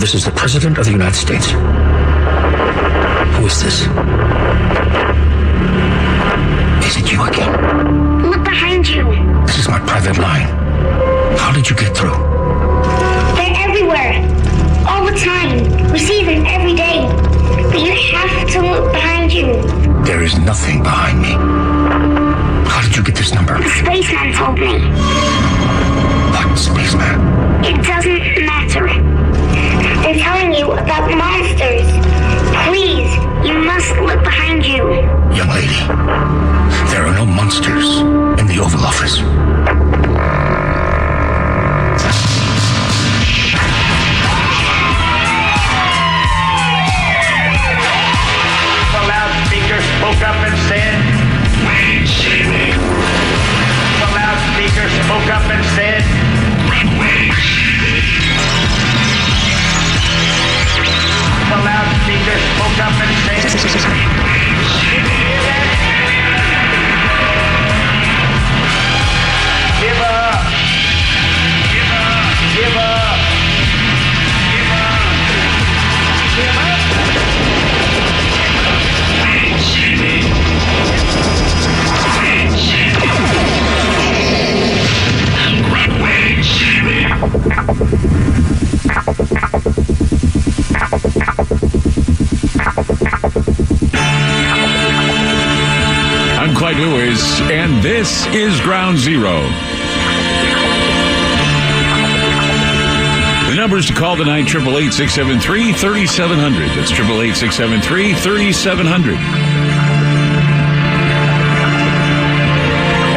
This is the President of the United States. Who is this? Is it you again? Look behind you. This is my private line. How did you get through? They're everywhere. All the time. We see them every day. But you have to look behind you. There is nothing behind me. How did you get this number? The spaceman told me. What spaceman? It doesn't matter. They're telling you about monsters. Please, you must look behind you. Young lady, there are no monsters in the Oval Office. The loudspeaker spoke up and said, Wayne City. the loudspeaker spoke up and said, Wayne City. the loudspeaker spoke up and said, give up, give up, give up, give up, give up. Wayne City. Wayne City. Wayne City. I'm Clyde Lewis, and this is Ground Zero. The numbers to call tonight, 888-673-3700. That's 888-673-3700.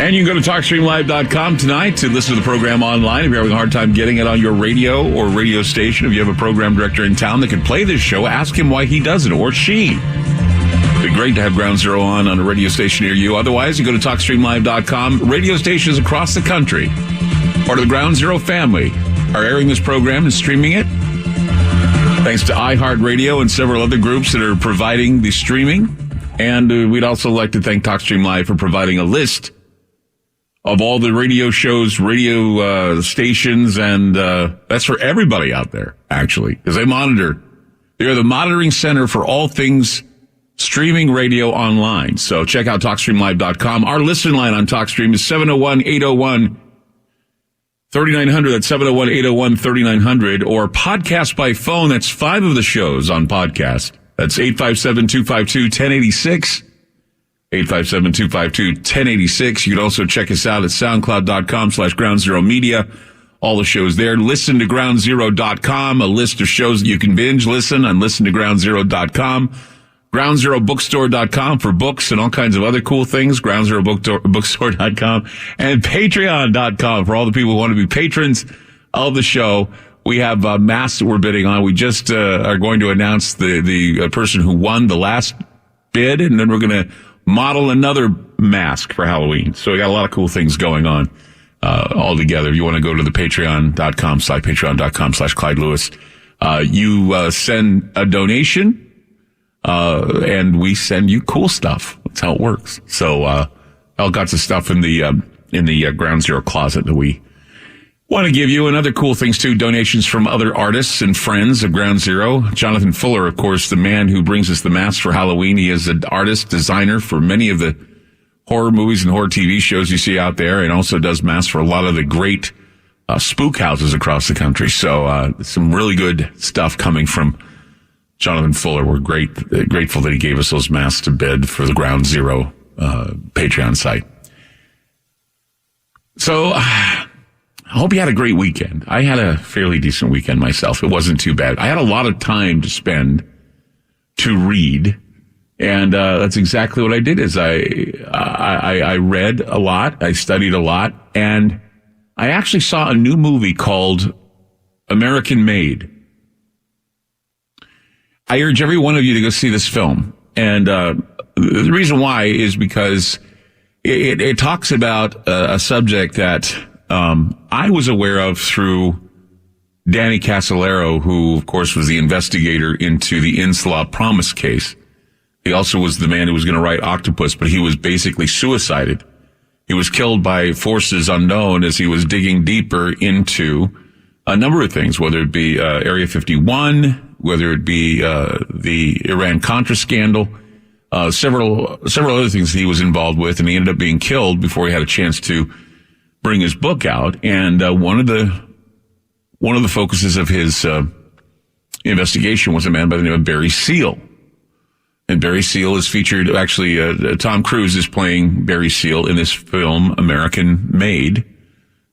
And you can go to TalkStreamLive.com tonight to listen to the program online. If you're having a hard time getting it on your radio or radio station, if you have a program director in town that can play this show, ask him why he does it, or she. It'd be great to have Ground Zero on a radio station near you. Otherwise, you go to TalkStreamLive.com. Radio stations across the country, part of the Ground Zero family, are airing this program and streaming it. Thanks to iHeartRadio and several other groups that are providing the streaming. And we'd also like to thank TalkStream Live for providing a list of all the radio shows, radio stations, and that's for everybody out there, actually, because they monitor. They're the monitoring center for all things streaming radio online. So check out TalkStreamLive.com. Our listen line on TalkStream is 701-801-3900. That's 701-801-3900. Or podcast by phone. That's 5 of the shows on podcast. That's 857-252-1086. 857-252-1086. You can also check us out at soundcloud.com/Ground Zero Media. All the shows there. Listen to groundzero.com, a list of shows that you can binge listen on listentogroundzero.com. GroundZeroBookstore.com for books and all kinds of other cool things. GroundZeroBookstore.com and Patreon.com for all the people who want to be patrons of the show. We have masks that we're bidding on. We just are going to announce the person who won the last bid, and then we're going to model another mask for Halloween. So we got a lot of cool things going on all together. If you want to go to the patreon.com/Clyde Lewis, you send a donation. And we send you cool stuff. That's how it works. So, all kinds of stuff in the Ground Zero closet that we want to give you, and other cool things too. Donations from other artists and friends of Ground Zero. Jonathan Fuller, of course, the man who brings us the masks for Halloween. He is an artist, designer for many of the horror movies and horror TV shows you see out there, and also does masks for a lot of the great, spook houses across the country. So, some really good stuff coming from Jonathan Fuller. We're grateful that he gave us those masks to bid for the Ground Zero Patreon site. So I hope you had a great weekend. I had a fairly decent weekend myself. It wasn't too bad. I had a lot of time to spend to read, and that's exactly what I did. Is I read a lot, I studied a lot, and I actually saw a new movie called American Made. I urge every one of you to go see this film. And the reason why is because it talks about a subject that I was aware of through Danny Casolaro, who, of course, was the investigator into the Inslaw Promise case. He also was the man who was going to write Octopus, but he was basically suicided. He was killed by forces unknown as he was digging deeper into a number of things, whether it be Area 51, whether it be the Iran-Contra scandal, several other things he was involved with, and he ended up being killed before he had a chance to bring his book out. And one of the focuses of his investigation was a man by the name of Barry Seal. And Barry Seal is featured, actually, Tom Cruise is playing Barry Seal in this film, American Made.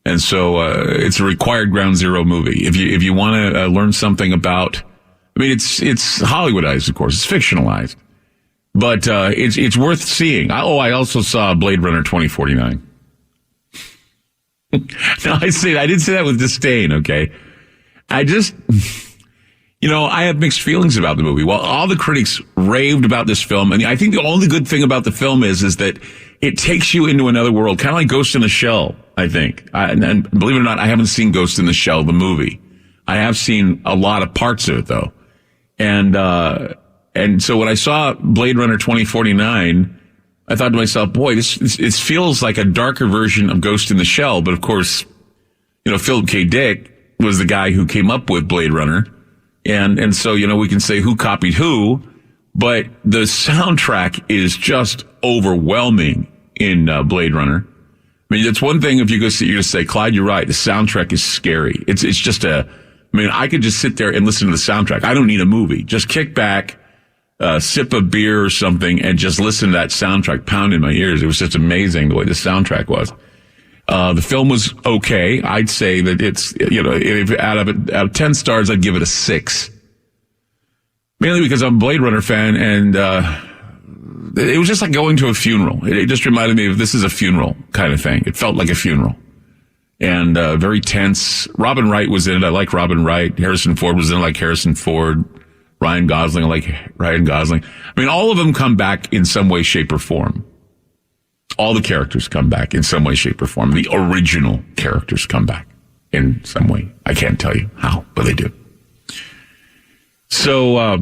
And so, it's a required Ground Zero movie. If you want to learn something about, I mean, it's Hollywoodized, of course, it's fictionalized, but, it's worth seeing. I also saw Blade Runner 2049. No, I didn't say that with disdain, okay? I just, I have mixed feelings about the movie. Well, all the critics raved about this film, and I think the only good thing about the film is that it takes you into another world, kind of like Ghost in the Shell, I think. And believe it or not, I haven't seen Ghost in the Shell, the movie. I have seen a lot of parts of it, though. And so when I saw Blade Runner 2049, I thought to myself, boy, this feels like a darker version of Ghost in the Shell. But of course, Philip K. Dick was the guy who came up with Blade Runner. And so, we can say who copied who, but the soundtrack is just overwhelming in Blade Runner. I mean, that's one thing if you go see, you're going to say, Clyde, you're right. The soundtrack is scary. It's just I could just sit there and listen to the soundtrack. I don't need a movie. Just kick back, sip a beer or something and just listen to that soundtrack pound in my ears. It was just amazing the way the soundtrack was. The film was okay. I'd say that it's, if out of 10 stars, I'd give it a 6. Mainly because I'm a Blade Runner fan, and it was just like going to a funeral. It just reminded me of this is a funeral kind of thing. It felt like a funeral. And very tense. Robin Wright was in it. I like Robin Wright. Harrison Ford was in it. I like Harrison Ford. Ryan Gosling, I like Ryan Gosling. I mean, all of them come back in some way, shape, or form. All the characters come back in some way, shape, or form. The original characters come back in some way. I can't tell you how, but they do. So,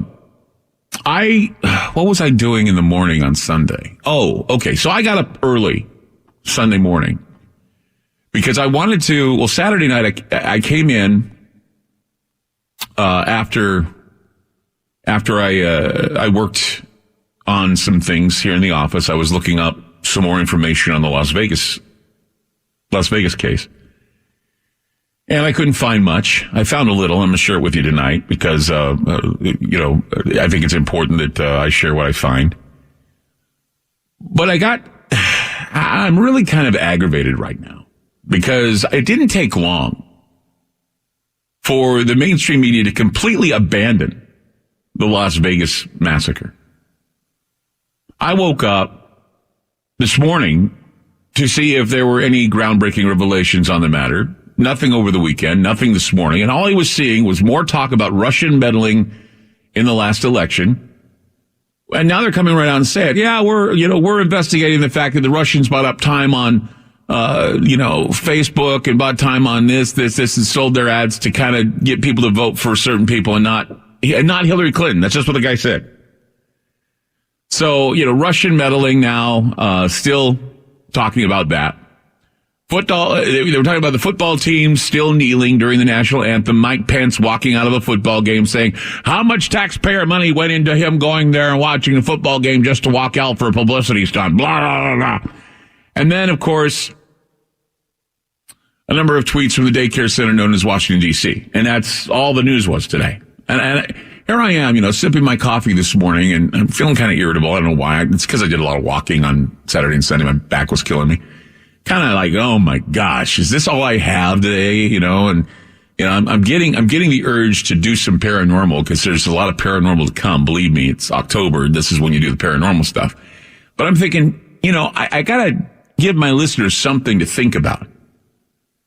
what was I doing in the morning on Sunday? Oh, okay. So I got up early Sunday morning because I wanted to, Saturday night I came in, after I worked on some things here in the office. I was looking up some more information on the Las Vegas case. And I couldn't find much. I found a little. I'm going to share it with you tonight because, I think it's important that I share what I find. But I'm really kind of aggravated right now because it didn't take long for the mainstream media to completely abandon the Las Vegas massacre. I woke up this morning to see if there were any groundbreaking revelations on the matter. Nothing over the weekend, nothing this morning. And all I was seeing was more talk about Russian meddling in the last election. And now they're coming right out and saying, yeah, we're investigating the fact that the Russians bought up time on, Facebook and bought time on this, and sold their ads to kind of get people to vote for certain people and not Hillary Clinton. That's just what the guy said. So, Russian meddling now, still talking about that. Football, they were talking about the football team still kneeling during the national anthem. Mike Pence walking out of a football game saying, how much taxpayer money went into him going there and watching the football game just to walk out for a publicity stunt, blah, blah, blah, blah. And then, of course, a number of tweets from the daycare center known as Washington, D.C. And that's all the news was today. And here I am, sipping my coffee this morning, and I'm feeling kind of irritable. I don't know why. It's because I did a lot of walking on Saturday and Sunday. My back was killing me. Kind of like, oh my gosh, is this all I have today? And I'm getting the urge to do some paranormal because there's a lot of paranormal to come. Believe me, it's October. This is when you do the paranormal stuff. But I'm thinking, I gotta give my listeners something to think about.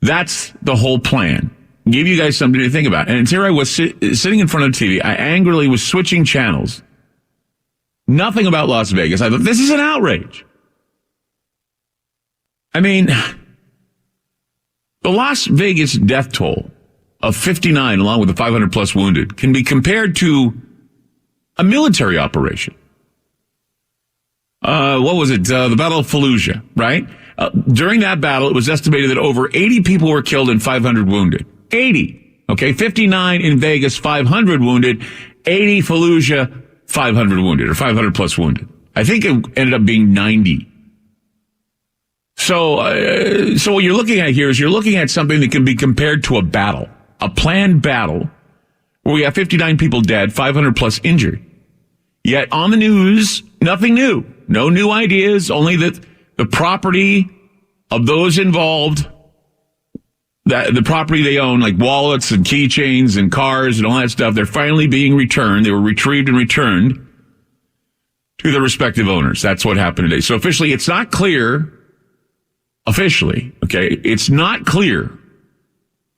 That's the whole plan. Give you guys something to think about. And here I was sitting in front of the TV. I angrily was switching channels. Nothing about Las Vegas. I thought, this is an outrage. I mean, the Las Vegas death toll of 59, along with the 500 plus wounded, can be compared to a military operation. What was it? The Battle of Fallujah, right? During that battle, it was estimated that over 80 people were killed and 500 wounded. 80. Okay, 59 in Vegas, 500 wounded, 80 Fallujah, 500 wounded, or 500 plus wounded. I think it ended up being 90. So what you're looking at here is you're looking at something that can be compared to a battle, a planned battle, where we have 59 people dead, 500 plus injured. Yet on the news, nothing new. No new ideas, only that the property of those involved, that the property they own, like wallets and keychains and cars and all that stuff, they're finally being returned. They were retrieved and returned to their respective owners. That's what happened today. So officially, it's not clear. It's not clear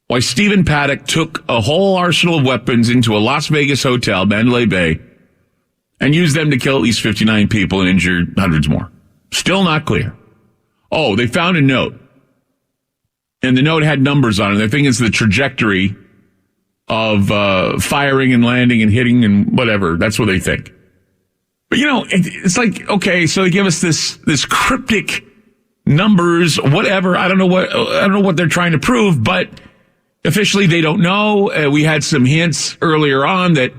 why Stephen Paddock took a whole arsenal of weapons into a Las Vegas hotel, Mandalay Bay, and used them to kill at least 59 people and injure hundreds more. Still not clear. Oh, they found a note. And the note had numbers on it. They think it's the trajectory of firing and landing and hitting and whatever. That's what they think. But, it's like, okay, so they give us this cryptic numbers, whatever. I don't know what they're trying to prove, but officially they don't know. We had some hints earlier on that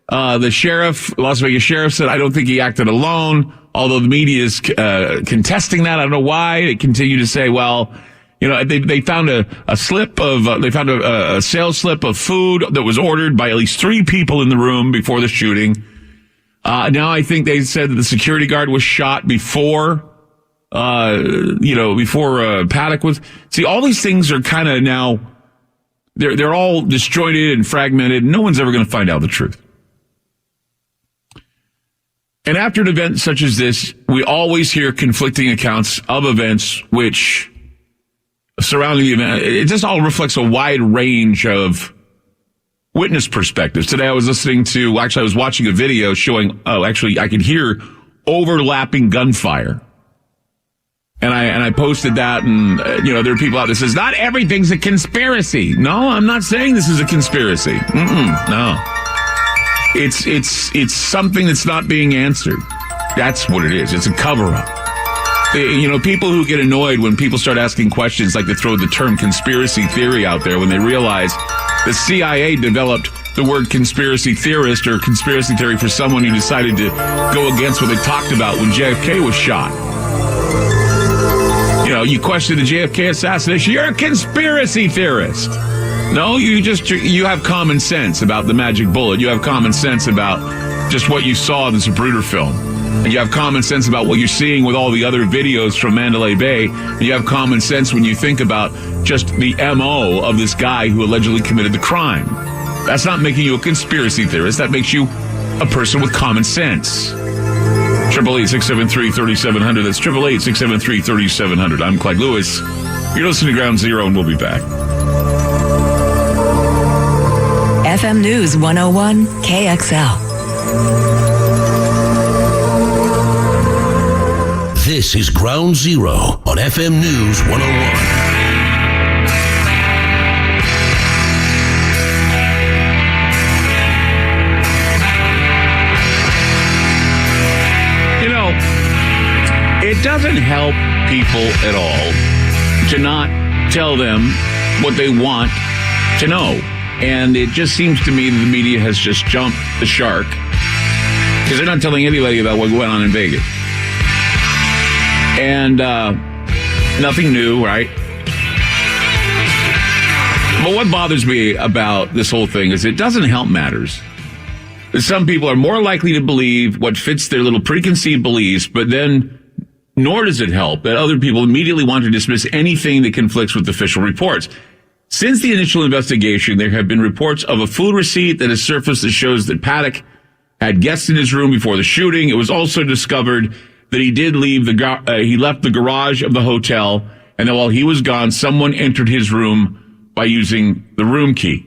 the sheriff, Las Vegas sheriff, said, I don't think he acted alone, although the media is contesting that. I don't know why. They continue to say, well, they found a slip of, they found a sales slip of food that was ordered by at least 3 people in the room before the shooting. Now I think they said that the security guard was shot before Paddock was. See, all these things are kind of now, they're all disjointed and fragmented. No one's ever going to find out the truth. And after an event such as this, we always hear conflicting accounts of events which surrounding the event. It just all reflects a wide range of witness perspectives. Today I was listening to, I was watching a video showing, I could hear overlapping gunfire. And I posted that, and there are people out there that says not everything's a conspiracy. No, I'm not saying this is a conspiracy. No, it's something that's not being answered. That's what it is. It's a cover-up. People who get annoyed when people start asking questions, like they throw the term conspiracy theory out there when they realize the CIA developed the word conspiracy theorist or conspiracy theory for someone who decided to go against what they talked about when JFK was shot. You question the JFK assassination, you're a conspiracy theorist. No, you have common sense about the magic bullet. You have common sense about just what you saw in the Zapruder film. And you have common sense about what you're seeing with all the other videos from Mandalay Bay. And you have common sense when you think about just the MO of this guy who allegedly committed the crime. That's not making you a conspiracy theorist. That makes you a person with common sense. 888-673-3700. That's 888-673-3700. I'm Clyde Lewis. You're listening to Ground Zero, and we'll be back. FM News 101 KXL. This is Ground Zero on FM News 101. It doesn't help people at all to not tell them what they want to know. And it just seems to me that the media has just jumped the shark because they're not telling anybody about what went on in Vegas. And nothing new, right? But what bothers me about this whole thing is it doesn't help matters. Some people are more likely to believe what fits their little preconceived beliefs, but then nor does it help that other people immediately want to dismiss anything that conflicts with official reports. Since the initial investigation, there have been reports of a food receipt that has surfaced that shows that Paddock had guests in his room before the shooting. It was also discovered that he did leave he left the garage of the hotel, and that while he was gone, someone entered his room by using the room key.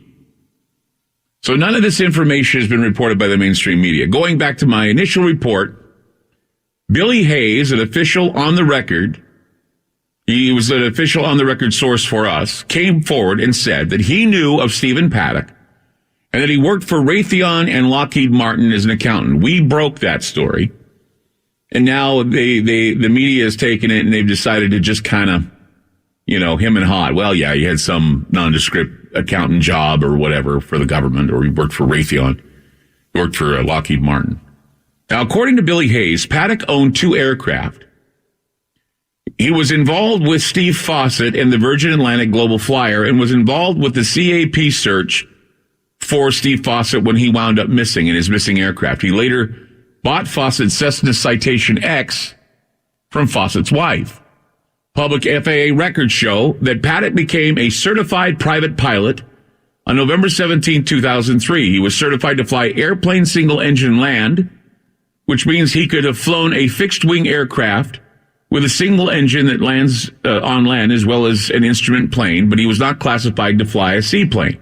So none of this information has been reported by the mainstream media. Going back to my initial report, Billy Hayes, an official on the record, he was an official on the record source for us, came forward and said that he knew of Stephen Paddock and that he worked for Raytheon and Lockheed Martin as an accountant. We broke that story. And now the media has taken it and they've decided to just kind of, him and Hot. Well, yeah, he had some nondescript accountant job or whatever for the government, or he worked for Raytheon. He worked for Lockheed Martin. Now, according to Billy Hayes, Paddock owned 2 aircraft. He was involved with Steve Fawcett and the Virgin Atlantic Global Flyer and was involved with the CAP search for Steve Fawcett when he wound up missing in his missing aircraft. He later bought Fawcett's Cessna Citation X from Fawcett's wife. Public FAA records show that Paddock became a certified private pilot on November 17, 2003. He was certified to fly airplane single-engine land, which means he could have flown a fixed-wing aircraft with a single engine that lands on land as well as an instrument plane, but he was not classified to fly a seaplane.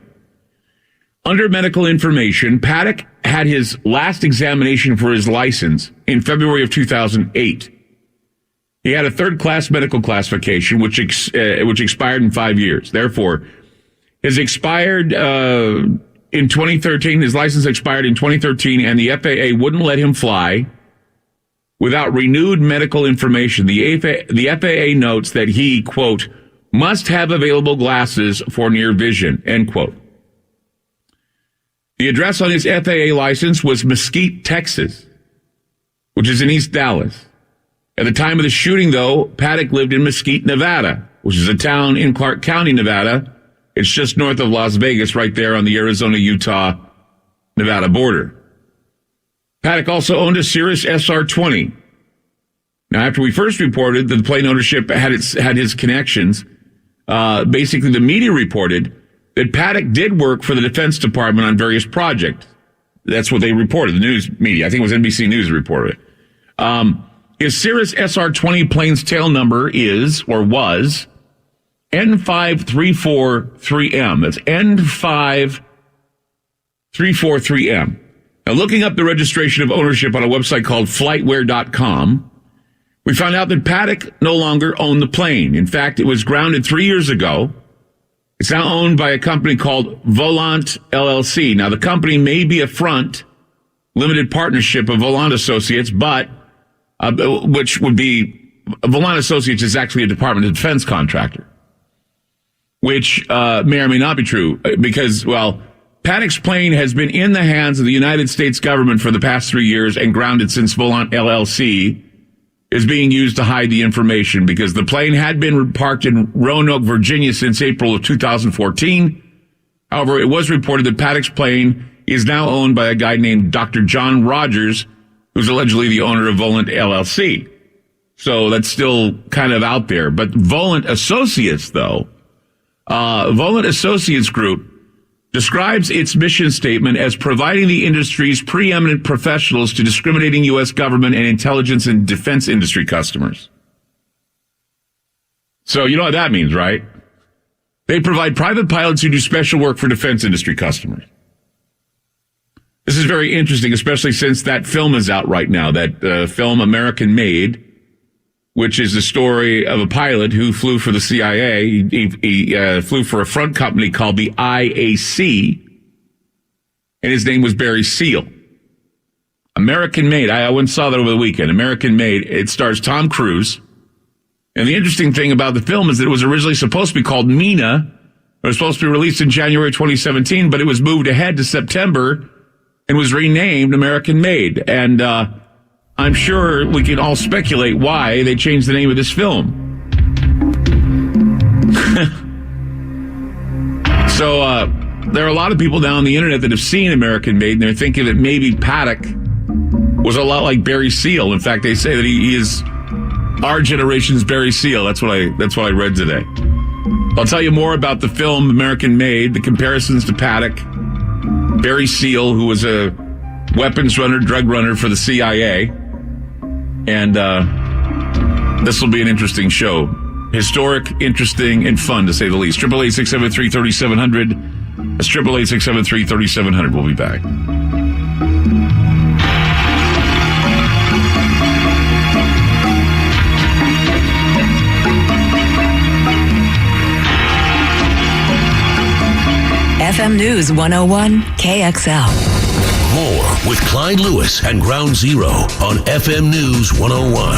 Under medical information, Paddock had his last examination for his license in February of 2008. He had a third-class medical classification, which expired in 5 years. Therefore, his expired in 2013. His license expired in 2013, and the FAA wouldn't let him fly without renewed medical information. The FAA notes that he, quote, must have available glasses for near vision, end quote. The address on his FAA license was Mesquite, Texas, which is in East Dallas. At the time of the shooting, though, Paddock lived in Mesquite, Nevada, which is a town in Clark County, Nevada. It's just north of Las Vegas, right there on the Arizona-Utah-Nevada border. Paddock also owned a Cirrus SR-20. Now, after we first reported that the plane ownership had his connections, basically the media reported that Paddock did work for the Defense Department on various projects. That's what they reported, the news media. I think it was NBC News that reported it. His Cirrus SR-20 plane's tail number is, or was, N5343M. That's N5343M. Now, looking up the registration of ownership on a website called flightware.com, we found out that Paddock no longer owned the plane. In fact, it was grounded 3 years ago. It's now owned by a company called Volant LLC. Now, the company may be a front limited partnership of Volant Associates, but which would be Volant Associates is actually a Department of Defense contractor, which may or may not be true because, well, Paddock's plane has been in the hands of the United States government for the past 3 years and grounded since Volant LLC is being used to hide the information because the plane had been parked in Roanoke, Virginia since April of 2014. However, it was reported that Paddock's plane is now owned by a guy named Dr. John Rogers, who's allegedly the owner of Volant LLC. So that's still kind of out there. But Volant Associates, though, Volant Associates Group describes its mission statement as providing the industry's preeminent professionals to discriminating U.S. government and intelligence and defense industry customers. So you know what that means, right? They provide private pilots who do special work for defense industry customers. This is very interesting, especially since that film is out right now, that film American Made, which is the story of a pilot who flew for the CIA. He flew for a front company called the IAC, and his name was Barry Seal. American Made. I went and saw that over the weekend. American Made. It stars Tom Cruise. And the interesting thing about the film is that it was originally supposed to be called Mena. It was supposed to be released in January 2017, but it was moved ahead to September and was renamed American Made. And I'm sure we can all speculate why they changed the name of this film. So there are a lot of people now on the internet that have seen American Made, and they're thinking that maybe Paddock was a lot like Barry Seal. In fact, they say that he is our generation's Barry Seal. That's what I read today. I'll tell you more about the film American Made, the comparisons to Paddock, Barry Seal, who was a weapons runner, drug runner for the CIA. And this will be an interesting show. Historic, interesting, and fun, to say the least. 888-673-3700. That's 888-673-3700. We'll be back. FM News 101 KXL. More with Clyde Lewis and Ground Zero on FM News 101.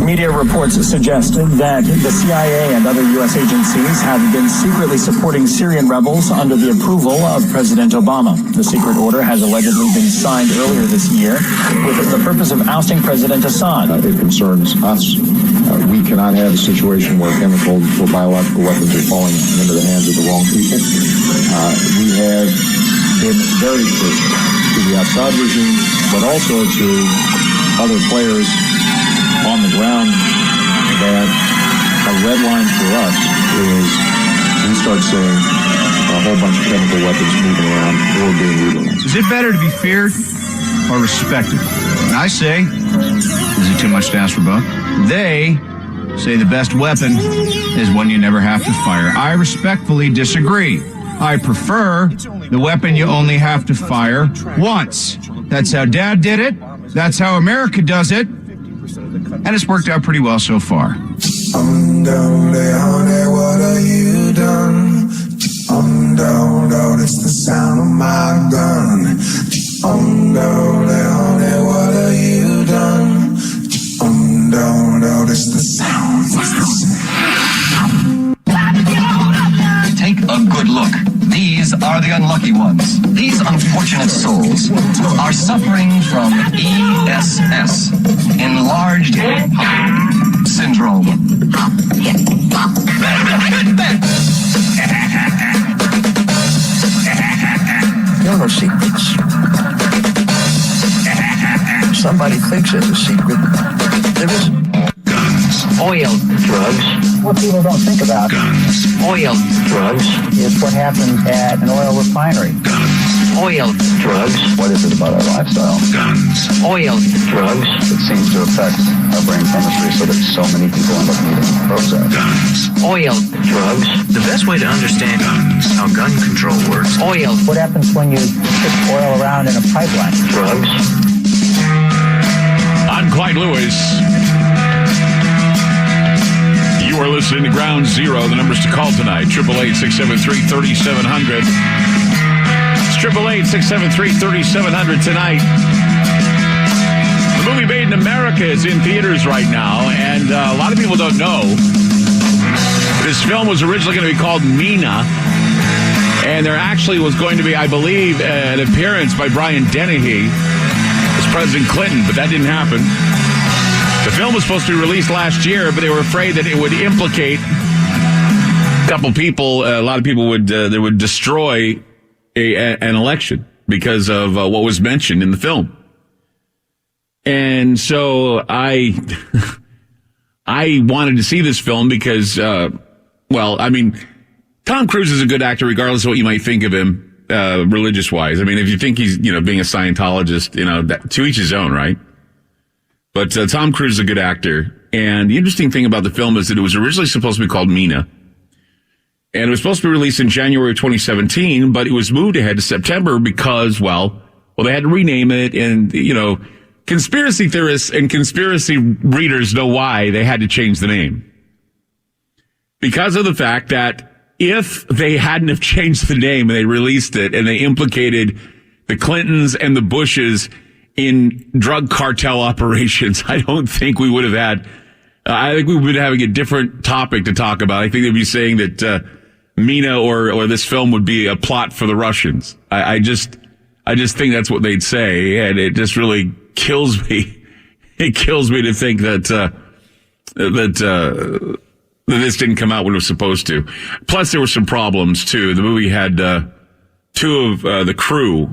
Media reports suggested that the CIA and other U.S. agencies have been secretly supporting Syrian rebels under the approval of President Obama. The secret order has allegedly been signed earlier this year with the purpose of ousting President Assad. It concerns us. We cannot have a situation where chemical or biological weapons are falling into the hands of the wrong people. We have been very clear to the Assad regime, but also to other players on the ground that a red line for us is we start seeing a whole bunch of chemical weapons moving around or being utilized. Is it better to be feared or respected? I say, is it too much to ask for both? They say the best weapon is one you never have to fire. I respectfully disagree. I prefer the weapon you only have to fire once. That's how Dad did it. That's how America does it. And it's worked out pretty well so far. Honey, what have you done? It's the sound of my gun. Honey, what have you done? It's the sound. Take a good look. These are the unlucky ones. These unfortunate souls are suffering from ESS, enlarged syndrome. There are no secrets. Somebody thinks there's a secret. There isn't. Guns. Oil. Drugs. What people don't think about. Guns. Oil. Drugs. It's what happens at an oil refinery. Guns. Oil. Drugs. What is it about our lifestyle? Guns. Oil. Drugs. It seems to affect our brain chemistry so that so many people end up needing Prozac. Guns. Oil. Drugs. The best way to understand how gun control works. Oil. What happens when you put oil around in a pipeline? Drugs. I'm Clyde Lewis. You are listening to Ground Zero. The numbers to call tonight, 888-673-3700. It's 888-673-3700 tonight. The movie Made in America is in theaters right now, and a lot of people don't know. This film was originally going to be called Mena, and there actually was going to be, I believe, an appearance by Brian Dennehy as President Clinton, but that didn't happen. The film was supposed to be released last year, but they were afraid that it would implicate a couple people. A lot of people would that would destroy an election because of what was mentioned in the film. And so I wanted to see this film because, Tom Cruise is a good actor, regardless of what you might think of him, religious-wise. I mean, if you think he's, being a Scientologist, to each his own, right? But Tom Cruise is a good actor. And the interesting thing about the film is that it was originally supposed to be called Mena. And it was supposed to be released in January of 2017, but it was moved ahead to September because, they had to rename it. And, conspiracy theorists and conspiracy readers know why they had to change the name. Because of the fact that if they hadn't have changed the name and they released it and they implicated the Clintons and the Bushes in drug cartel operations, I don't think we would have had, I think we would be having a different topic to talk about. I think they'd be saying that Mena or this film would be a plot for the Russians. I just think that's what they'd say, and it just really kills me. It kills me to think that this didn't come out when it was supposed to. Plus, there were some problems too. The movie had two of the crew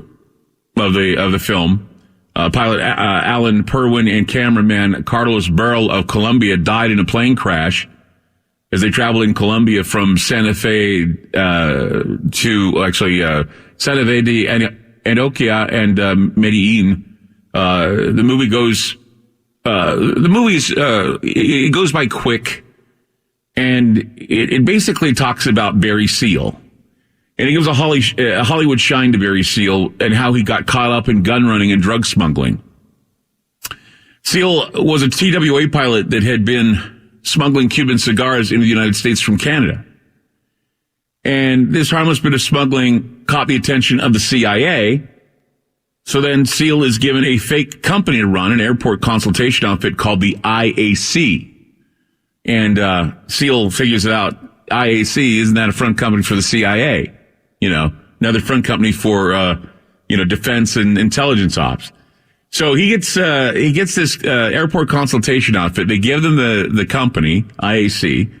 of the film. Pilot Alan Perwin and cameraman Carlos Burrell of Colombia died in a plane crash as they traveled in Colombia from Santa Fe to Santa Fe de Antioquia and Medellin. It goes by quick, and it basically talks about Barry Seal. And it gives a Hollywood shine to Barry Seal and how he got caught up in gun running and drug smuggling. Seal was a TWA pilot that had been smuggling Cuban cigars into the United States from Canada. And this harmless bit of smuggling caught the attention of the CIA. So then SEAL is given a fake company to run, an airport consultation outfit called the IAC. And SEAL figures it out. IAC, isn't that a front company for the CIA? Another front company for, defense and intelligence ops. So he gets this airport consultation outfit. They give them the company, IAC.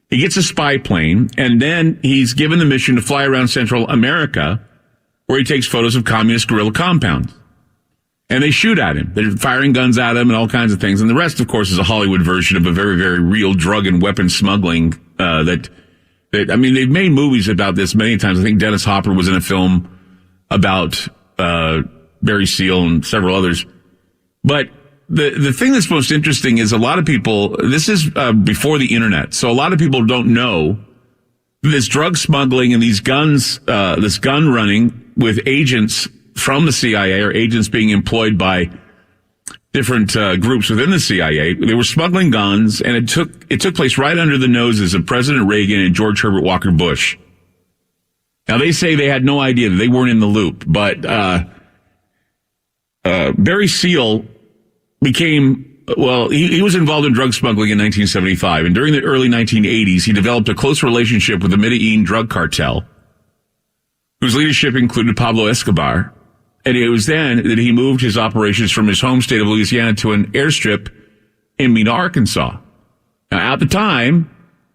He gets a spy plane, and then he's given the mission to fly around Central America, where he takes photos of communist guerrilla compounds. And they shoot at him. They're firing guns at him and all kinds of things. And the rest, of course, is a Hollywood version of a very, very real drug and weapon smuggling they've made movies about this many times. I think Dennis Hopper was in a film about Barry Seal and several others. But the thing that's most interesting is a lot of people, this is before the internet, so a lot of people don't know this drug smuggling and these guns, this gun running with agents from the CIA or agents being employed by different groups within the CIA. They were smuggling guns, and it took place right under the noses of President Reagan and George Herbert Walker Bush. Now, they say they had no idea, that they weren't in the loop, but Barry Seal became, he was involved in drug smuggling in 1975, and during the early 1980s, he developed a close relationship with the Medellin drug cartel, whose leadership included Pablo Escobar. And it was then that he moved his operations from his home state of Louisiana to an airstrip in Mena, Arkansas. Now, at the time,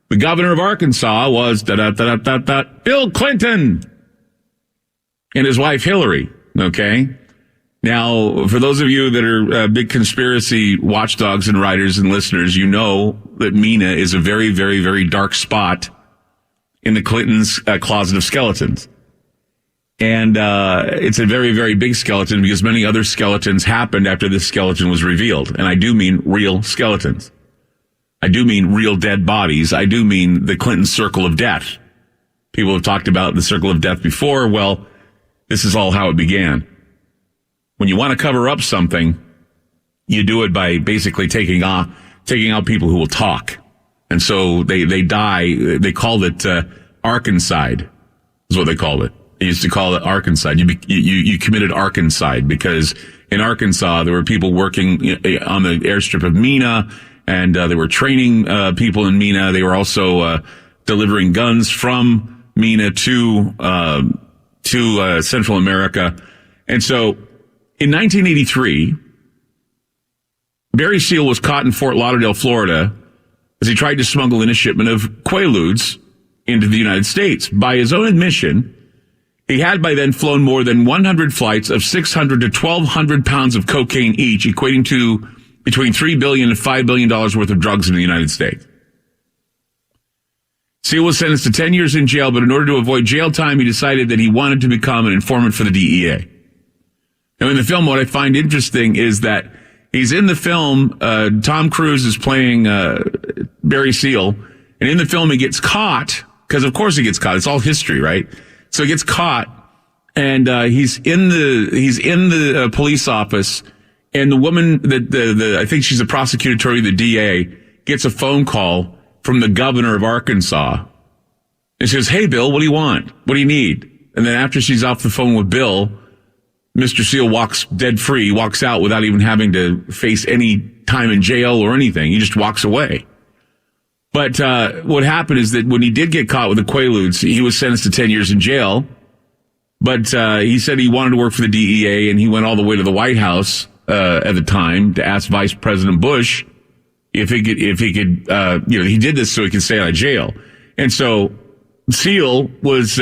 the governor of Arkansas was Bill Clinton and his wife Hillary. Okay. Now, for those of you that are big conspiracy watchdogs and writers and listeners, you know that Mena is a very, very, very dark spot in the Clintons' closet of skeletons. And it's a very, very big skeleton because many other skeletons happened after this skeleton was revealed. And I do mean real skeletons. I do mean real dead bodies. I do mean the Clinton circle of death. People have talked about the circle of death before. Well, this is all how it began. When you want to cover up something, you do it by basically taking out people who will talk. And so they die. They called it Arkancide, is what they called it. They used to call it Arkancide. You committed Arkancide because in Arkansas there were people working on the airstrip of Mena, and they were training people in Mena. They were also delivering guns from Mena to Central America. And so in 1983, Barry Seal was caught in Fort Lauderdale, Florida, as he tried to smuggle in a shipment of Quaaludes into the United States. By his own admission, he had by then flown more than 100 flights of 600 to 1,200 pounds of cocaine each, equating to between $3 billion and $5 billion worth of drugs in the United States. Seal was sentenced to 10 years in jail, but in order to avoid jail time, he decided that he wanted to become an informant for the DEA. Now, in the film, what I find interesting is that he's in the film, Tom Cruise is playing Barry Seal, and in the film he gets caught, because of course he gets caught. It's all history, right? So he gets caught, and he's in the police office, and the woman that I think she's a prosecutor attorney, the DA, gets a phone call from the governor of Arkansas. And she goes, "Hey, Bill, what do you want? What do you need?" And then after she's off the phone with Bill, Mr. Seal walks dead free, walks out without even having to face any time in jail or anything. He just walks away. But what happened is that when he did get caught with the Quaaludes, he was sentenced to 10 years in jail. But he said he wanted to work for the DEA, and he went all the way to the White House at the time to ask Vice President Bush if he could, he did this so he could stay out of jail. And so Seal was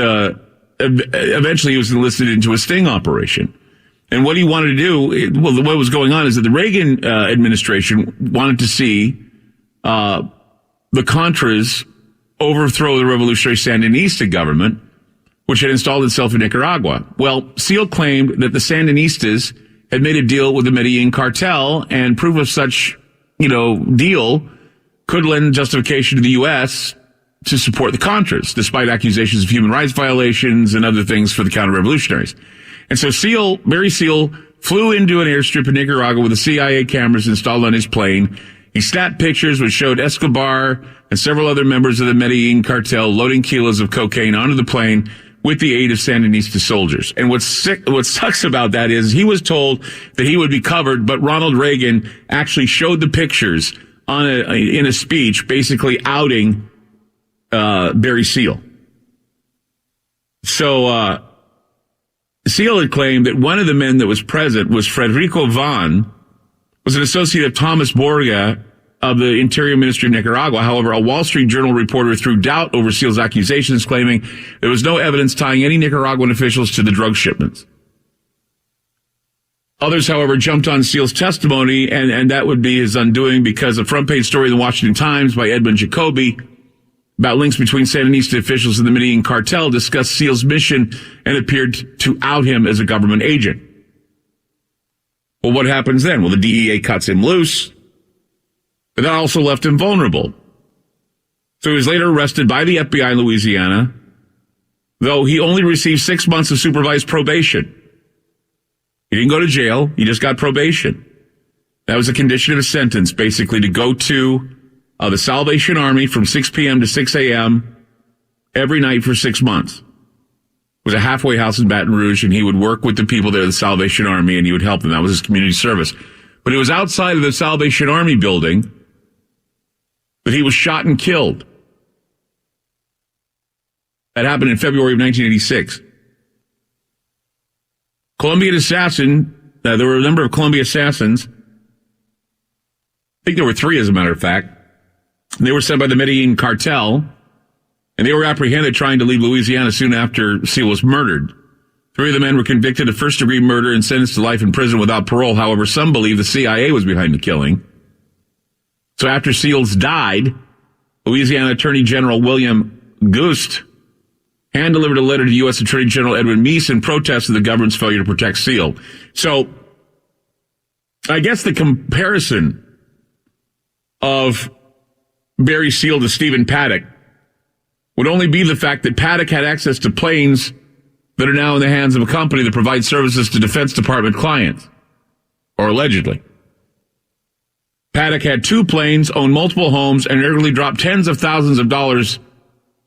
eventually he was enlisted into a sting operation. And what he wanted to do, what was going on is that the Reagan administration wanted to see the Contras overthrow the revolutionary Sandinista government, which had installed itself in Nicaragua. Well, Seal claimed that the Sandinistas had made a deal with the Medellin cartel, and proof of such, deal could lend justification to the U.S. to support the Contras, despite accusations of human rights violations and other things for the counter-revolutionaries. And so Barry Seal flew into an airstrip in Nicaragua with the CIA cameras installed on his plane. He snapped pictures which showed Escobar and several other members of the Medellin cartel loading kilos of cocaine onto the plane, with the aid of Sandinista soldiers. And what sucks about that is he was told that he would be covered, but Ronald Reagan actually showed the pictures in a speech basically outing Barry Seal. So Seal had claimed that one of the men that was present was Federico Von, was an associate of Thomas Borga of the Interior Ministry of Nicaragua. However, a Wall Street Journal reporter threw doubt over Seal's accusations, claiming there was no evidence tying any Nicaraguan officials to the drug shipments. Others, however, jumped on Seal's testimony, and that would be his undoing, because a front-page story in the Washington Times by Edmund Jacoby about links between Sandinista officials and the Medellin cartel discussed Seal's mission and appeared to out him as a government agent. Well, what happens then? Well, the DEA cuts him loose, but that also left him vulnerable. So he was later arrested by the FBI in Louisiana, though he only received 6 months of supervised probation. He didn't go to jail. He just got probation. That was a condition of his sentence, basically, to go to the Salvation Army from 6 p.m. to 6 a.m. every night for 6 months. It was a halfway house in Baton Rouge, and he would work with the people there, the Salvation Army, and he would help them. That was his community service. But it was outside of the Salvation Army building that he was shot and killed. That happened in February of 1986. Colombian assassin, there were a number of Colombian assassins. I think there were 3, as a matter of fact. They were sent by the Medellin cartel, and they were apprehended trying to leave Louisiana soon after Seal was murdered. 3 of the men were convicted of first-degree murder and sentenced to life in prison without parole. However, some believe the CIA was behind the killing. So after Seals died, Louisiana Attorney General William Gust hand-delivered a letter to U.S. Attorney General Edwin Meese in protest of the government's failure to protect Seal. So I guess the comparison of Barry Seal to Stephen Paddock would only be the fact that Paddock had access to planes that are now in the hands of a company that provides services to Defense Department clients, or allegedly. Paddock had 2 planes, owned multiple homes, and regularly dropped tens of thousands of dollars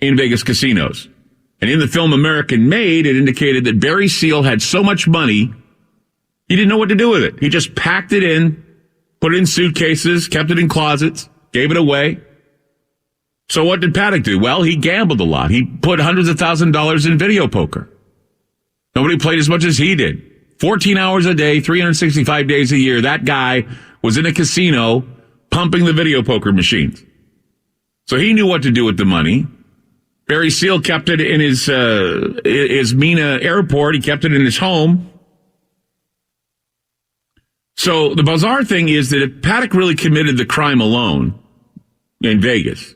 in Vegas casinos. And in the film American Made, it indicated that Barry Seal had so much money, he didn't know what to do with it. He just packed it in, put it in suitcases, kept it in closets, gave it away. So what did Paddock do? Well, he gambled a lot. He put hundreds of thousands of dollars in video poker. Nobody played as much as he did. 14 hours a day, 365 days a year. That guy was in a casino pumping the video poker machines. So he knew what to do with the money. Barry Seal kept it in his Mena airport. He kept it in his home. So the bizarre thing is that if Paddock really committed the crime alone in Vegas,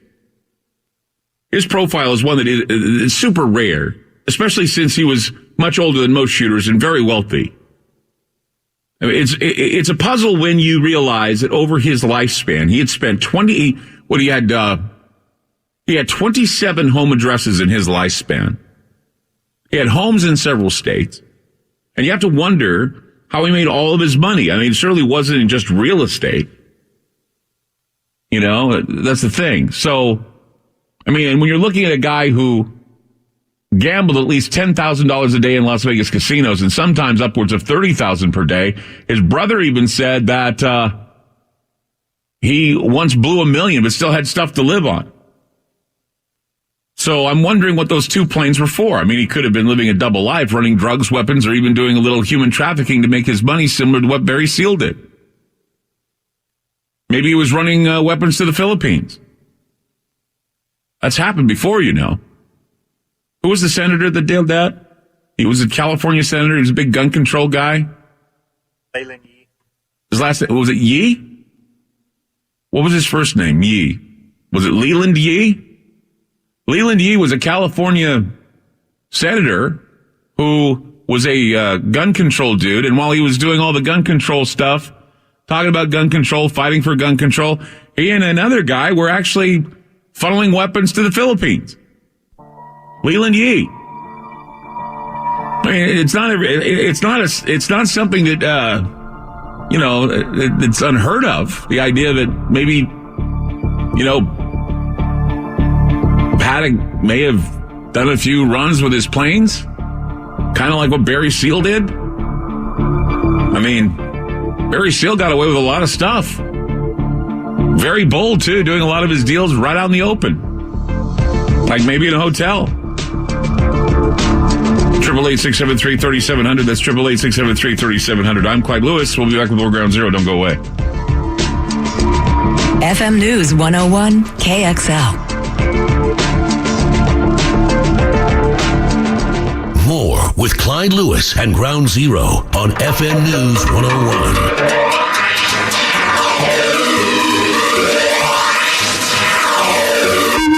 his profile is one that is super rare, especially since he was much older than most shooters and very wealthy. I mean, it's a puzzle when you realize that over his lifespan, he had spent he had 27 home addresses in his lifespan. He had homes in several states. And you have to wonder how he made all of his money. I mean, it certainly wasn't in just real estate. You know, that's the thing. So, I mean, and when you're looking at a guy who gambled at least $10,000 a day in Las Vegas casinos and sometimes upwards of $30,000 per day, his brother even said that he once blew $1 million but still had stuff to live on. So I'm wondering what those 2 planes were for. I mean, he could have been living a double life, running drugs, weapons, or even doing a little human trafficking to make his money, similar to what Barry Seal did. Maybe he was running weapons to the Philippines. That's happened before, you know. Who was the senator that did that? He was a California senator. He was a big gun control guy. Leland Yee. His last name, was it Yee? What was his first name? Yee. Was it Leland Yee? Leland Yee was a California senator who was a gun control dude. And while he was doing all the gun control stuff, talking about gun control, fighting for gun control, he and another guy were actually funneling weapons to the Philippines. Leland Yee. I mean, it's not something that, it's unheard of. The idea that maybe, Paddock may have done a few runs with his planes, kind of like what Barry Seal did. I mean, Barry Seal got away with a lot of stuff. Very bold, too, doing a lot of his deals right out in the open. Like maybe in a hotel. 888-673-3700. That's 888-673-3700. I'm Clyde Lewis. We'll be back with more Ground Zero. Don't go away. FM News 101 KXL. More with Clyde Lewis and Ground Zero on FM News 101.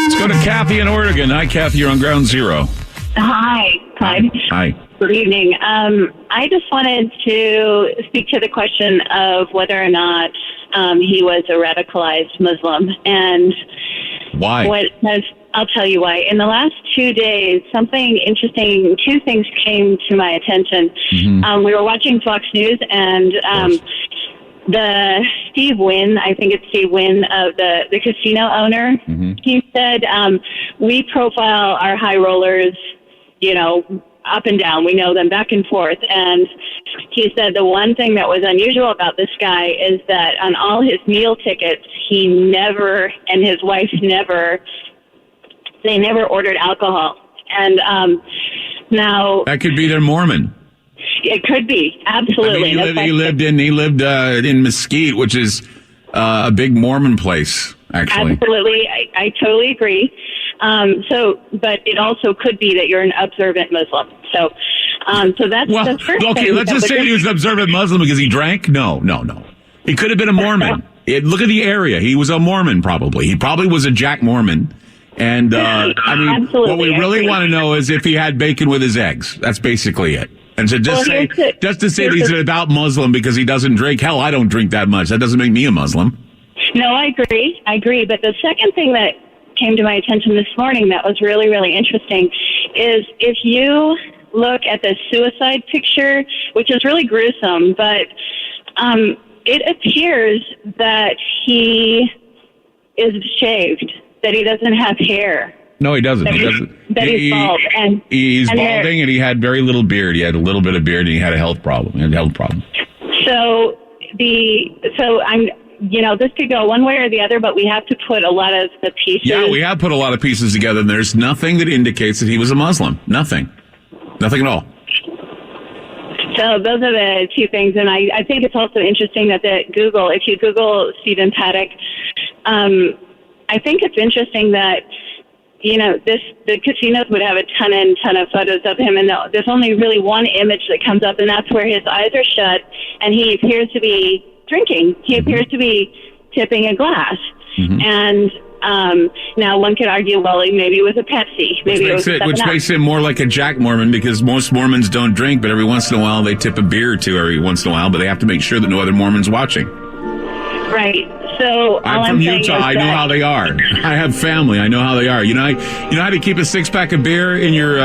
Let's go to Kathy in Oregon. Hi, Kathy. You're on Ground Zero. Hi, Clyde. Hi. Good evening. I just wanted to speak to the question of whether or not he was a radicalized Muslim. And why? I'll tell you why. In the last 2 days, something interesting, two things came to my attention. Mm-hmm. We were watching Fox News, and the Steve Wynn, I think it's Steve Wynn, of the casino owner, he said, we profile our high rollers, up and down. We know them back and forth. And he said the one thing that was unusual about this guy is that on all his meal tickets, he never, and his wife never, they never ordered alcohol. And now... That could be their Mormon. It could be, absolutely. I mean, he lived in Mesquite, which is a big Mormon place, actually. Absolutely, I totally agree. But it also could be that you're an observant Muslim. So that's the first thing. Okay, let's just say he was an observant Muslim because he drank. No. He could have been a Mormon. Look at the area. He was a Mormon, probably. He probably was a Jack Mormon. And absolutely, what we really want to know is if he had bacon with his eggs. That's basically it. And so just to say that he's an devout Muslim because he doesn't drink. Hell, I don't drink that much. That doesn't make me a Muslim. No, I agree. But the second thing that came to my attention this morning that was really, really interesting is if you look at the suicide picture, which is really gruesome, but it appears that he is shaved, that he doesn't have hair. No, he doesn't. That he's bald. He's balding, and he had very little beard. He had a little bit of beard, and he had a health problem. So I'm... this could go one way or the other, but we have to put a lot of the pieces. Yeah, we have put a lot of pieces together, and there's nothing that indicates that he was a Muslim. Nothing at all. So those are the two things, and I think it's also interesting that if you Google Stephen Paddock, I think it's interesting that the casinos would have a ton of photos of him, and there's only really one image that comes up, and that's where his eyes are shut, and he appears to be drinking. He appears to be tipping a glass. And now one could argue, well, maybe it was a Pepsi. Which makes it more like a Jack Mormon, because most Mormons don't drink, but every once in a while they tip a beer or two every once in a while, but they have to make sure that no other Mormon's watching. Right. So I'm from Utah. I know how they are. I have family. I know how they are. You know how to keep a 6-pack of beer in your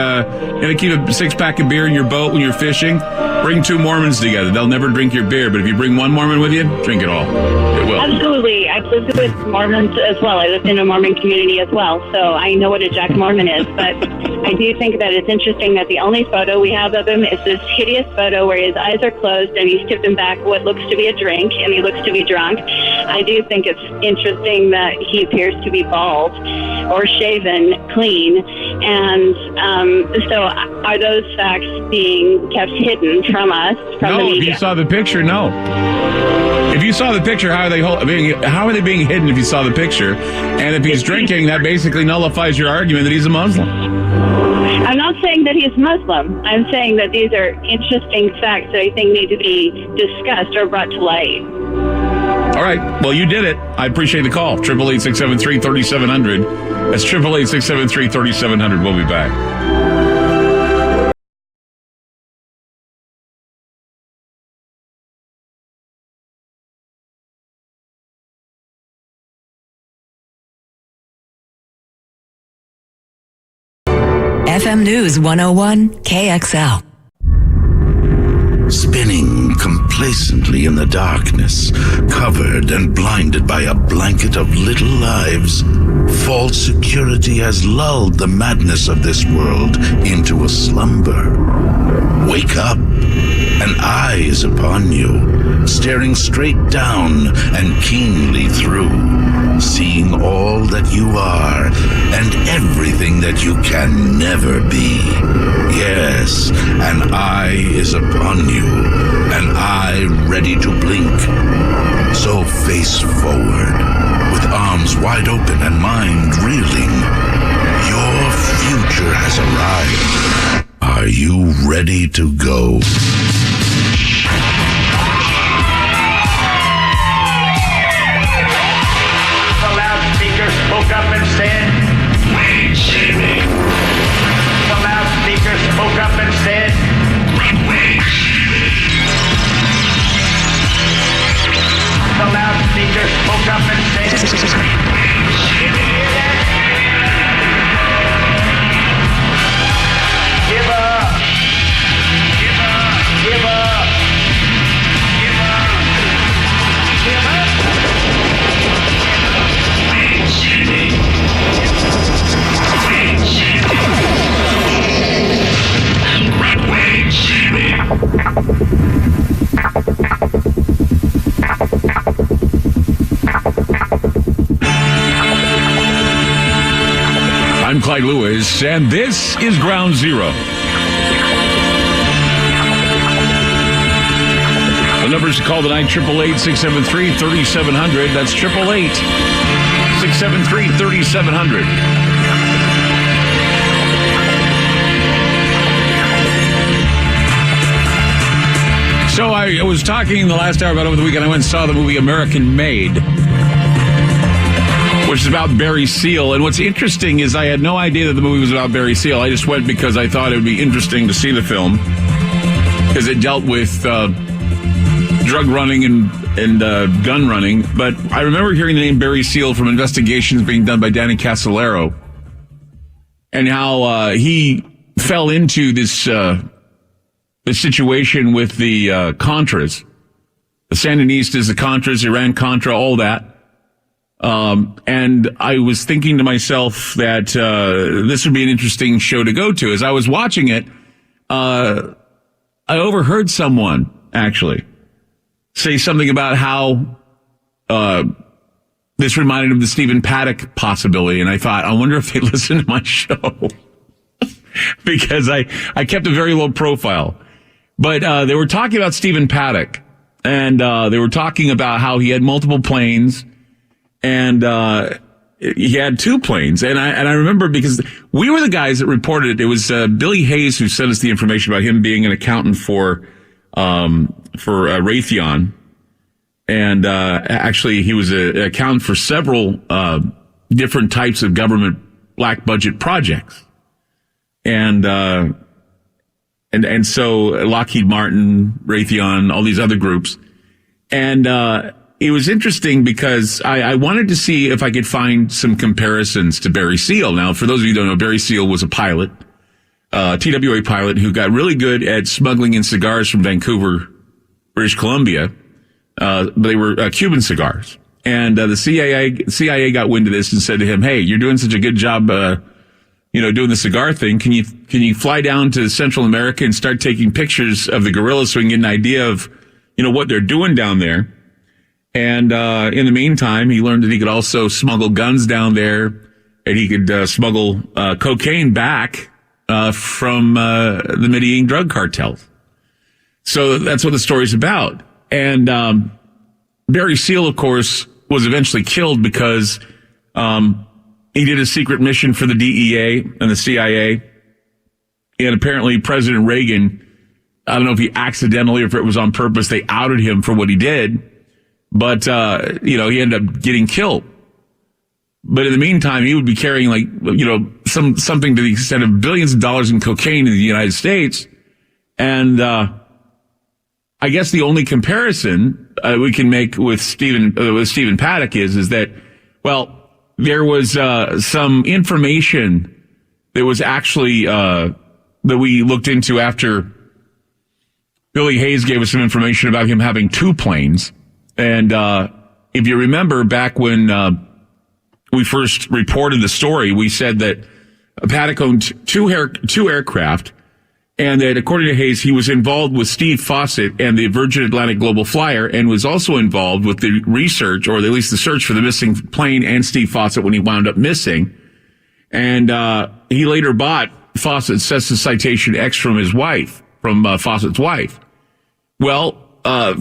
boat when you're fishing? Bring 2 Mormons together. They'll never drink your beer, but if you bring 1 Mormon with you, drink it all. It will. Absolutely. I've lived with Mormons as well. I lived in a Mormon community as well, so I know what a Jack Mormon is. But I do think that it's interesting that the only photo we have of him is this hideous photo where his eyes are closed and he's tipping back what looks to be a drink, and he looks to be drunk. I do think it's interesting that he appears to be bald or shaven clean. And so are those facts being kept hidden from us, from the media? No, if you saw the picture, no. If you saw the picture, how are they being hidden if you saw the picture? And if he's drinking, that basically nullifies your argument that he's a Muslim. I'm not saying that he's Muslim. I'm saying that these are interesting facts that I think need to be discussed or brought to light. All right. Well, you did it. I appreciate the call. 888-673-3700. That's 888-673-3700. We'll be back. FM News 101 KXL. Spinning complete. complacently in the darkness, covered and blinded by a blanket of little lives, false security has lulled the madness of this world into a slumber. Wake up! An eye is upon you, staring straight down and keenly through, seeing all that you are and everything that you can never be. Yes, an eye is upon you, an eye ready to blink. So face forward, with arms wide open and mind reeling. Your future has arrived. Are you ready to go? The loudspeaker spoke up and said, Wayne City. the loudspeaker spoke up and said, Wayne City. the loudspeaker spoke up and said, give up, give up, give up, give up, give up. Wayne City. Wayne City. Wayne City. I'm Clyde Lewis, and this is Ground Zero. The numbers to call tonight, 888-673-3700. That's 888-673-3700. So I was talking in the last hour about over the weekend. I went and saw the movie American Made, which is about Barry Seal. And what's interesting is I had no idea that the movie was about Barry Seal. I just went because I thought it would be interesting to see the film, because it dealt with drug running and gun running. But I remember hearing the name Barry Seal from investigations being done by Danny Casolaro, and how he fell into this situation with the Contras, the Sandinistas, the Contras, Iran-Contra, all that. And I was thinking to myself that this would be an interesting show to go to. As I was watching it, I overheard someone actually say something about how this reminded him of the Stephen Paddock possibility. And I thought, I wonder if they listen to my show. Because I kept a very low profile. But they were talking about Stephen Paddock. And they were talking about how he had multiple planes. And he had two planes. And I remember, because we were the guys that reported it. It was Billy Hayes who sent us the information about him being an accountant for Raytheon. And actually, he was an accountant for several different types of government black budget projects. And so Lockheed Martin, Raytheon, all these other groups. And it was interesting because I wanted to see if I could find some comparisons to Barry Seal. Now, for those of you who don't know, Barry Seal was a pilot, TWA pilot, who got really good at smuggling in cigars from Vancouver, British Columbia. They were Cuban cigars. And the CIA got wind of this and said to him, "Hey, you're doing such a good job, doing the cigar thing. Can you fly down to Central America and start taking pictures of the guerrillas so we can get an idea of, what they're doing down there?" And in the meantime, he learned that he could also smuggle guns down there, and he could smuggle cocaine back from the Medellin drug cartels. So that's what the story's about. And Barry Seal, of course, was eventually killed because he did a secret mission for the DEA and the CIA. And apparently President Reagan, I don't know if he accidentally or if it was on purpose, they outed him for what he did. But, he ended up getting killed. But in the meantime, he would be carrying something to the extent of billions of dollars in cocaine in the United States. And, I guess the only comparison we can make with Stephen Paddock is that, well, there was, some information that was actually, that we looked into after, Billy Hayes gave us some information about him having 2 planes. And if you remember back when we first reported the story, we said that Paddock owned two aircraft, and that according to Hayes, he was involved with Steve Fawcett and the Virgin Atlantic Global Flyer, and was also involved with the research, or at least the search for the missing plane and Steve Fawcett when he wound up missing. And he later bought Fawcett's Cessna Citation X from his wife, from Fawcett's wife. Well,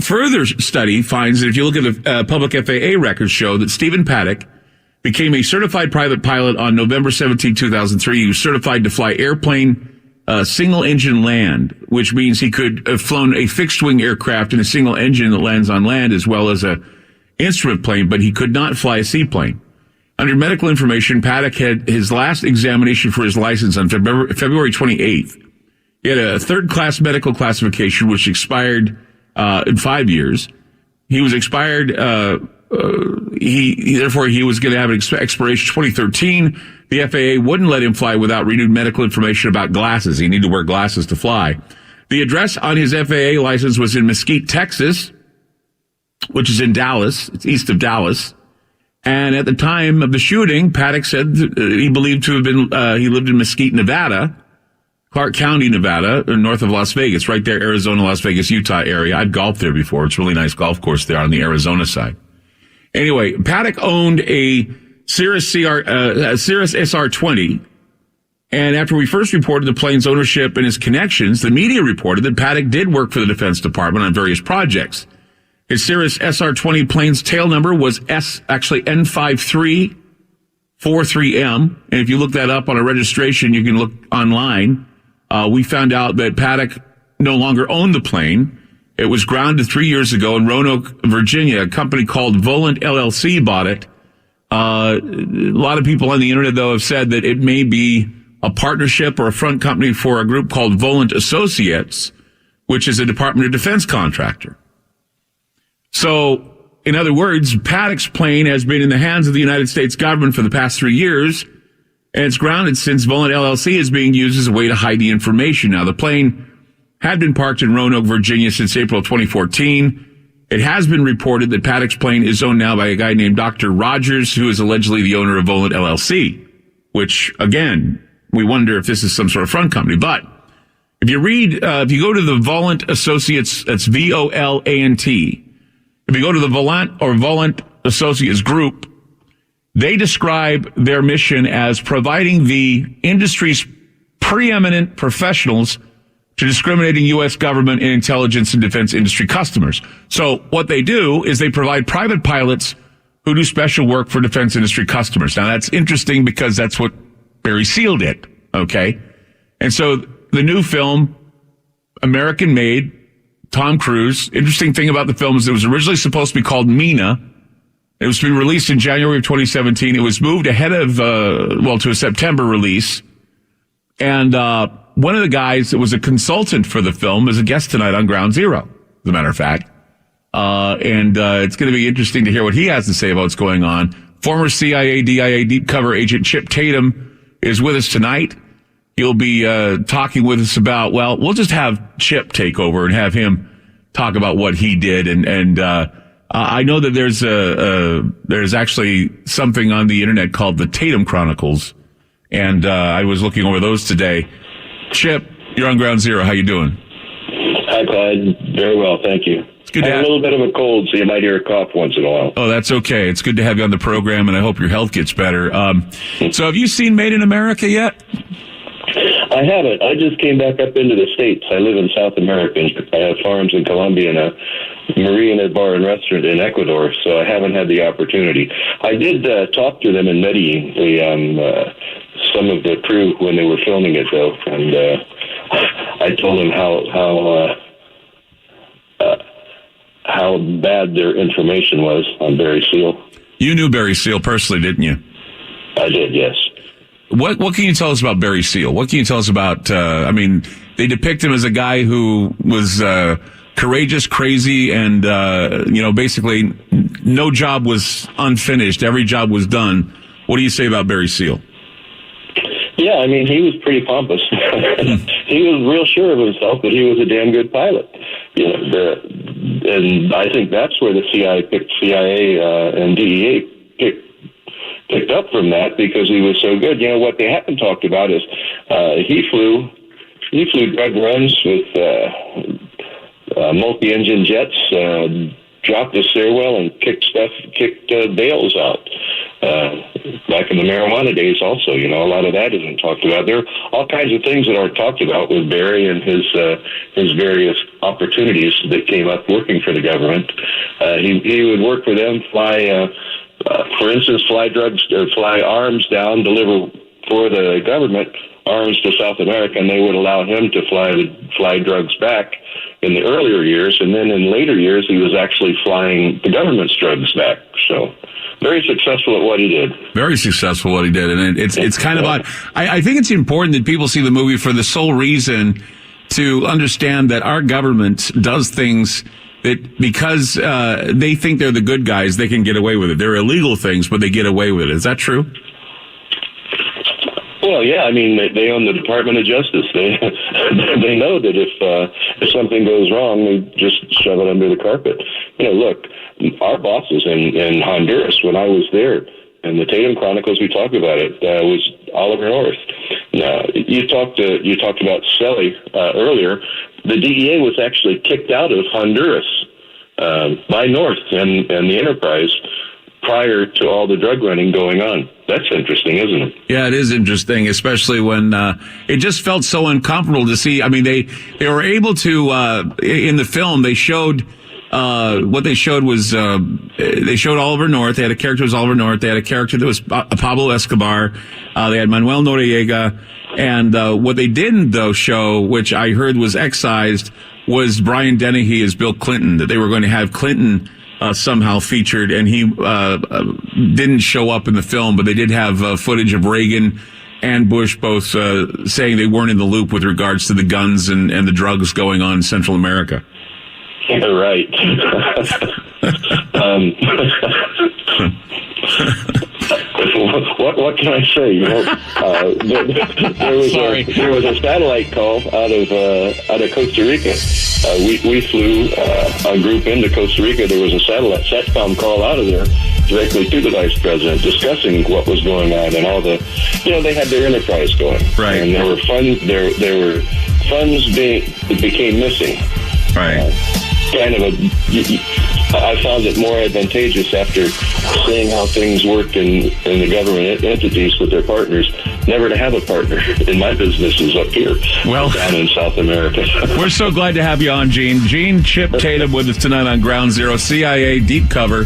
further study finds that if you look at the public FAA records show that Stephen Paddock became a certified private pilot on November 17, 2003. He was certified to fly airplane single engine land, which means he could have flown a fixed wing aircraft in a single engine that lands on land as well as a instrument plane, but he could not fly a seaplane. Under medical information, Paddock had his last examination for his license on February 28th. He had a third-class medical classification, which expired in 5 years. He was expired. Therefore, he was going to have an expiration 2013. The FAA wouldn't let him fly without renewed medical information about glasses. He needed to wear glasses to fly. The address on his FAA license was in Mesquite, Texas, which is in Dallas. It's east of Dallas. And at the time of the shooting, Paddock said he believed to have been, he lived in Mesquite, Nevada, Clark County, Nevada, north of Las Vegas, right there, Arizona, Las Vegas, Utah area. I've golfed there before. It's a really nice golf course there on the Arizona side. Anyway, Paddock owned a Cirrus SR-20. And after we first reported the plane's ownership and his connections, the media reported that Paddock did work for the Defense Department on various projects. His Cirrus SR-20 plane's tail number was N5343M. And if you look that up on a registration, you can look online. We found out that Paddock no longer owned the plane. It was grounded 3 years ago in Roanoke, Virginia. A company called Volant LLC bought it. A lot of people on the internet, though, have said that it may be a partnership or a front company for a group called Volant Associates, which is a Department of Defense contractor. So, in other words, Paddock's plane has been in the hands of the United States government for the past 3 years, and it's grounded since Volant LLC is being used as a way to hide the information. Now, the plane had been parked in Roanoke, Virginia since April 2014. It has been reported that Paddock's plane is owned now by a guy named Dr. Rogers, who is allegedly the owner of Volant LLC, which, again, we wonder if this is some sort of front company. But if you read, if you go to the Volant Associates, that's VOLANT, if you go to the Volant Associates group, they describe their mission as providing the industry's preeminent professionals to discriminating U.S. government and intelligence and defense industry customers. So what they do is they provide private pilots who do special work for defense industry customers. Now, that's interesting because that's what Barry Seal did, okay? And so the new film, American-made, Tom Cruise, interesting thing about the film is it was originally supposed to be called Mena. It was to be released in January of 2017. It was moved ahead of, to a September release. And one of the guys that was a consultant for the film is a guest tonight on Ground Zero, as a matter of fact. It's going to be interesting to hear what he has to say about what's going on. Former CIA DIA deep cover agent Chip Tatum is with us tonight. He'll be talking with us about, well, we'll just have Chip take over and have him talk about what he did. And I know that there's actually something on the internet called the Tatum Chronicles. And I was looking over those today. Chip, you're on Ground Zero. How you doing? Hi, Clyde. Very well, thank you. It's good to have a little bit of a cold, so you might hear a cough once in a while. Oh, that's okay. It's good to have you on the program, and I hope your health gets better. So have you seen Made in America yet? I haven't. I just came back up into the States. I live in South America. I have farms in Colombia and a marina bar and restaurant in Ecuador, so I haven't had the opportunity. I did talk to them in Medellin, some of the crew when they were filming it, though, and I told them how bad their information was on Barry Seal. You knew Barry Seal personally, didn't you? I did, yes. What can you tell us about Barry Seal? What can you tell us about, they depict him as a guy who was courageous, crazy, and, basically no job was unfinished. Every job was done. What do you say about Barry Seal? Yeah, he was pretty pompous. he was real sure of himself that he was a damn good pilot. You know, and I think that's where the CIA and DEA picked up from that, because he was so good. You know, what they haven't talked about is he flew drug runs with multi-engine jets, dropped the stairwell and kicked bales out. Back in the marijuana days also, you know, a lot of that isn't talked about. There are all kinds of things that aren't talked about with Barry and his various opportunities that came up working for the government. He would work for them, fly, for instance, fly arms down, deliver for the government arms to South America, and they would allow him to fly drugs back in the earlier years, and then in later years he was actually flying the government's drugs back. So very successful at what he did. Very successful what he did, and it's kind of odd. I think it's important that people see the movie for the sole reason to understand that our government does things that because they think they're the good guys, they can get away with it. They're illegal things, but they get away with it. Is that true? Well, yeah. I mean, they own the Department of Justice. They know that if something goes wrong, they just shove it under the carpet. You know, look, our bosses in Honduras, when I was there, and the Tatum Chronicles, we talked about it, was Oliver North. Now, you talked about Selly earlier. The DEA was actually kicked out of Honduras by North and the Enterprise prior to all the drug running going on. That's interesting, isn't it? Yeah, it is interesting, especially when it just felt so uncomfortable to see. I mean, they were able to, in the film, they showed, what they showed was, they showed Oliver North. They had a character that was Oliver North. They had a character that was Pablo Escobar. They had Manuel Noriega. And what they didn't, though, show, which I heard was excised, was Brian Dennehy as Bill Clinton, that they were going to have Clinton somehow featured, and he didn't show up in the film, but they did have footage of Reagan and Bush both saying they weren't in the loop with regards to the guns and the drugs going on in Central America. Yeah, right. What can I say? You know, there was a satellite call out of Costa Rica. We flew a group into Costa Rica. There was a SATCOM call out of there directly to the vice president, discussing what was going on and all the, you know, they had their enterprise going, right? And there were funds that became missing, right? I found it more advantageous after seeing how things work in the government entities with their partners, never to have a partner in my businesses up here, down in South America. We're so glad to have you on, Gene. Gene Chip Tatum with us tonight on Ground Zero, CIA deep cover.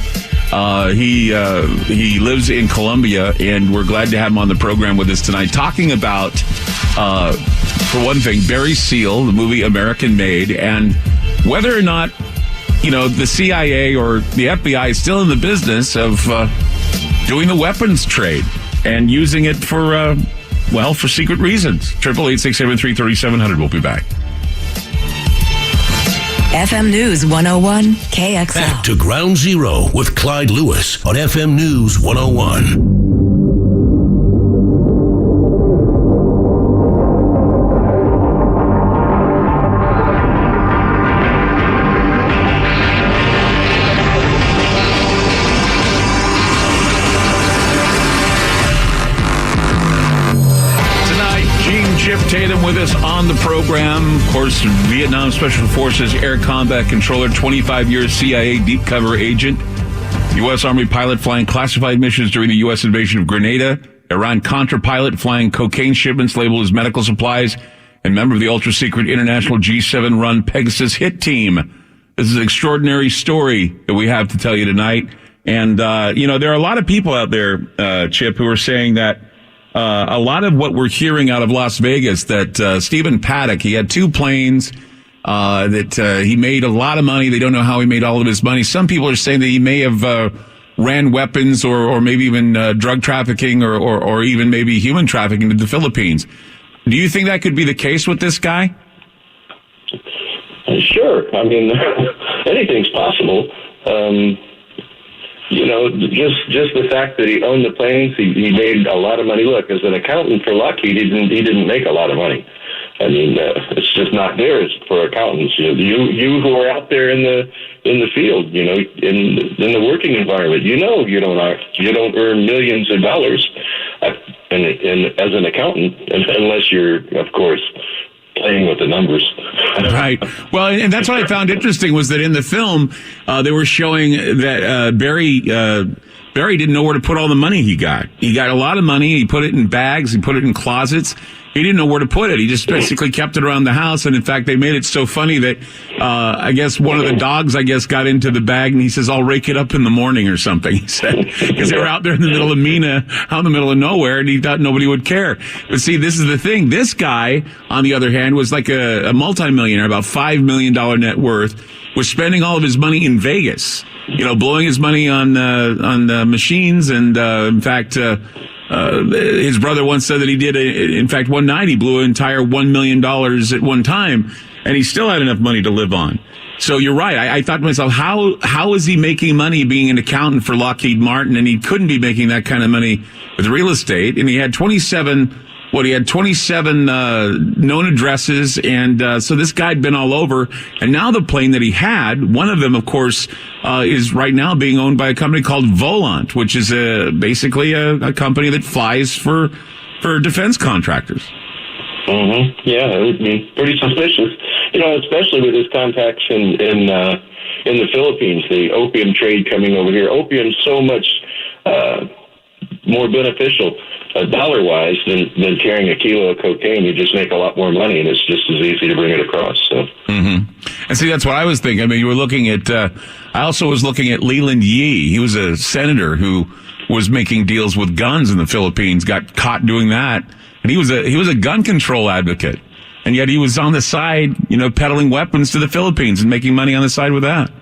He lives in Colombia, and we're glad to have him on the program with us tonight, talking about, for one thing, Barry Seal, the movie American Made, and whether or not, you know, the CIA or the FBI is still in the business of doing the weapons trade and using it for, for secret reasons. 888-673-3700. We'll be back. FM News 101 KXL. Back to Ground Zero with Clyde Lewis on FM News 101. Tatum with us on the program. Of course, Vietnam Special Forces Air Combat Controller, 25 years CIA deep cover agent, U.S. Army pilot flying classified missions during the U.S. invasion of Grenada, Iran-Contra pilot flying cocaine shipments labeled as medical supplies, and member of the ultra-secret international G7-run Pegasus hit team. This is an extraordinary story that we have to tell you tonight. And, there are a lot of people out there, Chip, who are saying that a lot of what we're hearing out of Las Vegas, that Stephen Paddock, he had 2 planes, that he made a lot of money. They don't know how he made all of his money. Some people are saying that he may have ran weapons or maybe even drug trafficking or even maybe human trafficking to the Philippines. Do you think that could be the case with this guy? Sure. I mean, anything's possible. Just the fact that he owned the planes, he made a lot of money. Look, as an accountant for Lockheed, he didn't make a lot of money. I mean, it's just not there for accountants. You who are out there in the field, in the working environment, you don't earn millions of dollars, and as an accountant, unless you're, of course, playing with the numbers. Right. Well, and that's what I found interesting was that in the film, they were showing that Barry didn't know where to put all the money he got. He got a lot of money. He put it in bags. He put it in closets. He didn't know where to put it. He just basically kept it around the house. And in fact, they made it so funny that, I guess one of the dogs, got into the bag and he says, I'll rake it up in the morning or something. He said, because they were out there in the middle of Mena, out in the middle of nowhere, and he thought nobody would care. But see, this is the thing. This guy, on the other hand, was like a multimillionaire, about $5 million net worth, was spending all of his money in Vegas, blowing his money on machines. And, in fact, his brother once said that he did, in fact, one night he blew an entire $1 million at one time, and he still had enough money to live on. So you're right. I thought to myself, how is he making money being an accountant for Lockheed Martin, and he couldn't be making that kind of money with real estate? And he had 27 known addresses, and so this guy had been all over. And now the plane that he had, one of them, of course, is right now being owned by a company called Volant, which is basically a company that flies for defense contractors. Mm-hmm. Yeah, it would be pretty suspicious. Especially with his contacts in the Philippines, the opium trade coming over here. Opium's so much more beneficial dollar-wise than carrying a kilo of cocaine. You just make a lot more money, and it's just as easy to bring it across. So. Mm-hmm. And see, that's what I was thinking. I mean, you were looking at. I also was looking at Leland Yee. He was a senator who was making deals with guns in the Philippines. Got caught doing that, and he was a gun control advocate, and yet he was on the side, peddling weapons to the Philippines and making money on the side with that.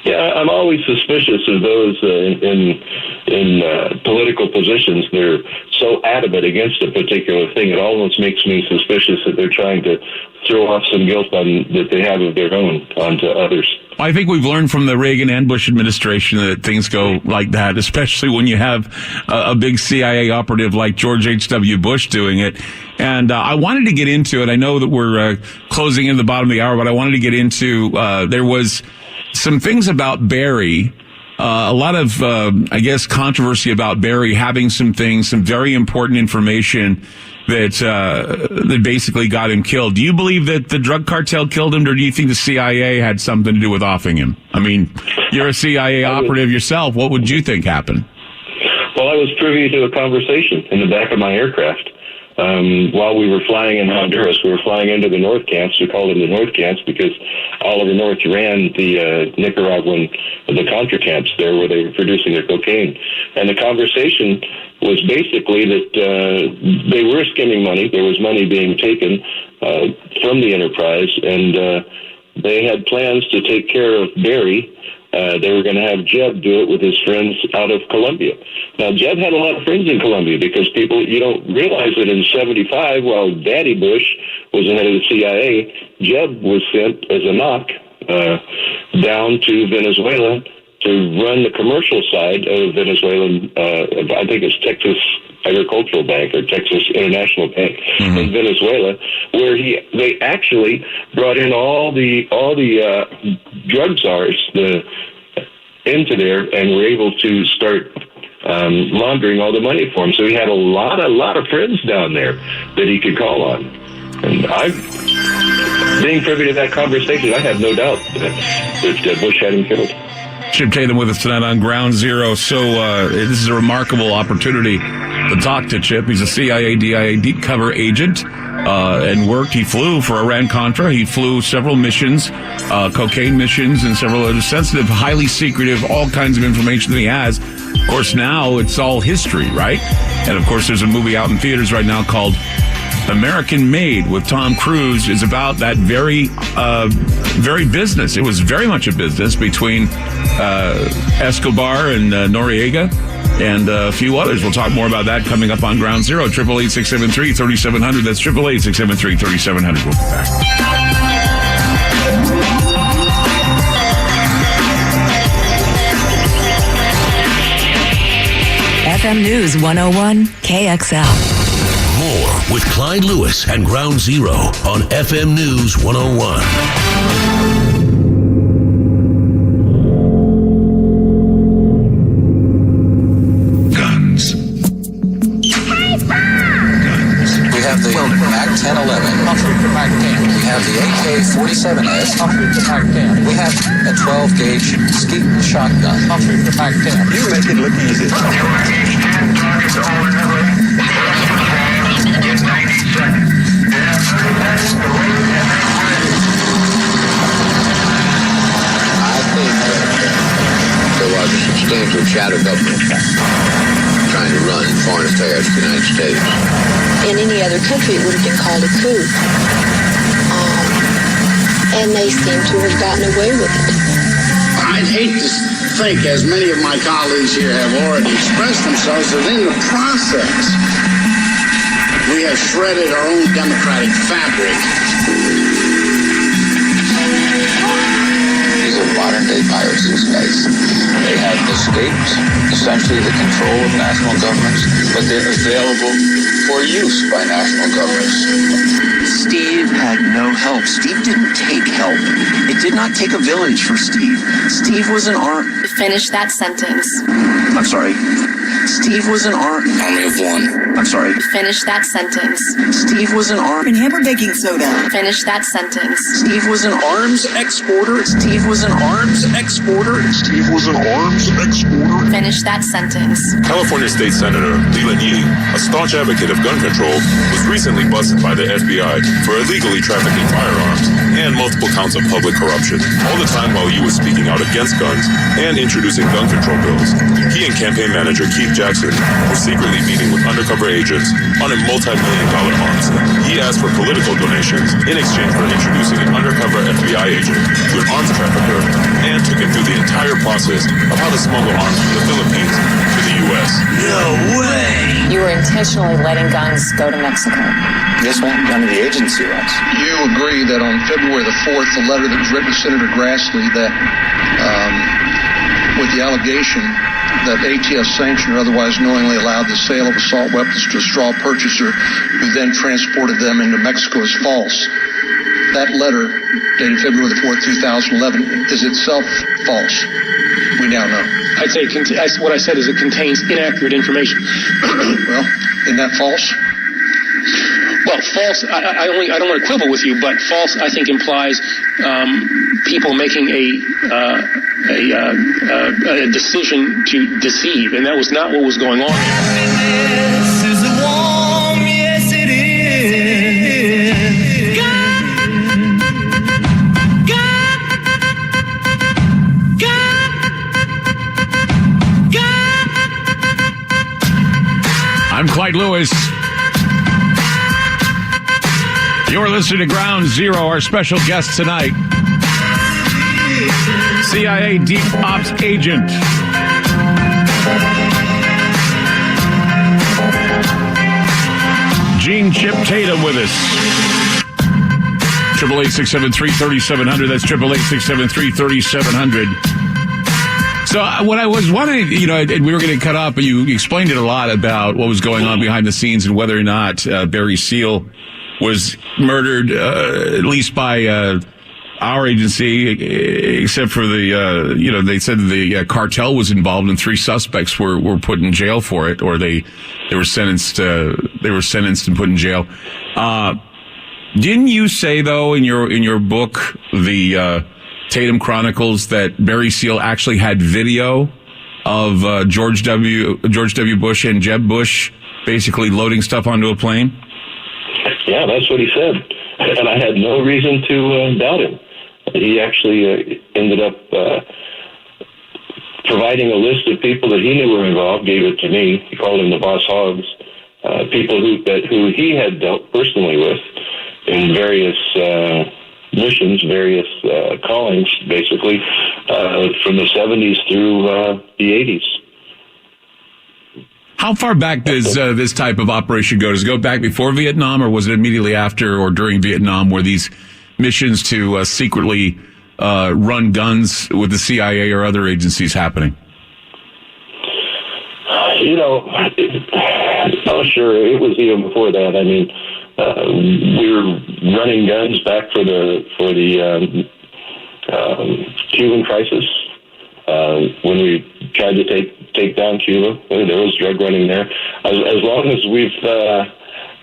Yeah, I'm always suspicious of those in political positions. They're so adamant against a particular thing. It almost makes me suspicious that they're trying to throw off some guilt that they have of their own onto others. I think we've learned from the Reagan and Bush administration that things go like that, especially when you have a big CIA operative like George H.W. Bush doing it. And I wanted to get into it. I know that we're closing in the bottom of the hour, but I wanted to get into there was some things about Barry, a lot of, controversy about Barry having some very important information that basically got him killed. Do you believe that the drug cartel killed him, or do you think the CIA had something to do with offing him? I mean, you're a CIA operative yourself. What would you think happened? Well, I was privy to a conversation in the back of my aircraft. While we were flying in Honduras, we were flying into the North Camps. We called them the North Camps because Oliver North ran the the Contra camps there where they were producing their cocaine. And the conversation was basically that they were skimming money. There was money being taken from the enterprise, and they had plans to take care of Barry. They were going to have Jeb do it with his friends out of Colombia. Now, Jeb had a lot of friends in Colombia because you don't realize that in 1975, while Daddy Bush was the head of the CIA, Jeb was sent as a knock down to Venezuela to run the commercial side of Venezuelan, I think it's Texas Agricultural Bank or Texas International Bank in Venezuela, where they actually brought in all the drug czars into there and were able to start laundering all the money for him. So he had a lot of friends down there that he could call on. And being privy to that conversation, I have no doubt that Bush had him killed. Chip Tatum with us tonight on Ground Zero. So this is a remarkable opportunity to talk to Chip. He's a CIA DIA deep cover agent and worked. He flew for Iran-Contra. He flew several missions, cocaine missions, and several other sensitive, highly secretive, all kinds of information that he has. Of course, now it's all history, right? And of course, there's a movie out in theaters right now called American Made with Tom Cruise. Is about that very business. It was very much a business between Escobar and Noriega and a few others. We'll talk more about that coming up on Ground Zero. 888-673-3700. That's 888-673-3700. We'll be back. FM News 101 KXL. More with Clyde Lewis and Ground Zero on FM News 101. We have the MAC-1011. We have the AK-47S. We have a 12-gauge skeet shotgun. You make it look easy. I think there was a substantial shadow government trying to run foreign affairs of the United States. In any other country, it would have been called a coup. And they seem to have gotten away with it. I'd hate to think, as many of my colleagues here have already expressed themselves, that in the process, we have shredded our own democratic fabric. These are modern-day pirates, these guys. They have escaped, essentially, the control of national governments, but they're available for use by national governments. Steve had no help. Steve didn't take help. It did not take a village for Steve. Steve was an Finish that sentence. I'm sorry. Steve was an army of one. I'm sorry. Finish that sentence. Steve was an And hammer baking soda. Finish that sentence. Steve was an arms exporter. Steve was an arms exporter. Steve was an arms exporter. Finish that sentence. California State Senator Leland Yee, a staunch advocate of gun control, was recently busted by the FBI for illegally trafficking firearms and multiple counts of public corruption. All the time while Yee was speaking out against guns and introducing gun control bills, he and campaign manager Keith Jackson were secretly meeting with undercover agents on a multi-million-dollar arms deal. He asked for political donations in exchange for introducing an undercover FBI agent to an arms trafficker and took him through the entire process of how to smuggle arms from the Philippines to the U.S. No way! You were intentionally letting guns go to Mexico. Yes, ma'am. Under the agency rights. You agree that on February the 4th, the letter that was written to Senator Grassley that, with the allegation that ATF sanctioned or otherwise knowingly allowed the sale of assault weapons to a straw purchaser who then transported them into Mexico is false. That letter, dated February the 4th, 2011, is itself false. We now know. I'd say what I said is it contains inaccurate information. Well, isn't that false? Well, false, I don't want to quibble with you, but false, I think, implies people making a decision to deceive, and that was not what was going on. This is a warm, yes it is. I'm Clyde Lewis. You're listening to Ground Zero. Our special guest tonight, CIA Deep Ops agent Gene Chip Tatum with us. 888-673-3700. That's 888-673-3700. So what I was wondering, we were going to cut off, but you explained it a lot about what was going on behind the scenes and whether or not Barry Seal was murdered, at least by our agency, except for they said the cartel was involved and 3 suspects were put in jail for it, or they were sentenced and put in jail. Didn't you say though in your book, the Tatum Chronicles, that Barry Seal actually had video of George W. Bush and Jeb Bush basically loading stuff onto a plane? Yeah, that's what he said, and I had no reason to doubt him. He actually ended up providing a list of people that he knew were involved, gave it to me. He called them the Boss Hogs, people who he had dealt personally with in various missions, various callings, basically, from the 70s through the 80s. How far back does this type of operation go? Does it go back before Vietnam, or was it immediately after or during Vietnam, where these missions to secretly run guns with the CIA or other agencies happening? Oh, sure, it was even before that. I mean, we were running guns back for the Cuban crisis. When we tried to take down Cuba, there was drug running there. As long as we've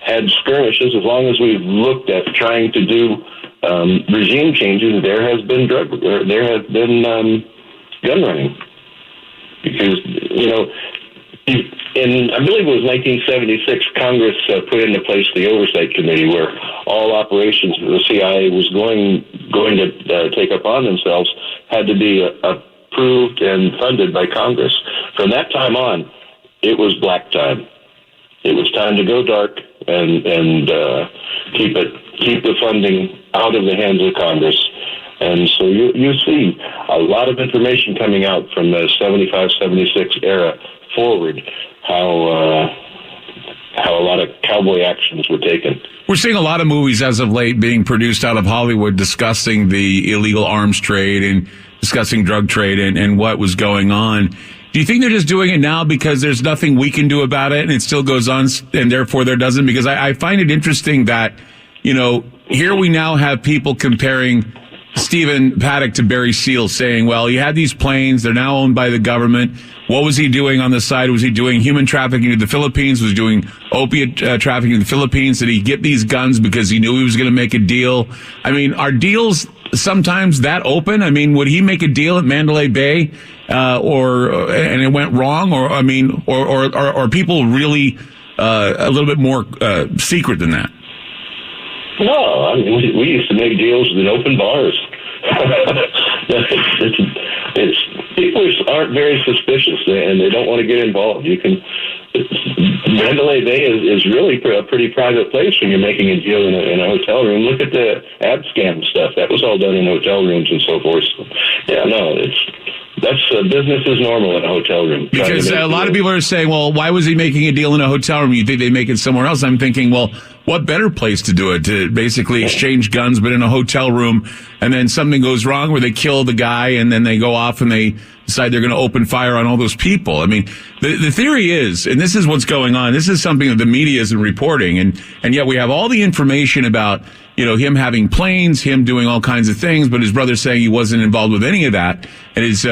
had skirmishes, as long as we've looked at trying to do regime changes, there has been gun running. Because, I believe it was 1976, Congress put into place the Oversight Committee, where all operations that the CIA was going to take upon themselves had to be approved and funded by Congress. From that time on, it was black time. It was time to go dark and keep the funding out of the hands of Congress. And so you see a lot of information coming out from the 75, 76 era forward, how a lot of cowboy actions were taken. We're seeing a lot of movies as of late being produced out of Hollywood discussing the illegal arms trade and discussing drug trade and what was going on. Do you think they're just doing it now because there's nothing we can do about it and it still goes on and therefore there doesn't? Because I find it interesting that, here we now have people comparing Stephen Paddock to Barry Seal, saying, well, he had these planes. They're now owned by the government. What was he doing on the side? Was he doing human trafficking to the Philippines? Was he doing opiate trafficking to the Philippines? Did he get these guns because he knew he was going to make a deal? I mean, are deals sometimes that open? I mean, would he make a deal at Mandalay Bay and it went wrong? Or are people really a little bit more secret than that? No, I mean, we used to make deals in open bars. People aren't very suspicious, and they don't want to get involved. Mandalay Bay is really a pretty private place when you're making a deal in a hotel room. Look at the ad scam stuff. That was all done in hotel rooms and so forth. So, that's business as normal in a hotel room. Because a lot of people are saying, well, why was he making a deal in a hotel room? You think they make it somewhere else? I'm thinking, well, what better place to do it? To basically exchange guns, but in a hotel room, and then something goes wrong where they kill the guy, and then they go off and they decide they're going to open fire on all those people. I mean, the theory is, and this is what's going on, this is something that the media isn't reporting, and yet we have all the information about, him having planes, him doing all kinds of things, but his brother saying he wasn't involved with any of that, and his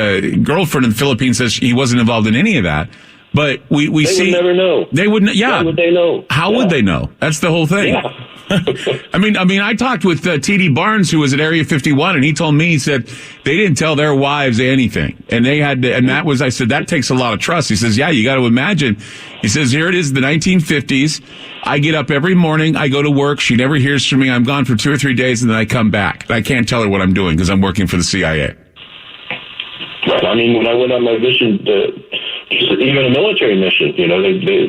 girlfriend in the Philippines says he wasn't involved in any of that. But we see. They would never know. They wouldn't. Yeah. How would they know? How would they know? That's the whole thing. Yeah. I mean, I talked with T.D. Barnes, who was at Area 51, and he told me, he said they didn't tell their wives anything, and they had to, and that was, I said, that takes a lot of trust. He says, yeah, you got to imagine. He says, here it is, the 1950s. I get up every morning, I go to work, she never hears from me, I'm gone for 2 or 3 days, and then I come back. And I can't tell her what I'm doing because I'm working for the CIA. Right. I mean, when I went on my mission, even a military mission,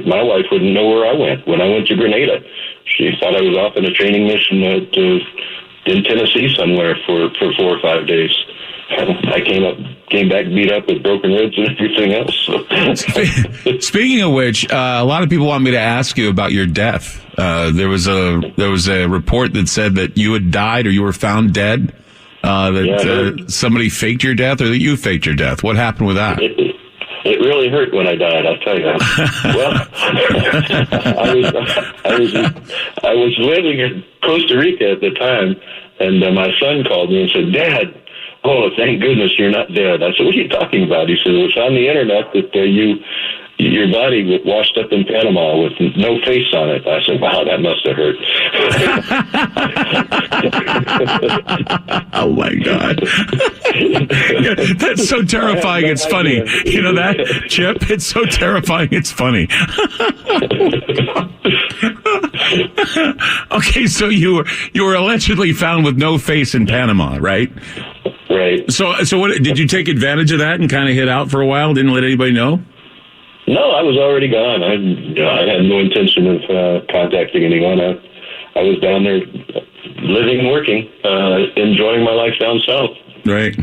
my wife wouldn't know where I went. When I went to Grenada, she thought I was off on a training mission in Tennessee somewhere for 4 or 5 days. I came back beat up with broken ribs and everything else. So. Speaking of which, a lot of people want me to ask you about your death. There was a report that said that you had died or you were found dead. Somebody faked your death, or that you faked your death. What happened with that? It really hurt when I died, I'll tell you. Well, I was living in Costa Rica at the time, and my son called me and said, "Dad, oh, thank goodness you're not dead." I said, "What are you talking about?" He said, "It's on the internet that your body was washed up in Panama with no face on it." I said, "Wow, that must have hurt." Oh my God. That's so terrifying, it's funny. You know that, Chip? It's so terrifying, it's funny. Okay, so you were allegedly found with no face in Panama, right? Right. So what, did you take advantage of that and kind of hid out for a while? Didn't let anybody know? No, I was already gone. I had no intention of contacting anyone. I was down there living and working, enjoying my life down south. Right.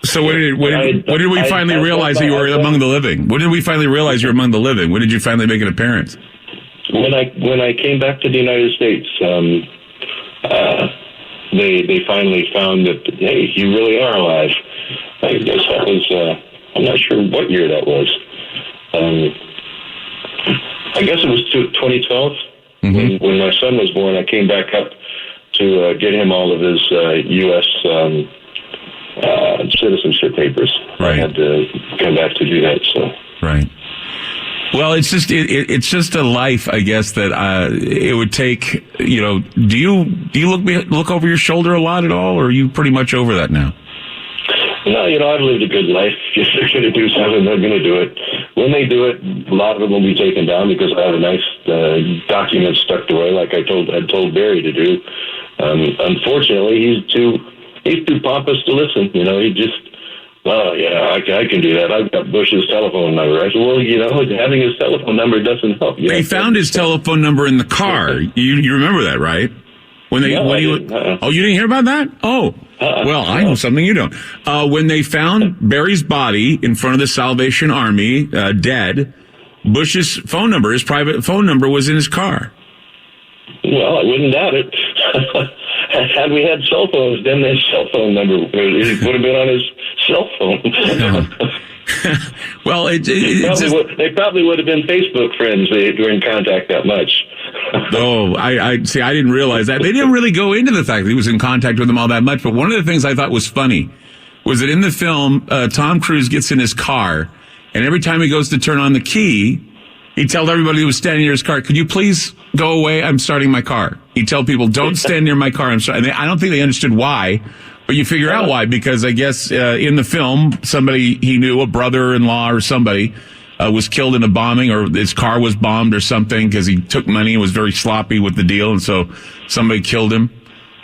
So when did we finally realize that you were among the living? When did we finally realize you were among the living? When did you finally make an appearance? When I came back to the United States, they finally found that, hey, you really are alive. I guess that was, I'm not sure what year that was. I guess it was 2012 when my son was born. I came back up to get him all of his U.S. Citizenship papers. Right. I had to come back to do that. So right. Well, it's just it's just a life, I guess, that it would take. You know, do you look over your shoulder a lot at all, or are you pretty much over that now? No, you know, I've lived a good life. If they're going to do something, they're going to do it. When they do it, a lot of them will be taken down because I have a nice document stuck away, like I had told Barry to do. Unfortunately, he's too pompous to listen. You know, he just, well, yeah, I can do that. I've got Bush's telephone number. I said, well, you know, having his telephone number doesn't help. They found his telephone number in the car. You remember that, right? Oh, you didn't hear about that? Oh, well, I know something you don't. When they found Barry's body in front of the Salvation Army, dead, Bush's phone number, his private phone number, was in his car. Well, I wouldn't doubt it. Had we had cell phones, then his cell phone number would have been on his cell phone. Well, they probably would have been Facebook friends. They were in contact that much. Oh, I see. I didn't realize that. They didn't really go into the fact that he was in contact with them all that much. But one of the things I thought was funny was that in the film, Tom Cruise gets in his car, and every time he goes to turn on the key, he told everybody who was standing near his car, "Could you please go away? I'm starting my car." He'd tell people, "Don't stand near my car. I'm starting." I don't think they understood why. But you figure out why, because I guess in the film, somebody he knew, a brother-in-law or somebody, was killed in a bombing, or his car was bombed or something because he took money and was very sloppy with the deal, and so somebody killed him.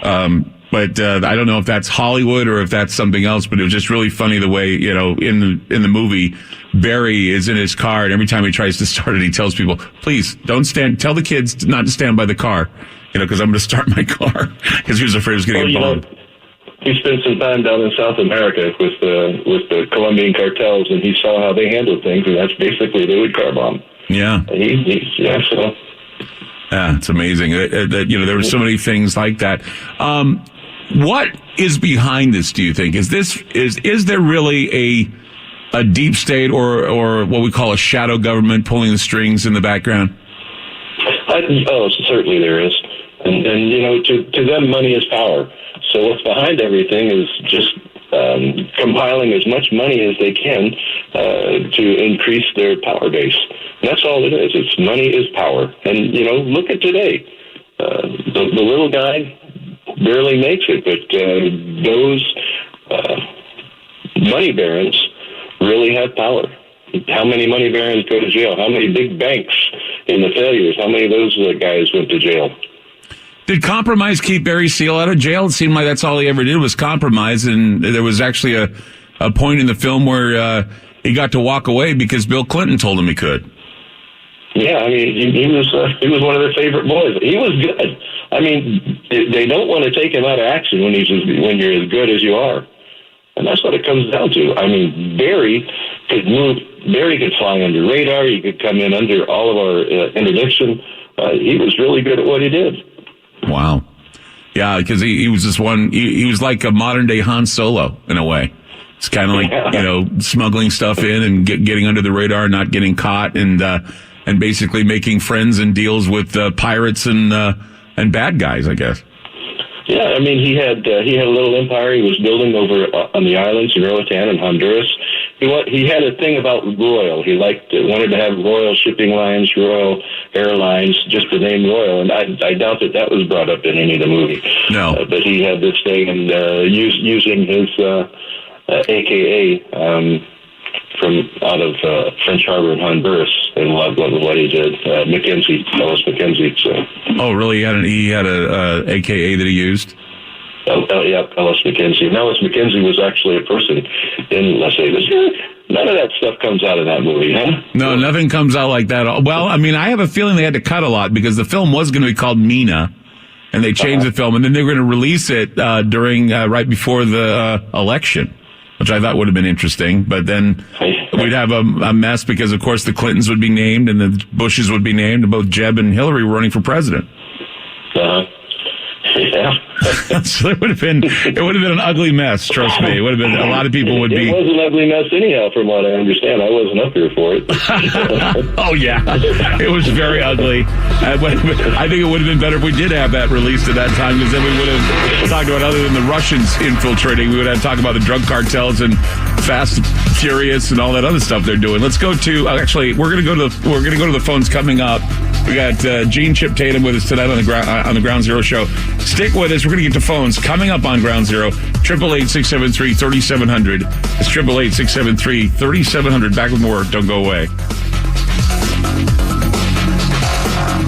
But I don't know if that's Hollywood or if that's something else, but it was just really funny the way, you know, in the movie, Barry is in his car, and every time he tries to start it, he tells people, "Please, don't stand, tell the kids not to stand by the car, you know, because I'm going to start my car," because he was afraid he was getting bombed. He spent some time down in South America with the Colombian cartels, and he saw how they handled things, and that's basically they would car bomb. Yeah. So. Yeah, it's amazing that you know, there were so many things like that. What is behind this, do you think? Is there really a deep state or what we call a shadow government pulling the strings in the background? Certainly there is. And you know, to them, money is power. So what's behind everything is just compiling as much money as they can to increase their power base. And that's all it is. It's money is power. And, you know, look at today. The little guy barely makes it, but those money barons really have power. How many money barons go to jail? How many big banks in the failures? How many of those guys went to jail? Did compromise keep Barry Seal out of jail? It seemed like that's all he ever did was compromise, and there was actually a point in the film where he got to walk away because Bill Clinton told him he could. Yeah, I mean, he was one of their favorite boys. He was good. I mean, they don't want to take him out of action when you're as good as you are, and that's what it comes down to. I mean, Barry could move. Barry could fly under radar. He could come in under all of our interdiction. He was really good at what he did. Wow. Yeah, because he was just one, he was like a modern day Han Solo in a way. It's kind of like, you know, smuggling stuff in and getting under the radar, not getting caught, and basically making friends and deals with pirates and bad guys, I guess. Yeah, I mean, he had a little empire he was building over on the islands in Roatan and Honduras. He had a thing about Royal. He wanted to have Royal Shipping Lines, Royal Airlines, just the name Royal. And I doubt that was brought up in any of the movie. No. But he had this thing, and using his AKA from out of French Harbor in Honduras, and what he did, Ellis Mackenzie. So. Oh, really? He had a AKA that he used? Yeah, Ellis Mackenzie. And Ellis Mackenzie was actually a person in Las Vegas. None of that stuff comes out of that movie, huh? No, nothing comes out like that. Well, I mean, I have a feeling they had to cut a lot because the film was going to be called Mena, and they changed the film, and then they were going to release it during right before the election, which I thought would have been interesting. But then we'd have a mess because, of course, the Clintons would be named and the Bushes would be named, and both Jeb and Hillary were running for president. Yeah, So it would have been an ugly mess. Trust me, it would have been. A lot of people would be. It was an ugly mess anyhow, from what I understand. I wasn't up here for it. Oh yeah, it was very ugly. I think it would have been better if we did have that released at that time, because then we would have talked about, other than the Russians infiltrating, we would have talked about the drug cartels and Fast, Furious, and all that other stuff they're doing. Let's go to. Actually, we're gonna go to the phones coming up. We got Gene Chip Tatum with us tonight on the Ground Zero show. Stick with us. We're going to get to phones coming up on Ground Zero. 888-673-3700. It's 888-673-3700. Back with more. Don't go away.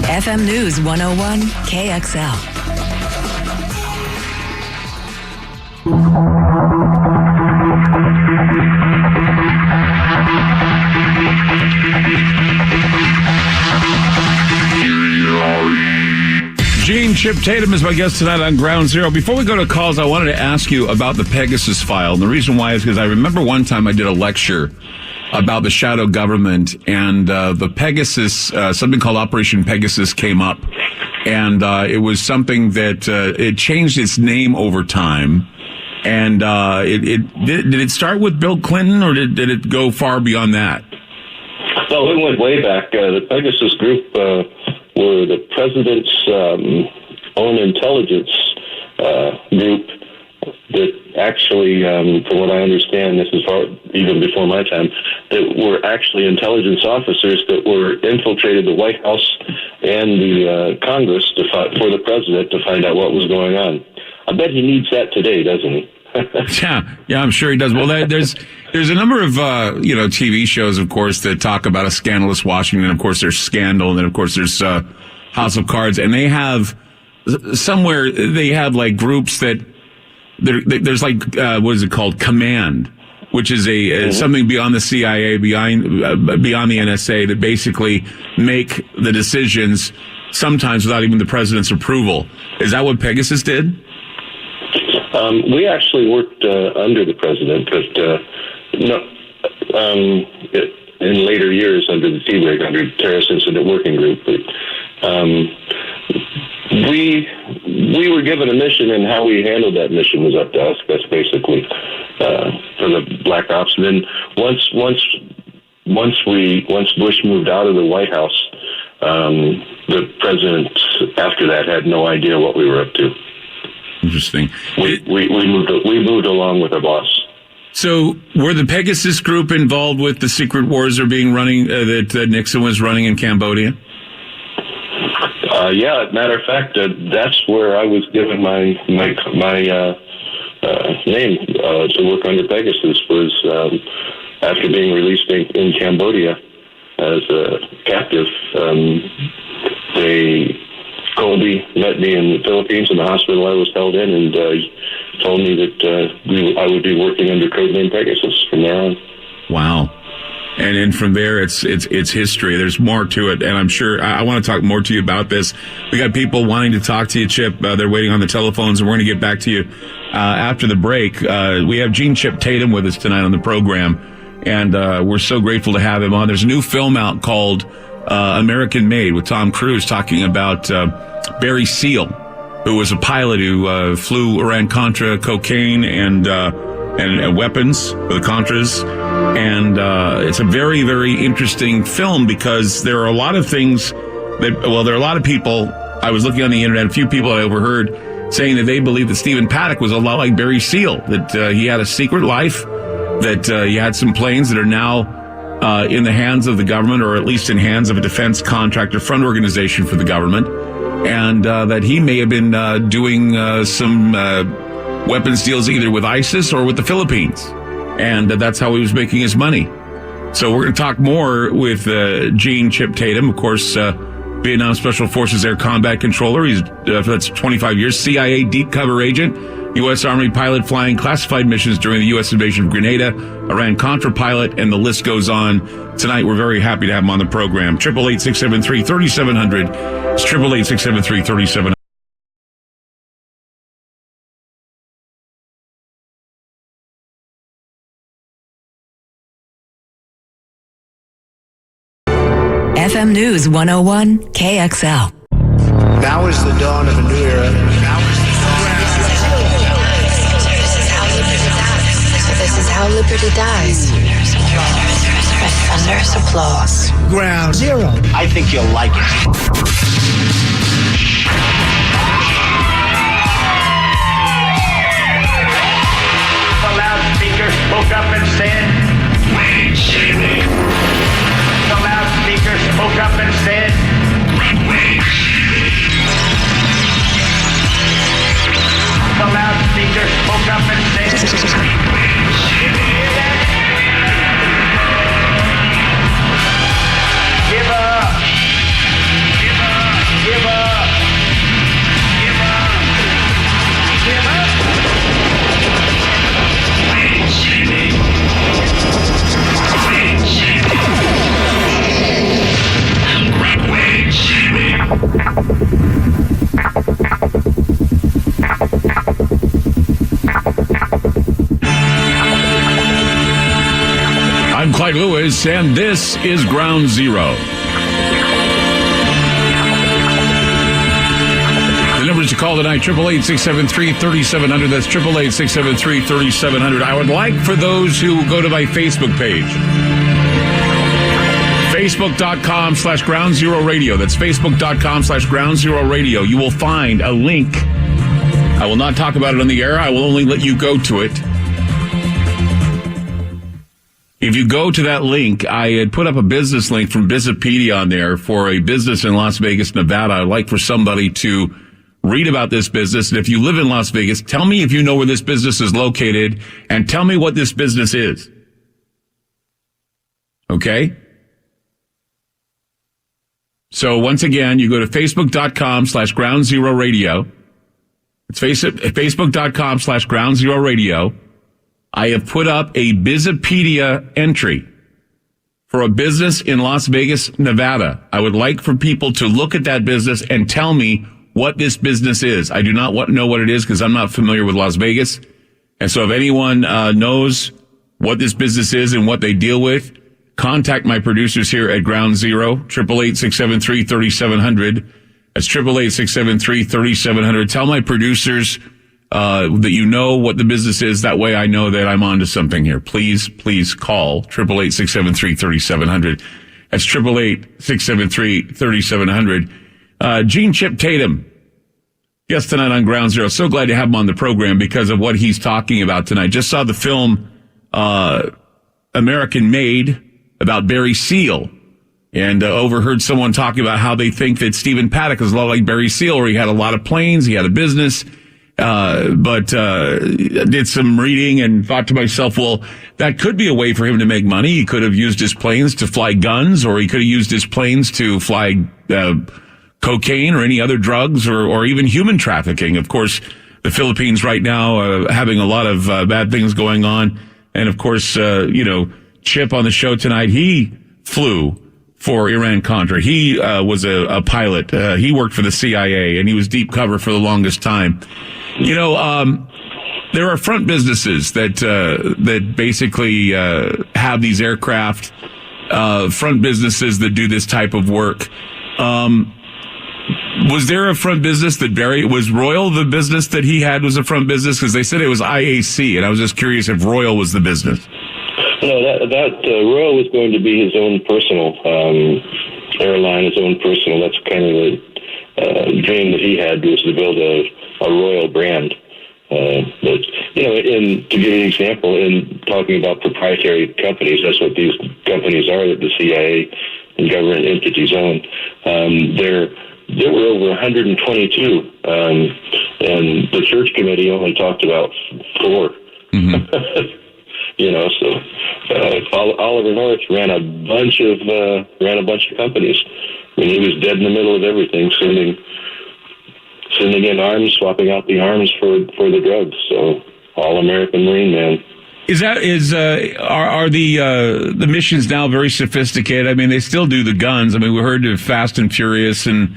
FM News 101 KXL. Gene Chip Tatum is my guest tonight on Ground Zero. Before we go to calls, I wanted to ask you about the Pegasus file. And the reason why is because I remember one time I did a lecture about the shadow government, and the Pegasus, something called Operation Pegasus came up. And it was something that it changed its name over time. And did it start with Bill Clinton, or did it go far beyond that? No, it went way back. The Pegasus group were the president's own intelligence group that actually, from what I understand, this is even before my time, that were actually intelligence officers that were infiltrated the White House and the Congress for the president to find out what was going on. I bet he needs that today, doesn't he? Yeah, I'm sure he does. Well, there's a number of TV shows, of course, that talk about a scandalous Washington. Of course, there's Scandal, and then of course there's House of Cards, and they have like groups that there's like what is it called, Command, which is something beyond the CIA, beyond the NSA, that basically make the decisions sometimes without even the president's approval. Is that what Pegasus did? We actually worked under the president, but in later years under the TWIG, under Terrorist Incident Working Group. But we were given a mission, and how we handled that mission was up to us. That's basically for the Black Ops. And then once Bush moved out of the White House, the president after that had no idea what we were up to. Interesting. We moved along with our boss. So, were the Pegasus group involved with the secret wars that Nixon was running in Cambodia? Yeah, matter of fact, that's where I was given my name to work under Pegasus. Was after being released in Cambodia as a captive. Colby met me in the Philippines in the hospital I was held in, and told me that I would be working under codename Pegasus from there on. Wow. And from there, it's history. There's more to it, and I'm sure I want to talk more to you about this. We got people wanting to talk to you, Chip. They're waiting on the telephones, and we're going to get back to you after the break. We have Gene Chip Tatum with us tonight on the program, and we're so grateful to have him on. There's a new film out called American Made with Tom Cruise, talking about Barry Seal, who was a pilot who flew Iran-Contra cocaine and weapons for the Contras. And it's a very, very interesting film, because there are a lot of things there are a lot of people, I was looking on the internet, a few people I overheard saying that they believe that Stephen Paddock was a lot like Barry Seal, that he had a secret life, that he had some planes that are now in the hands of the government, or at least in hands of a defense contractor front organization for the government, and that he may have been doing some weapons deals either with ISIS or with the Philippines, and that's how he was making his money. So we're going to talk more with Gene Chip Tatum, of course, Vietnam Special Forces Air Combat Controller. He's that's 25 years, CIA deep cover agent, U.S. Army pilot flying classified missions during the U.S. invasion of Grenada, Iran-Contra pilot, and the list goes on. Tonight, we're very happy to have him on the program. 888-673-3700. It's 888-673-3700. FM News 101 KXL. Now is the dawn of a new era. Now is the dawn how liberty dies. With thunderous applause. Ground zero. I think you'll like it. The loudspeaker spoke up and said, Wayne Siri. the loudspeaker spoke up and said, Wayne Siri. the loudspeaker spoke up and said, give up, give up, give up, give up, give up. Wayne Siri. Wayne Siri. Wayne Siri. I'm Clyde Lewis, and this is Ground Zero. The numbers to call tonight, 888-673-3700. That's 888-673-3700. I would like for those who go to my Facebook page, Facebook.com/Ground Zero Radio. That's Facebook.com/Ground Zero Radio. You will find a link. I will not talk about it on the air. I will only let you go to it. If you go to that link, I had put up a business link from Busipedia on there for a business in Las Vegas, Nevada. I'd like for somebody to read about this business. And if you live in Las Vegas, tell me if you know where this business is located and tell me what this business is. Okay? So once again, you go to Facebook.com/Ground Zero Radio. It's Facebook.com/Ground Zero Radio. I have put up a Busipedia entry for a business in Las Vegas, Nevada. I would like for people to look at that business and tell me what this business is. I do not know what it is because I'm not familiar with Las Vegas. And so if anyone knows what this business is and what they deal with, contact my producers here at Ground Zero, 888-673-3700. That's 888-673-3700. Tell my producers that you know what the business is. That way I know that I'm onto something here. Please call 888-673-3700. That's 888-673-3700. Gene Chip Tatum, guest tonight on Ground Zero. So glad to have him on the program because of what he's talking about tonight. Just saw the film American Made about Barry Seal, and overheard someone talking about how they think that Stephen Paddock is a lot like Barry Seal, where he had a lot of planes, he had a business, but did some reading and thought to myself, well, that could be a way for him to make money. He could have used his planes to fly guns, or he could have used his planes to fly cocaine or any other drugs, or even human trafficking. Of course, the Philippines right now having a lot of bad things going on. And of course, Chip on the show tonight, he flew for Iran-Contra. He was a pilot. He worked for the CIA, and he was deep cover for the longest time. There are front businesses that basically have these aircraft, front businesses that do this type of work. Was there a front business that was Royal the business that he had was a front business? Because they said it was IAC, and I was just curious if Royal was the business. No, that Royal was going to be his own personal airline, his own personal. That's kind of the dream that he had, was to build a Royal brand. But to give you an example, in talking about proprietary companies, that's what these companies are that the CIA and government entities own. There were over 122, and the church committee only talked about 4. Mm-hmm. Oliver North ran a bunch of companies. I mean, he was dead in the middle of everything, sending in arms, swapping out the arms for the drugs. So, all American Marine Man. Are the missions now very sophisticated? I mean, they still do the guns. I mean, we heard of Fast and Furious and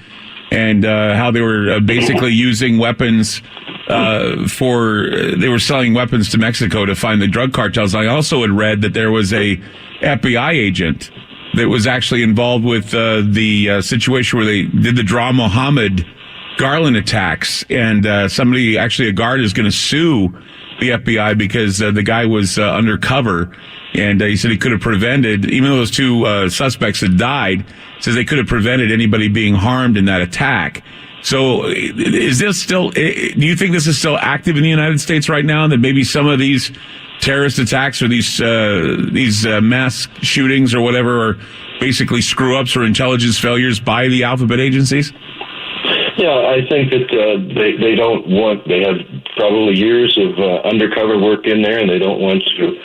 how they were basically using weapons they were selling weapons to Mexico to find the drug cartels. I also had read that there was a FBI agent that was actually involved with the situation where they did the Draw Mohammed Garland attacks, and a guard is going to sue the FBI because the guy was undercover, and he said he could have prevented, even though those two suspects had died, says they could have prevented anybody being harmed in that attack. So is this still, do you think this is still active in the United States right now, that maybe some of these terrorist attacks or these mass shootings or whatever are basically screw-ups or intelligence failures by the alphabet agencies? Yeah, I think that they don't want, they have probably years of undercover work in there, and they don't want to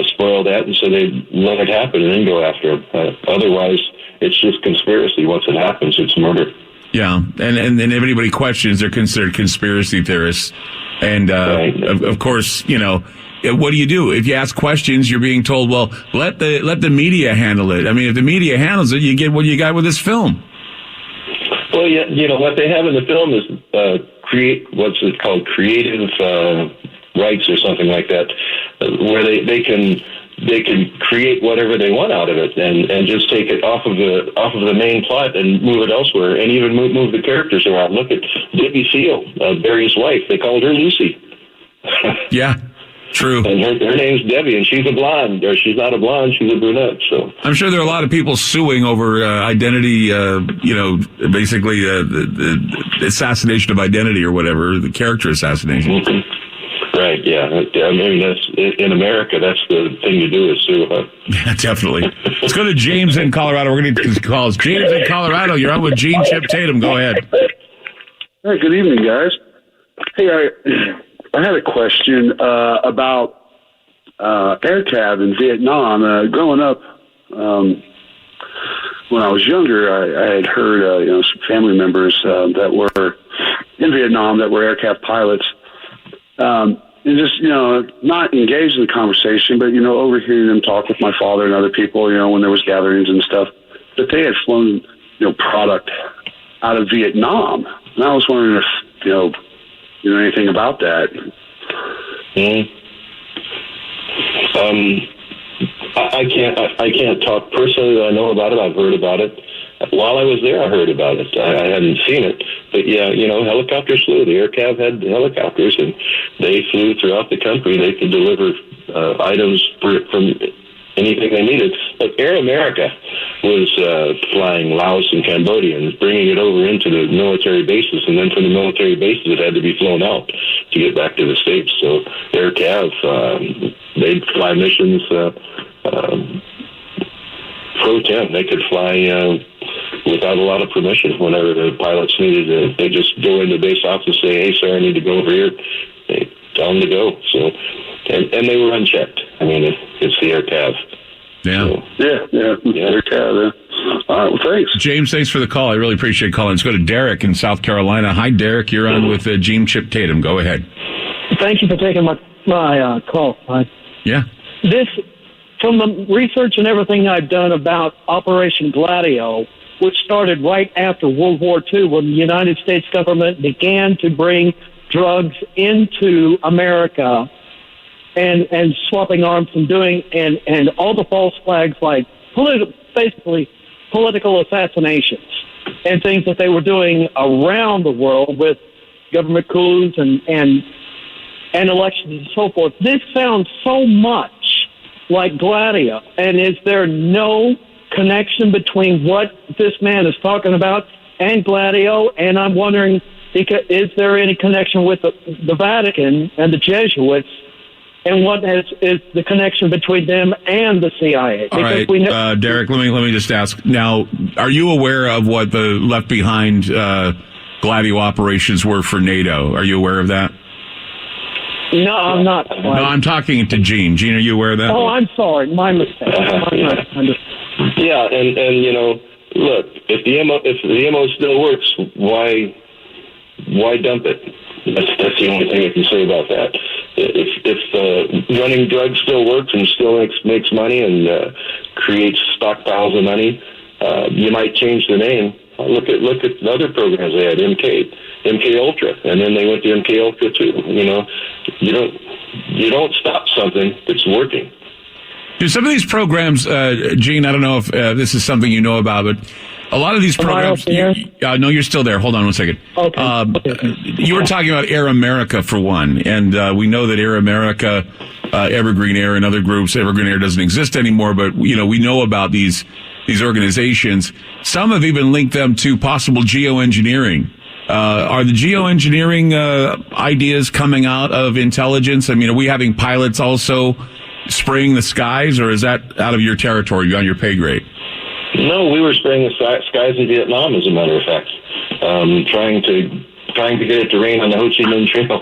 spoil that, and so they let it happen and then go after them. Otherwise, it's just conspiracy. Once it happens, it's murder. Yeah, and everybody questions, they're considered conspiracy theorists. And, right. of course, you know, what do you do? If you ask questions, you're being told, well, let the media handle it. I mean, if the media handles it, you get what you got with this film. Well, yeah, you know, what they have in the film is what's it called, creative rights or something like that, where they can create whatever they want out of it and just take it off of the main plot and move it elsewhere, and even move the characters around. Look at Debbie Seal, Barry's wife. They called her Lucy. Yeah. True. And her name's Debbie, and she's a blonde. Or she's not a blonde, she's a brunette. So I'm sure there are a lot of people suing over identity, basically the assassination of identity or whatever, the character assassination. Mm-hmm. Right, yeah. I mean, that's in America, that's the thing to do is sue. Yeah, definitely. Let's go to James in Colorado. We're going to get calls. James in Colorado, you're on with Gene Chip Tatum. Go ahead. Hey, good evening, guys. Hey, I had a question about AirCav in Vietnam. Growing up, when I was younger, I had heard some family members that were in Vietnam that were AirCav pilots, and just not engaged in the conversation, but overhearing them talk with my father and other people, when there was gatherings and stuff, that they had flown product out of Vietnam, and I was wondering if you know anything about that? I can't talk personally that I know about it. I've heard about it. While I was there, I heard about it. I hadn't seen it. But yeah, helicopters flew. The AirCav had helicopters, and they flew throughout the country. They could deliver items from anything they needed. Like Air America was flying Laos and Cambodia and bringing it over into the military bases, and then from the military bases it had to be flown out to get back to the States. So AirCav, they'd fly missions pro tem. They could fly without a lot of permission whenever the pilots needed it. They just go into the base office and say, hey, sir, I need to go over here. They tell them to go. So, and they were unchecked. I mean, it's the AirCav. Yeah. So, yeah. AirCav, All right, well, thanks. James, thanks for the call. I really appreciate calling. Let's go to Derek in South Carolina. Hi, Derek. You're on with Gene Chip Tatum. Go ahead. Thank you for taking my call. Yeah. This, from the research and everything I've done about Operation Gladio, which started right after World War II, when the United States government began to bring drugs into America and swapping arms and doing and all the false flags like basically political assassinations and things that they were doing around the world with government coups and elections and so forth. This sounds so much like Gladio. And is there no connection between what this man is talking about and Gladio? And I'm wondering, is there any connection with the Vatican and the Jesuits? And what is the connection between them and the CIA? All right, Derek, let me just ask. Now, are you aware of what the Left Behind Gladio operations were for NATO? Are you aware of that? No, I'm not. No, I'm talking to Gene. Gene, are you aware of that? Oh, I'm sorry. My mistake. Yeah, and look, if the MO still works, why dump it? That's the only thing I can say about that. If running drugs still works and still makes money and creates stockpiles of money, you might change the name. Look at the other programs they had, MK Ultra, and then they went to MK Ultra 2. You don't stop something that's working. Do some of these programs, Gene, I don't know if this is something you know about, but A lot of these programs. No, you're still there. Hold on one second. Okay. You were talking about Air America for one, and we know that Air America, Evergreen Air, and other groups. Evergreen Air doesn't exist anymore, but we know about these organizations. Some have even linked them to possible geoengineering. Are the geoengineering ideas coming out of intelligence? I mean, are we having pilots also spraying the skies, or is that out of your territory, beyond your pay grade? No, we were spraying the skies in Vietnam, as a matter of fact, trying to get it to rain on the Ho Chi Minh Trail.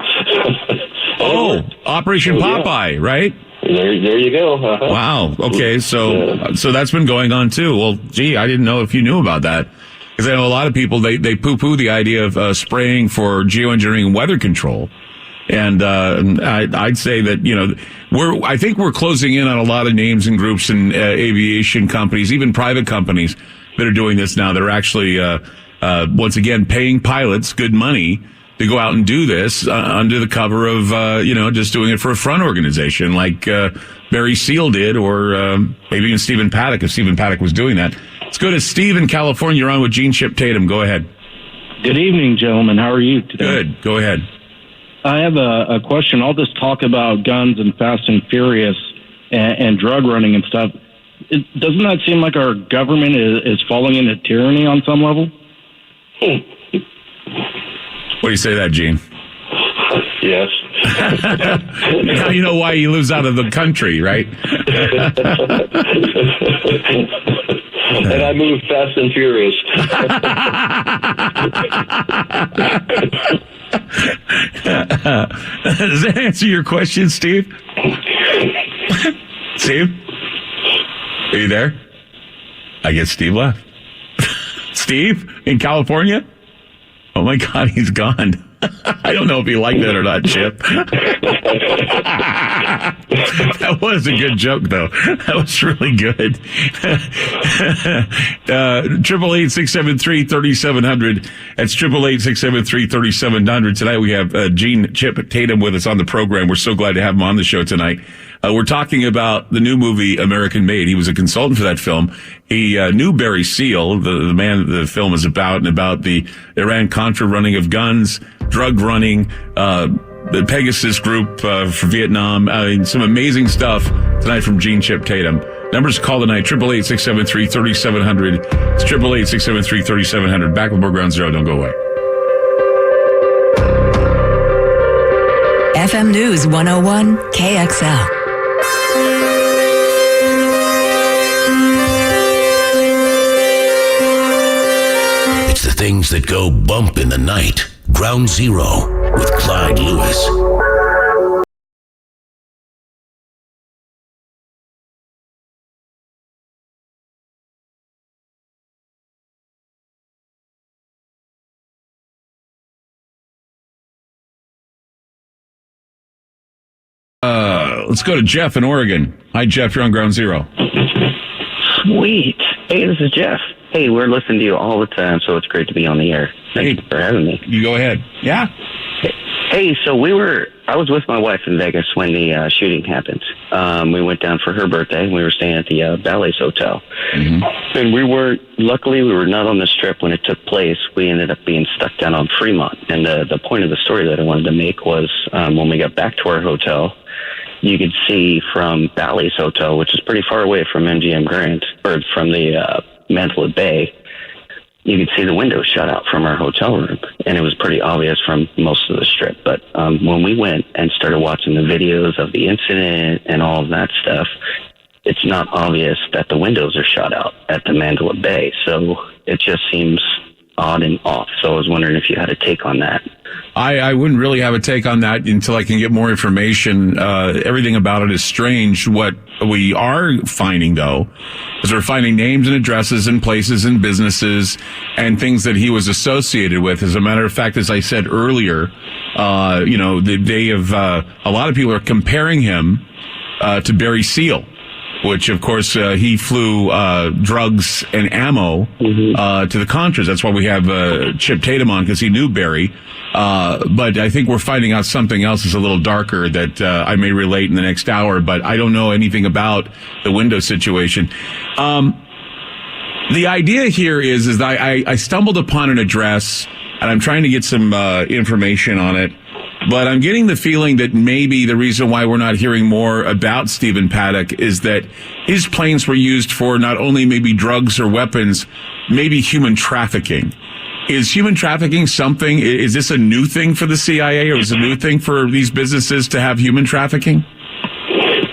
Operation Popeye, right? There you go. Uh-huh. Wow. Okay, so that's been going on too. Well, gee, I didn't know if you knew about that, because I know a lot of people they poo-poo the idea of spraying for geoengineering and weather control. And I'd say that I think we're closing in on a lot of names and groups and aviation companies, even private companies that are doing this now. They're actually once again paying pilots good money to go out and do this under the cover of just doing it for a front organization like Barry Seal did, or maybe even Stephen Paddock, if Stephen Paddock was doing that. Let's go to Steve in California. You're on with Gene Chip Tatum. Go ahead. Good evening, gentlemen. How are you today? Good. Go ahead. I have a question. All this talk about guns and Fast and Furious and drug running and stuff, doesn't that seem like our government is falling into tyranny on some level? What do you say to that, Gene? Yes. Now you know why he lives out of the country, right? And I move fast and furious. Does that answer your question, Steve? Steve? Are you there? I guess Steve left. Steve in California? Oh my God, he's gone. I don't know if you like that or not, Chip. That was a good joke, though. That was really good. 888-673-3700. That's 888-673-3700. Tonight we have Gene Chip Tatum with us on the program. We're so glad to have him on the show tonight. We're talking about the new movie American Made. He was a consultant for that film. He knew Barry Seal, the man the film is about, and about the Iran-Contra running of guns, drug running, the Pegasus group for Vietnam. Some amazing stuff tonight from Gene Chip Tatum. Numbers to call tonight, 888-673-3700. It's 888-673-3700. Back with more Ground Zero. Don't go away. FM News 101 KXL. It's the things that go bump in the night. Ground Zero with Clyde Lewis. Let's go to Jeff in Oregon. Hi, Jeff. You're on Ground Zero. Sweet. Hey, this is Jeff. Hey, we're listening to you all the time, so it's great to be on the air. Thank you for having me. You go ahead. Yeah. Hey, so I was with my wife in Vegas when the shooting happened. We went down for her birthday, and we were staying at the Bally's Hotel. Mm-hmm. And luckily we were not on the Strip when it took place. We ended up being stuck down on Fremont. And the point of the story that I wanted to make was when we got back to our hotel, you could see from Bally's Hotel, which is pretty far away from MGM Grand, or from the Mandalay Bay, you could see the windows shut out from our hotel room. And it was pretty obvious from most of the Strip. But when we went and started watching the videos of the incident and all of that stuff, it's not obvious that the windows are shut out at the Mandalay Bay. So it just seems odd and off. So I was wondering if you had a take on that. I wouldn't really have a take on that until I can get more information. Everything about it is strange. What we are finding, though, is we're finding names and addresses and places and businesses and things that he was associated with. As a matter of fact, as I said earlier, they have a lot of people are comparing him to Barry Seal, which, of course, he flew drugs and ammo to the Contras. That's why we have Chip Tatum on, because he knew Barry. But I think we're finding out something else is a little darker that I may relate in the next hour, but I don't know anything about the window situation. The idea here is that I stumbled upon an address, and I'm trying to get some information on it, but I'm getting the feeling that maybe the reason why we're not hearing more about Stephen Paddock is that his planes were used for not only maybe drugs or weapons, maybe human trafficking. Is human trafficking something, is this a new thing for the CIA, or is it a new thing for these businesses to have human trafficking?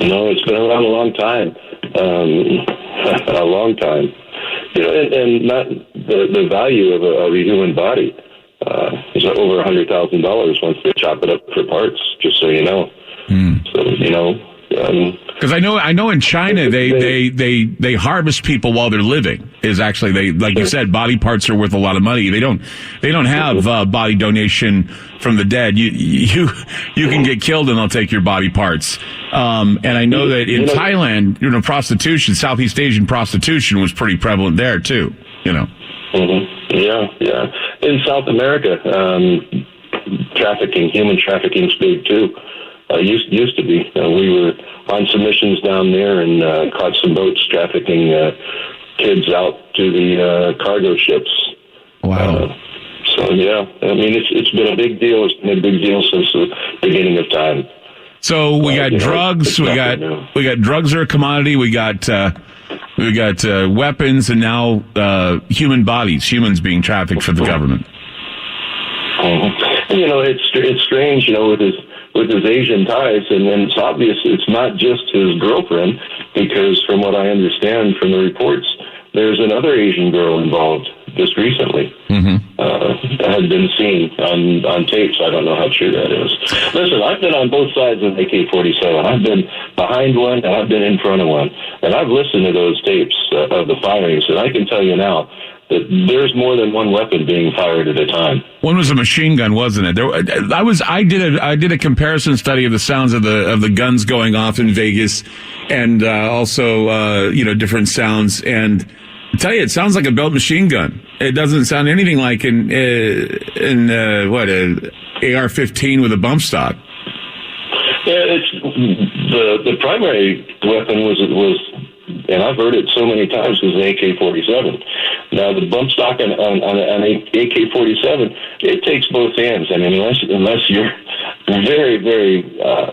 No, it's been around a long time. A long time. You know, and not the value of a human body is over $100,000 once they chop it up for parts, just so you know. So, you know. Because I know in China they harvest people while they're living. Is actually they, like you said, body parts are worth a lot of money. They don't have body donation from the dead. You can get killed and they'll take your body parts. And I know that in Thailand, you know, prostitution, Southeast Asian prostitution was pretty prevalent there too. You know. Yeah. In South America, human trafficking is big too. Used to be. We were on some missions down there and caught some boats trafficking kids out to the cargo ships. Wow. So yeah, I mean it's been a big deal. It's been a big deal since the beginning of time. So we got drugs. We got drugs are a commodity. We got weapons, and now human bodies, humans being trafficked for the government. And, you know, it's strange. You know, with his Asian ties, and it's obvious it's not just his girlfriend, because from what I understand from the reports, there's another Asian girl involved just recently. That had been seen on tapes. I don't know how true that is. Listen, I've been on both sides of AK-47. I've been behind one, and I've been in front of one. And I've listened to those tapes of the firings, and I can tell you now that there's more than one weapon being fired at a time. One was a machine gun, wasn't it? I did a comparison study of the sounds of the guns going off in Vegas, and also different sounds. And I tell you, it sounds like a belt machine gun. It doesn't sound anything like an AR-15 with a bump stock. Yeah, it's the primary weapon was, and I've heard it so many times, was an AK-47. Now the bump stock on an AK-47, it takes both hands. I mean, unless you're very, very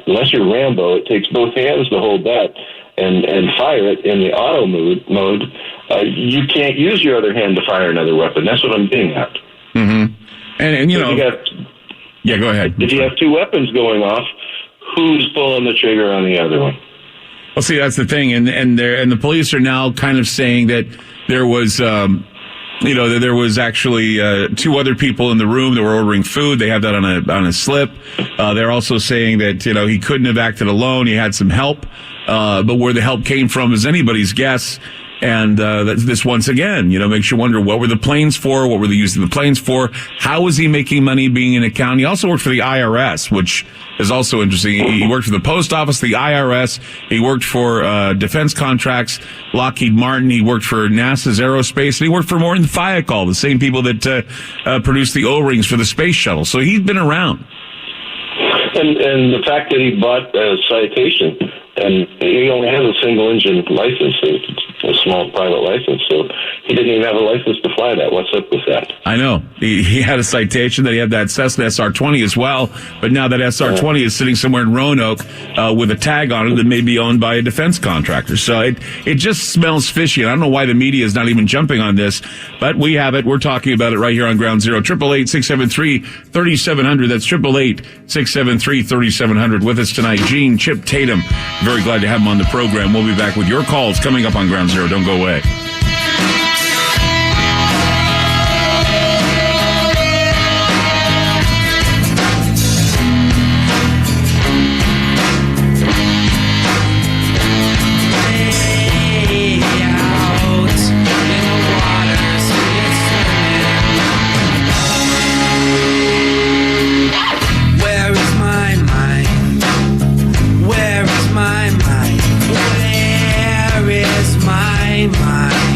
unless you're Rambo, it takes both hands to hold that and fire it in the auto mode. You can't use your other hand to fire another weapon. That's what I'm getting at. And you know, yeah, go ahead. If you have two weapons going off, who's pulling the trigger on the other one? Well, see, that's the thing, and the police are now kind of saying that there was, that there was actually two other people in the room that were ordering food. They have that on a slip. They're also saying that he couldn't have acted alone. He had some help, but where the help came from is anybody's guess. And this once again, makes you wonder, what were the planes for? What were they using the planes for? How was he making money being in a county? He also worked for the IRS, which is also interesting. He worked for the post office, the IRS. He worked for defense contracts, Lockheed Martin. He worked for NASA's aerospace. And he worked for Morton Thiokol, the same people that produced the O-rings for the space shuttle. So he's been around. And the fact that he bought a Citation, and he only has a single engine license, a small private license, so he didn't even have a license to fly that. What's up with that? I know. He had a Citation, that he had that Cessna SR-20 as well, but now that SR-20 is sitting somewhere in Roanoke with a tag on it that may be owned by a defense contractor. So it just smells fishy. And I don't know why the media is not even jumping on this, but we have it. We're talking about it right here on Ground Zero. 888-673-3700. That's 888-673-3700. With us tonight, Gene Chip Tatum. Very glad to have him on the program. We'll be back with your calls coming up on Ground Zero. Don't go away. Where is my mind?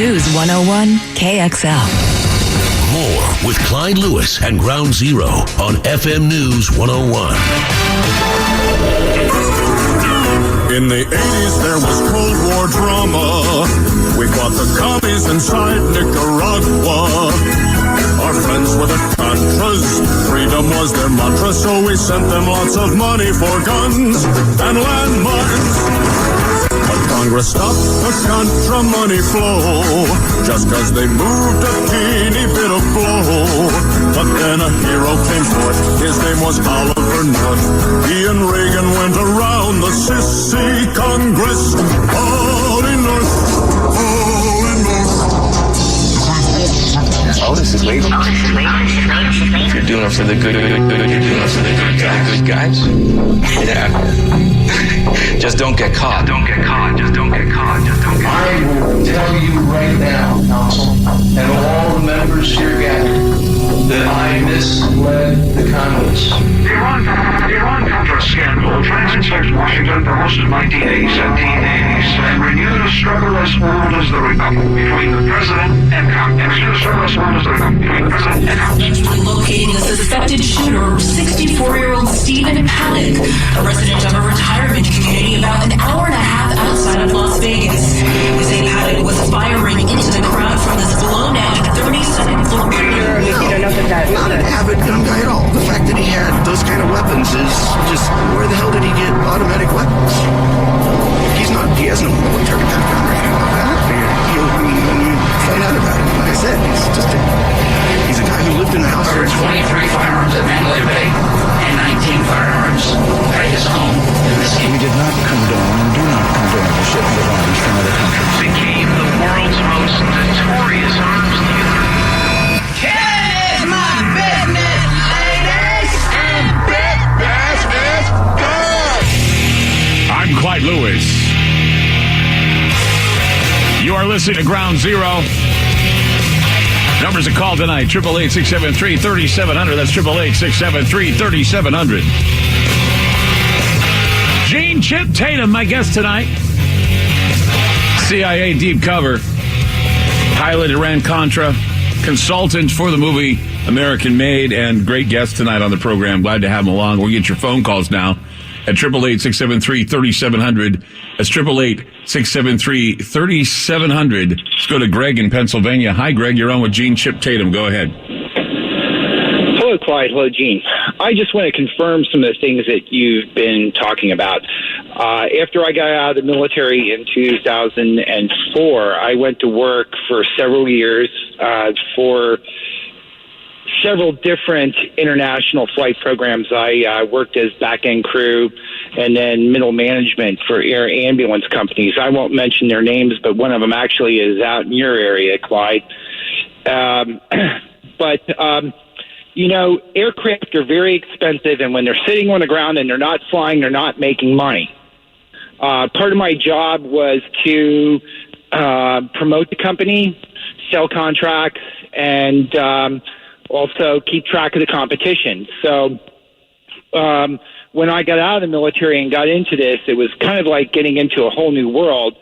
News 101 KXL. More with Clyde Lewis and Ground Zero on FM News 101. In the 80s, there was Cold War drama. We fought the commies inside Nicaragua. Our friends were the Contras. Freedom was their mantra, so we sent them lots of money for guns and landmines. But Congress stopped the Contra money flow just cause they moved a teeny bit of blow. But then a hero came forth. His name was Oliver North. He and Reagan went around the sissy Congress. All in North, all in North. Oh, this is legal. You're doing it for the good. You're doing it for the good guys. Yeah. Just don't get caught. Don't get caught. Just don't get caught. Just don't get caught. I will tell you right now, Council, and all the members here gathered, that I misled the Congress. The Iran-Contra scandal transcends Washington for most of 1980s and teen 80s and renewed a struggle as old as the Republic between the President and Congress. Locating a suspected shooter, 64-year-old Stephen Paddock, a resident of a retirement community about an hour and a half outside of Las Vegas. They say Paddock was firing into the crowd from this blown-out 32nd floor building. Not an avid gun guy at all. The fact that he had those kind of weapons is just, where the hell did he get automatic weapons? He has no military background or anything like that. When you find out about it, like I said, he's a guy who lived in the house. There were 23 firearms at Mandalay Bay and 19 firearms at his home in this case. We did not condone and do not condone the shipment of arms from other countries. Became the world's most notorious arms dealer. It's my business, ladies, and business is good. I'm Clyde Lewis. You are listening to Ground Zero. Numbers to call tonight, 888-673-3700. That's 888-673-3700. Gene Chip Tatum, my guest tonight. CIA deep cover. Pilot Iran-Contra. Consultant for the movie American Made. And great guest tonight on the program. Glad to have him along. We'll get your phone calls now at 888-673-3700. That's 888-673-3700. Let's go to Greg in Pennsylvania. Hi, Greg. You're on with Gene Chip Tatum. Go ahead. Hello, Clyde. Hello, Gene. I just want to confirm some of the things that you've been talking about. After I got out of the military in 2004, I went to work for several years for several different international flight programs. I worked as back-end crew and then middle management for air ambulance companies. I won't mention their names, but one of them actually is out in your area, Clyde. You know, aircraft are very expensive, and when they're sitting on the ground and they're not flying, they're not making money. Part of my job was to promote the company, sell contracts, and also keep track of the competition. So when I got out of the military and got into this, it was kind of like getting into a whole new world.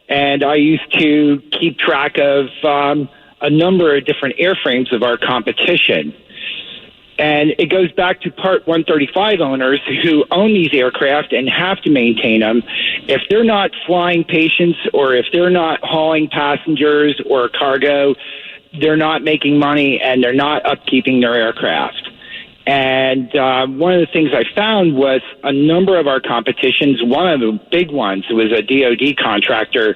And I used to keep track of a number of different airframes of our competition. And it goes back to Part 135 owners who own these aircraft and have to maintain them. If they're not flying patients or if they're not hauling passengers or cargo, they're not making money and they're not upkeeping their aircraft. And one of the things I found was a number of our competitions, one of the big ones, it was a DOD contractor,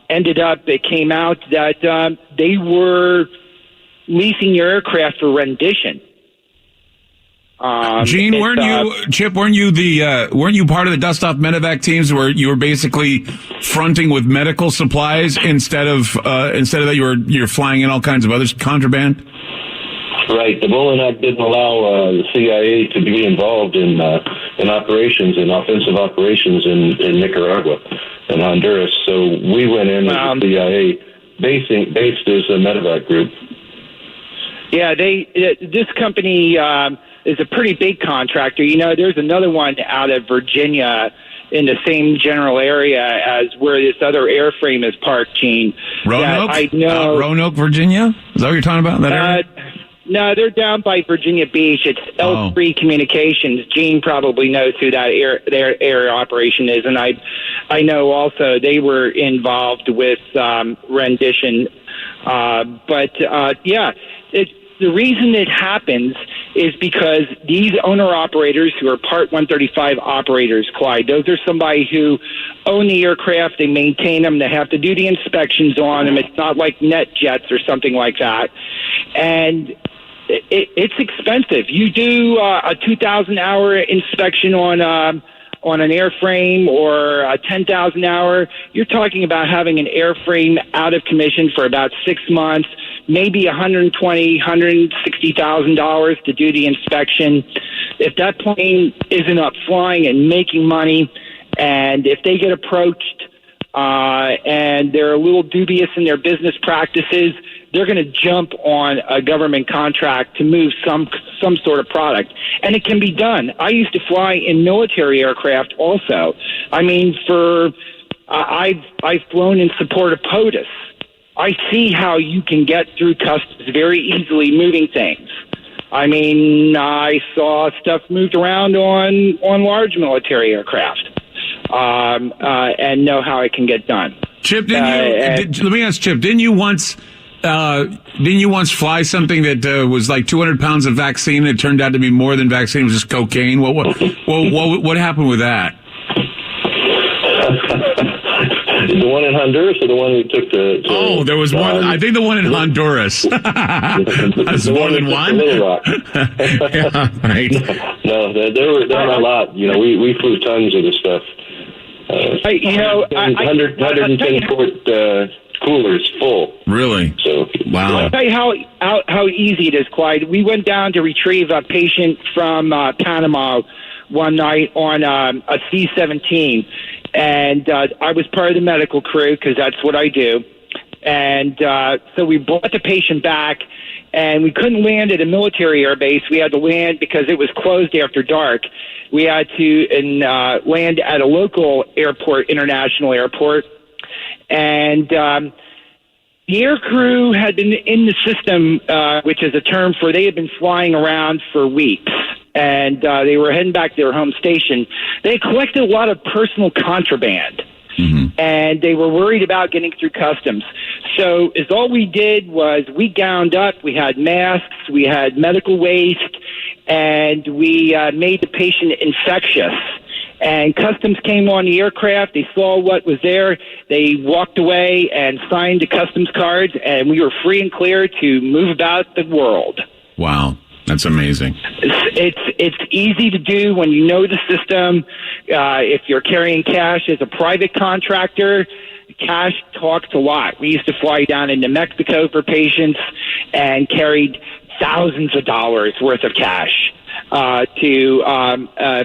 it came out that they were leasing your aircraft for rendition. Gene, weren't you part of the dust-off medevac teams where you were basically fronting with medical supplies instead of that you're flying in all kinds of other contraband? Right. The Bolin Act didn't allow the CIA to be involved in operations, in offensive operations in Nicaragua and Honduras. So we went in as the CIA, based as a medevac group. Yeah, this company is a pretty big contractor. You know, there's another one out of Virginia, in the same general area as where this other airframe is parked, Gene. Roanoke? I know. Roanoke, Virginia? Is that what you're talking about, that area? No, they're down by Virginia Beach. It's L3 Communications. Gene probably knows who that air operation is, and I know also they were involved with rendition. The reason it happens is because these owner-operators who are Part 135 operators, Clyde, those are somebody who own the aircraft, they maintain them, they have to do the inspections on them. It's not like net jets or something like that. And it's expensive. You do a 2,000-hour inspection on an airframe or a 10,000-hour, you're talking about having an airframe out of commission for about 6 months, maybe $120,000, $160,000 to do the inspection. If that plane isn't up flying and making money, and if they get approached and they're a little dubious in their business practices, they're going to jump on a government contract to move some sort of product. And it can be done. I used to fly in military aircraft also. I mean, I've flown in support of POTUS. I see how you can get through customs very easily moving things. I mean, I saw stuff moved around on large military aircraft and know how it can get done. Chip, let me ask Chip, didn't you once fly something that was like 200 pounds of vaccine and it turned out to be more than vaccine, it was just cocaine? What happened with that? The one in Honduras or the one we took to there was one. I think the one in Honduras. That's more than one? Little Rock. Yeah, right. No, there were a lot. You know, we flew tons of the stuff. 110 quart coolers full. Really? So wow. I'll tell you how easy it is, Clyde. We went down to retrieve a patient from Panama one night on a C-17. And I was part of the medical crew because that's what I do. And so we brought the patient back, and we couldn't land at a military air base. We had to land because it was closed after dark. We had to land at a local airport, international airport. And the air crew had been in the system, which is a term for they had been flying around for weeks. And they were heading back to their home station. They collected a lot of personal contraband, and they were worried about getting through customs. So all we did was we gowned up. We had masks. We had medical waste, and we made the patient infectious. And customs came on the aircraft. They saw what was there. They walked away and signed the customs cards, and we were free and clear to move about the world. Wow. That's amazing. It's easy to do when you know the system. If you're carrying cash as a private contractor, cash talks a lot. We used to fly down into Mexico for patients and carried thousands of dollars worth of cash to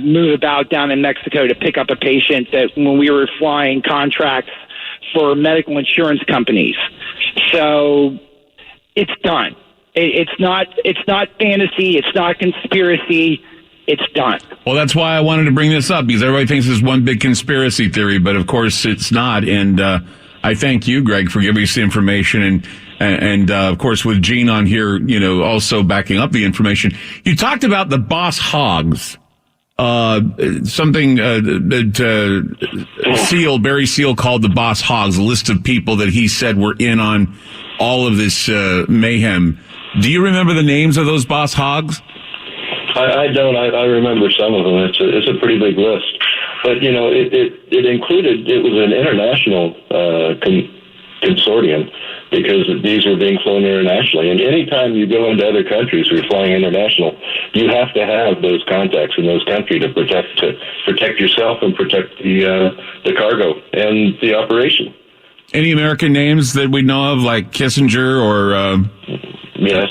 move about down in Mexico to pick up a patient that when we were flying contracts for medical insurance companies. So it's done. It's not fantasy. It's not conspiracy. It's done. Well, that's why I wanted to bring this up, because everybody thinks it's one big conspiracy theory, but of course it's not. And I thank you, Greg, for giving us the information. And of course, with Gene on here, also backing up the information. You talked about the boss hogs. Something that Barry Seal called the boss hogs, a list of people that he said were in on all of this mayhem. Do you remember the names of those boss hogs? I don't. I remember some of them. It's a pretty big list. But, it included, it was an international consortium because these were being flown internationally. And anytime you go into other countries or you're flying international, you have to have those contacts in those countries to protect yourself and protect the cargo and the operation. Any American names that we know of, like Kissinger or... Yes.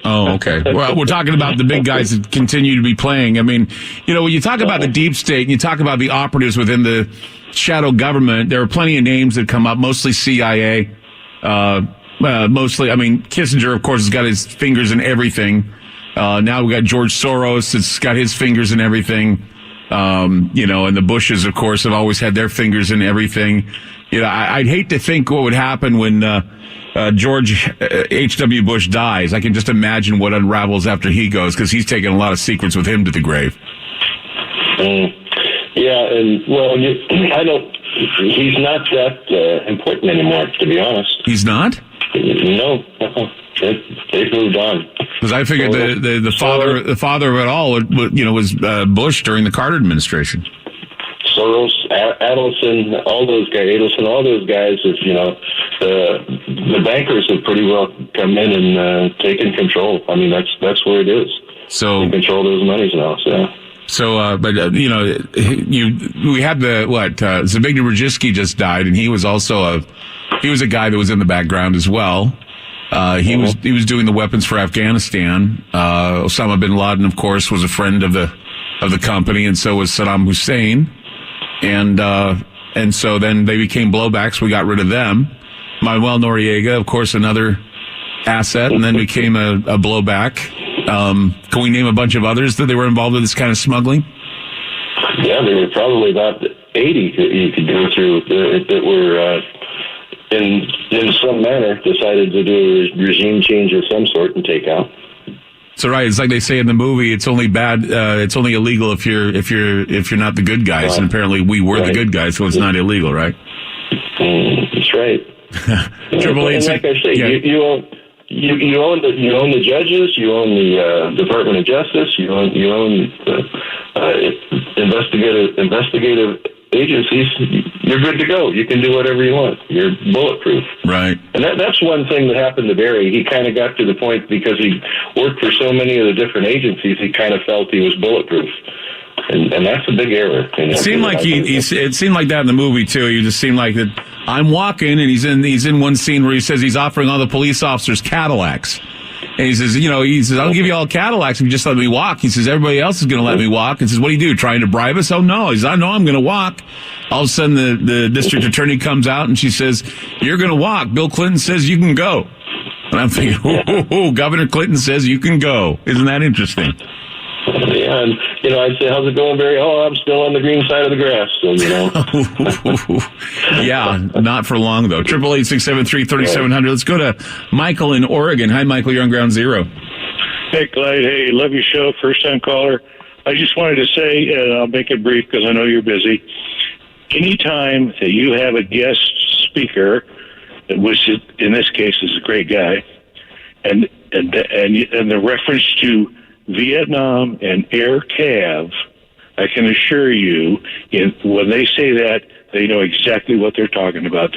Oh, okay. Well, we're talking about the big guys that continue to be playing. I mean, when you talk about the deep state and you talk about the operatives within the shadow government, there are plenty of names that come up, mostly CIA. Mostly, I mean, Kissinger, of course, has got his fingers in everything. Now we've got George Soros that's got his fingers in everything. And the Bushes, of course, have always had their fingers in everything. I'd hate to think what would happen when George H.W. Bush dies. I can just imagine what unravels after he goes, because he's taken a lot of secrets with him to the grave. Yeah, and he's not that important anymore, to be honest. He's not? No. They've moved on. Because I figured the father of it all, was Bush during the Carter administration. Soros, Adelson, all those guys, the bankers have pretty well come in and taken control. I mean, that's where it is. So they control those monies now. So, we had Zbigniew Brzezinski just died, and he was also a guy that was in the background as well. He was doing the weapons for Afghanistan. Osama bin Laden, of course, was a friend of the company, and so was Saddam Hussein. And so then they became blowbacks. We got rid of them. Manuel Noriega, of course, another asset, and then became a blowback. Can we name a bunch of others that they were involved with this kind of smuggling? Yeah, there were probably about 80 that you could go through that were in some manner decided to do a regime change of some sort and take out. So right, it's like they say in the movie, it's only bad, it's only illegal if you're not the good guys, and apparently we were the good guys, so it's not illegal, right? That's right. Triple H. Like I say, you own the judges, you own the Department of Justice, you own investigative agencies. You're good to go. You can do whatever you want. You're bulletproof. Right. And that's one thing that happened to Barry. He kind of got to the point, because he worked for so many of the different agencies, he kind of felt he was bulletproof. And that's a big error. It seemed like it seemed like that in the movie too. You just seemed like that. I'm walking, and he's in one scene where he says he's offering all the police officers Cadillacs. And he says, I'll give you all Cadillacs if you just let me walk. He says, everybody else is going to let me walk. And says, what do you do, trying to bribe us? Oh, no. He says, I know I'm going to walk. All of a sudden, the district attorney comes out, and she says, you're going to walk. Bill Clinton says you can go. And I'm thinking, Governor Clinton says you can go. Isn't that interesting? Yeah, and, I'd say, how's it going, Barry? Oh, I'm still on the green side of the grass, so, Yeah, not for long, though. 888-673-3700. Let's go to Michael in Oregon. Hi, Michael. You're on Ground Zero. Hey, Clyde. Hey, love your show. First-time caller. I just wanted to say, and I'll make it brief because I know you're busy, anytime that you have a guest speaker, which in this case is a great guy, and the reference to Vietnam and Air Cav, I can assure you, when they say that, they know exactly what they're talking about.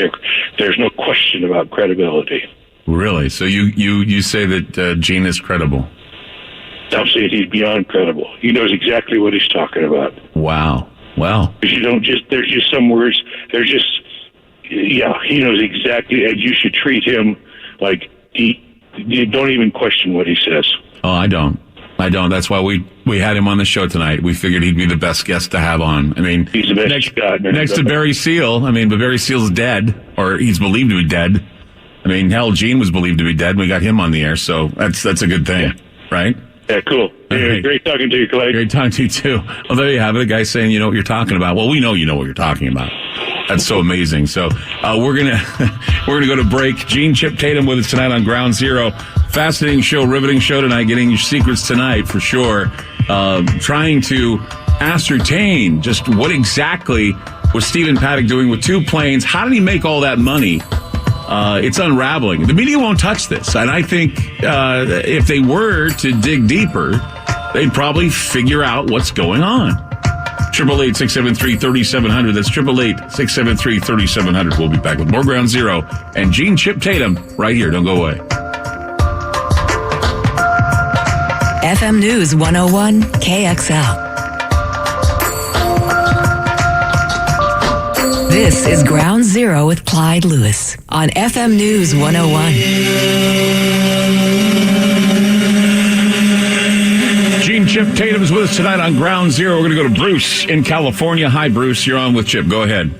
There's no question about credibility. Really? So you say that Gene is credible? I'm saying he's beyond credible. He knows exactly what he's talking about. Wow. Well, there's just some words. He knows exactly, and you should treat him like you don't even question what he says. Oh, I don't. That's why we had him on the show tonight. We figured he'd be the best guest to have on. I mean, he's the best guy. Next to Barry Seal. I mean, but Barry Seal's dead, or he's believed to be dead. I mean, hell, Gene was believed to be dead. We got him on the air, so that's a good thing, right? Yeah, cool. Anyway, great talking to you, Clay. Great talking to you, too. Well, there you have it. A guy saying, you know what you're talking about. Well, we know you know what you're talking about. That's so amazing. So we're gonna go to break. Gene Chip Tatum with us tonight on Ground Zero. Fascinating show, riveting show tonight. Getting your secrets tonight for sure. Trying to ascertain just what exactly was Stephen Paddock doing with two planes. How did he make all that money? It's unraveling. The media won't touch this, and I think if they were to dig deeper, they'd probably figure out what's going on. 888-673-3700. That's 888-673-3700. We'll be back with more Ground Zero and Gene Chip Tatum right here. Don't go away. FM News 101 KXL. This is Ground Zero with Clyde Lewis on FM News 101. Gene Chip Tatum's with us tonight on Ground Zero. We're going to go to Bruce in California. Hi, Bruce. You're on with Chip. Go ahead.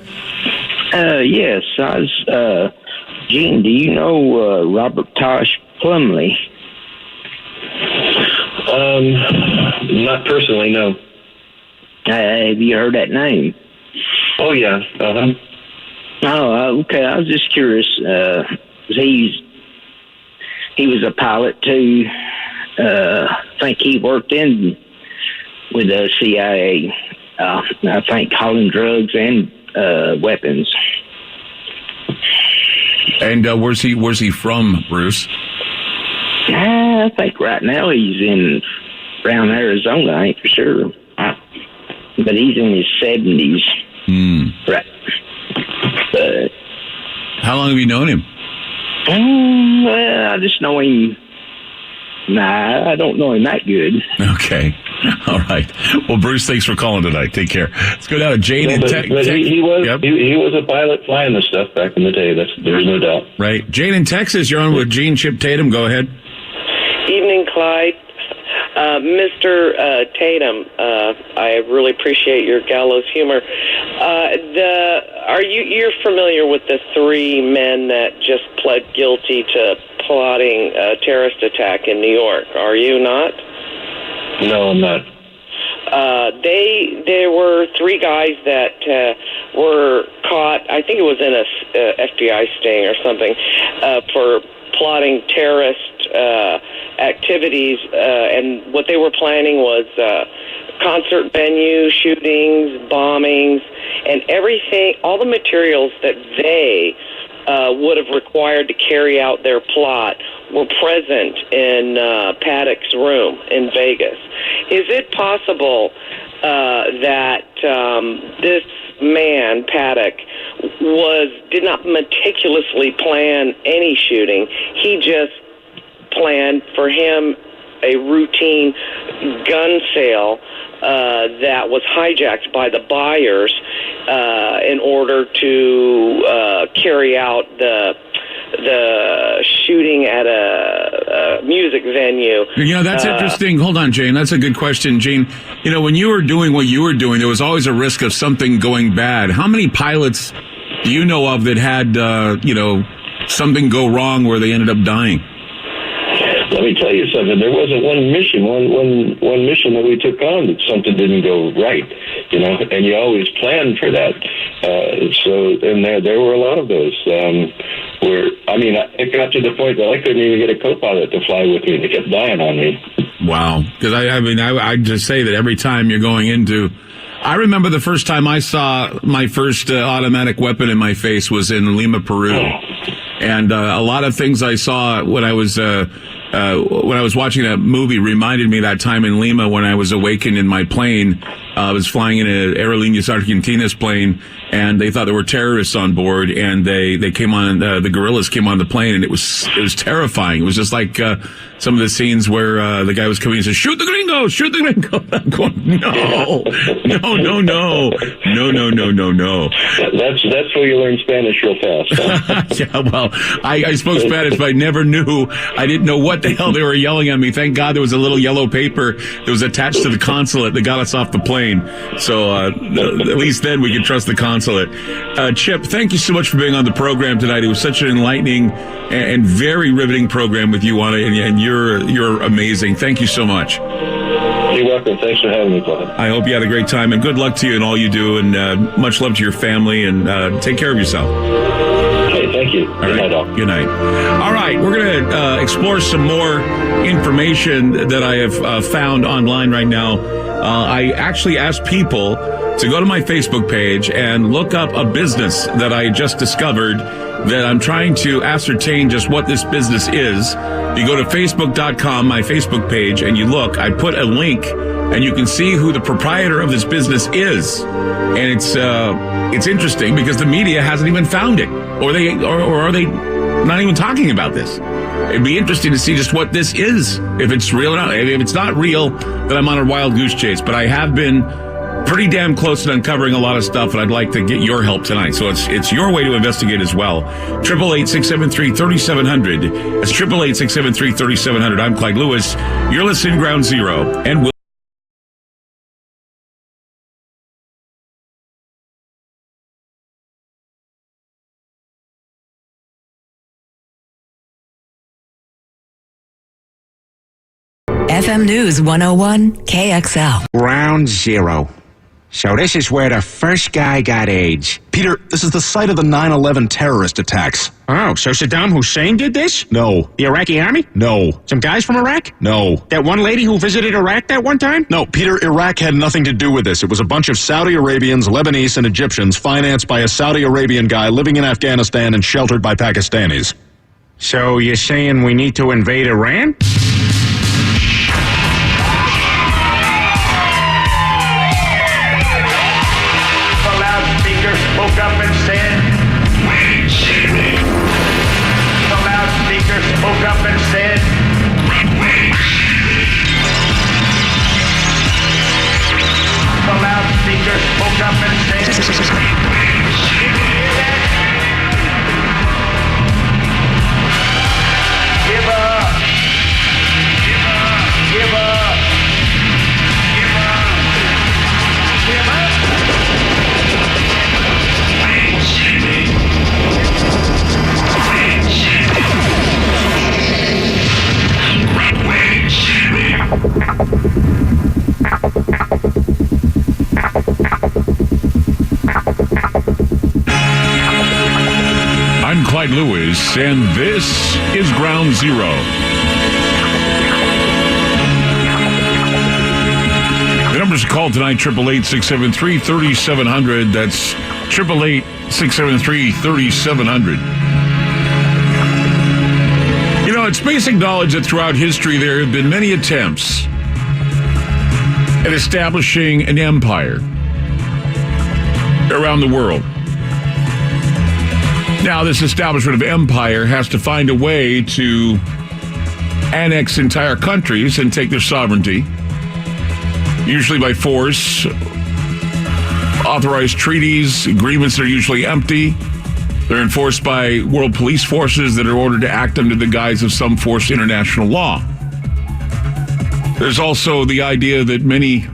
Yes. Gene, do you know Robert Tosh Plumley? Not personally, no. Have you heard that name? Oh, yeah. Uh-huh. Oh, okay. I was just curious. He was a pilot, too. I think he worked with the CIA. I think hauling drugs and weapons. And where's he from, Bruce? I think right now he's in around Arizona. I ain't for sure, but he's in his 70s. Right. But how long have you known him? Well, I just know him. Nah, I don't know him that good. Okay. All right. Well, Bruce, thanks for calling tonight. Take care. Let's go down to Jane in Texas. But he was a pilot flying this stuff back in the day. There's no doubt. Right. Jane in Texas, you're on with Gene Chip Tatum. Go ahead. Evening, Clyde. Mr. Tatum, I really appreciate your gallows humor. You're familiar with the 3 men that just pled guilty to plotting a terrorist attack in New York? Are you not? No, I'm not. There were 3 guys that were caught. I think it was in a FBI sting or something for plotting terrorist activities, and what they were planning was concert venue shootings, bombings, and everything, all the materials that they would have required to carry out their plot were present in Paddock's room in Vegas. Is it possible that this man, Paddock, did not meticulously plan any shooting? He just planned for him a routine gun sale that was hijacked by the buyers in order to carry out the shooting at a music venue. That's interesting. Hold on, Jane. That's a good question, Gene. When you were doing what you were doing, there was always a risk of something going bad. How many pilots do you know of that had, something go wrong where they ended up dying? Let me tell you something. There wasn't one mission that we took on that something didn't go right, and you always planned for that. And there were a lot of those where, it got to the point that I couldn't even get a co-pilot to fly with me. They kept dying on me. Wow. Because I just say that every time you're going into, I remember the first time I saw my first automatic weapon in my face was in Lima, Peru. And a lot of things I saw when I was watching that movie reminded me of that time in Lima when I was awakened in my plane. I was flying in an Aerolíneas Argentinas plane, and they thought there were terrorists on board, and they came on, the guerrillas came on the plane, and it was terrifying. It was just like some of the scenes where the guy was coming and said, "Shoot the gringo! Shoot the gringo!" I'm going, no. That's where you learn Spanish real fast. Huh? Yeah, well, I spoke Spanish, but I didn't know what the hell they were yelling at me. Thank God there was a little yellow paper that was attached to the consulate that got us off the plane. So at least then we could trust the consulate. Chip, thank you so much for being on the program tonight. It was such an enlightening and very riveting program with you on it, and you're amazing. Thank you so much. You're welcome. Thanks for having me, Clyde. I hope you had a great time, and good luck to you in all you do, and much love to your family, and take care of yourself. Okay, thank you. Good night, all. Good night. All right, we're going to explore some more information that I have found online right now. I actually asked people to go to my Facebook page and look up a business that I just discovered that I'm trying to ascertain just what this business is. You go to facebook.com, my Facebook page, and you look. I put a link, and you can see who the proprietor of this business is. And it's interesting because the media hasn't even found it, or are they not even talking about this? It'd be interesting to see just what this is, if it's real or not. If it's not real, then I'm on a wild goose chase. But I have been pretty damn close to uncovering a lot of stuff, and I'd like to get your help tonight. So it's your way to investigate as well. 888-673-3700. That's 888-673-3700. I'm Clyde Lewis. You're listening to Ground Zero, and we'll FM News 101 KXL. Ground Zero So this is where the first guy got AIDS. Peter, this is the site of the 9/11 terrorist attacks. Oh, so Saddam Hussein did this? No. The Iraqi army? No. Some guys from Iraq? No. That one lady who visited Iraq that one time? No, Peter, Iraq had nothing to do with this. It was a bunch of Saudi Arabians, Lebanese, and Egyptians financed by a Saudi Arabian guy living in Afghanistan and sheltered by Pakistanis. So you're saying we need to invade Iran? Spoke up and said, "Wait, Jimmy." The loudspeaker spoke up and said, "Wait, Jimmy." The loudspeaker spoke up and said, "Wait, Jimmy." Give up. Give up. Give up. Give up. Give up. I'm Clyde Lewis, and this is Ground Zero. The numbers to call tonight, 888-673-3700. That's 888-673-3700. You know, it's basic knowledge that throughout history there have been many attempts at establishing an empire around the world. Now, this establishment of empire has to find a way to annex entire countries and take their sovereignty, usually by force, authorized treaties, agreements that are usually empty. They're enforced by world police forces that are ordered to act under the guise of some forced international law. There's also the idea that many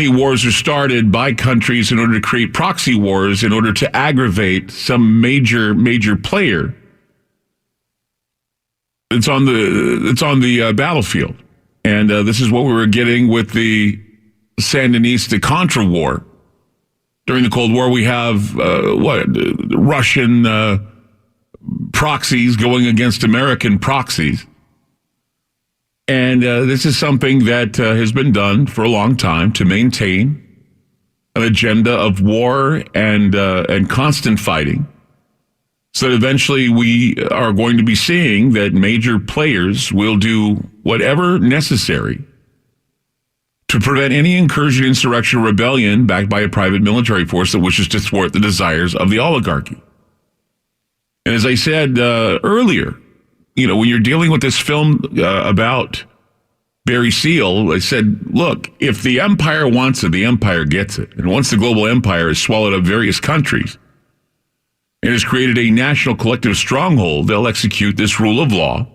wars are started by countries in order to create proxy wars in order to aggravate some major player that's on the battlefield. And this is what we were getting with the Sandinista-Contra war. During the Cold War, we have Russian proxies going against American proxies. And this is something that has been done for a long time to maintain an agenda of war and constant fighting. So that eventually we are going to be seeing that major players will do whatever necessary to prevent any incursion, insurrection, or rebellion backed by a private military force that wishes to thwart the desires of the oligarchy. And as I said earlier, you know, when you're dealing with this film about Barry Seal, I said, look, if the empire wants it, the empire gets it. And once the global empire has swallowed up various countries and has created a national collective stronghold, they'll execute this rule of law.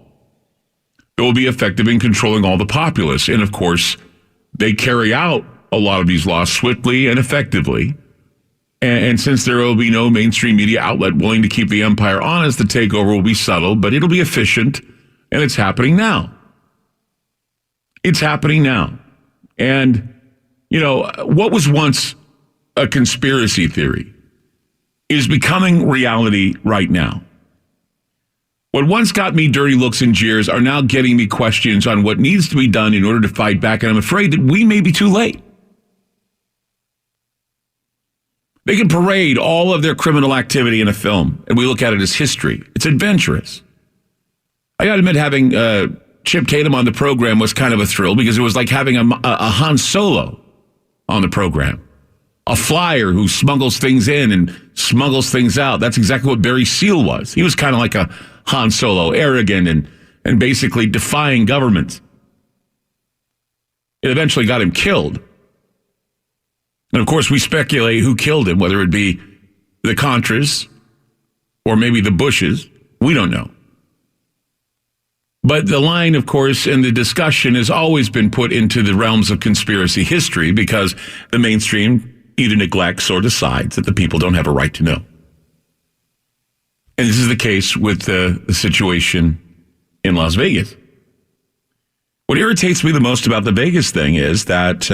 It will be effective in controlling all the populace. And of course, they carry out a lot of these laws swiftly and effectively. And since there will be no mainstream media outlet willing to keep the empire honest, the takeover will be subtle, but it'll be efficient, and it's happening now. It's happening now. And, you know, what was once a conspiracy theory is becoming reality right now. What once got me dirty looks and jeers are now getting me questions on what needs to be done in order to fight back, and I'm afraid that we may be too late. They can parade all of their criminal activity in a film, and we look at it as history. It's adventurous. I got to admit, having Chip Tatum on the program was kind of a thrill because it was like having a Han Solo on the program. A flyer who smuggles things in and smuggles things out. That's exactly what Barry Seal was. He was kind of like a Han Solo, arrogant and basically defying governments. It eventually got him killed. And of course, we speculate who killed him, whether it be the Contras or maybe the Bushes. We don't know. But the line, of course, in the discussion has always been put into the realms of conspiracy history because the mainstream either neglects or decides that the people don't have a right to know. And this is the case with the situation in Las Vegas. What irritates me the most about the Vegas thing is that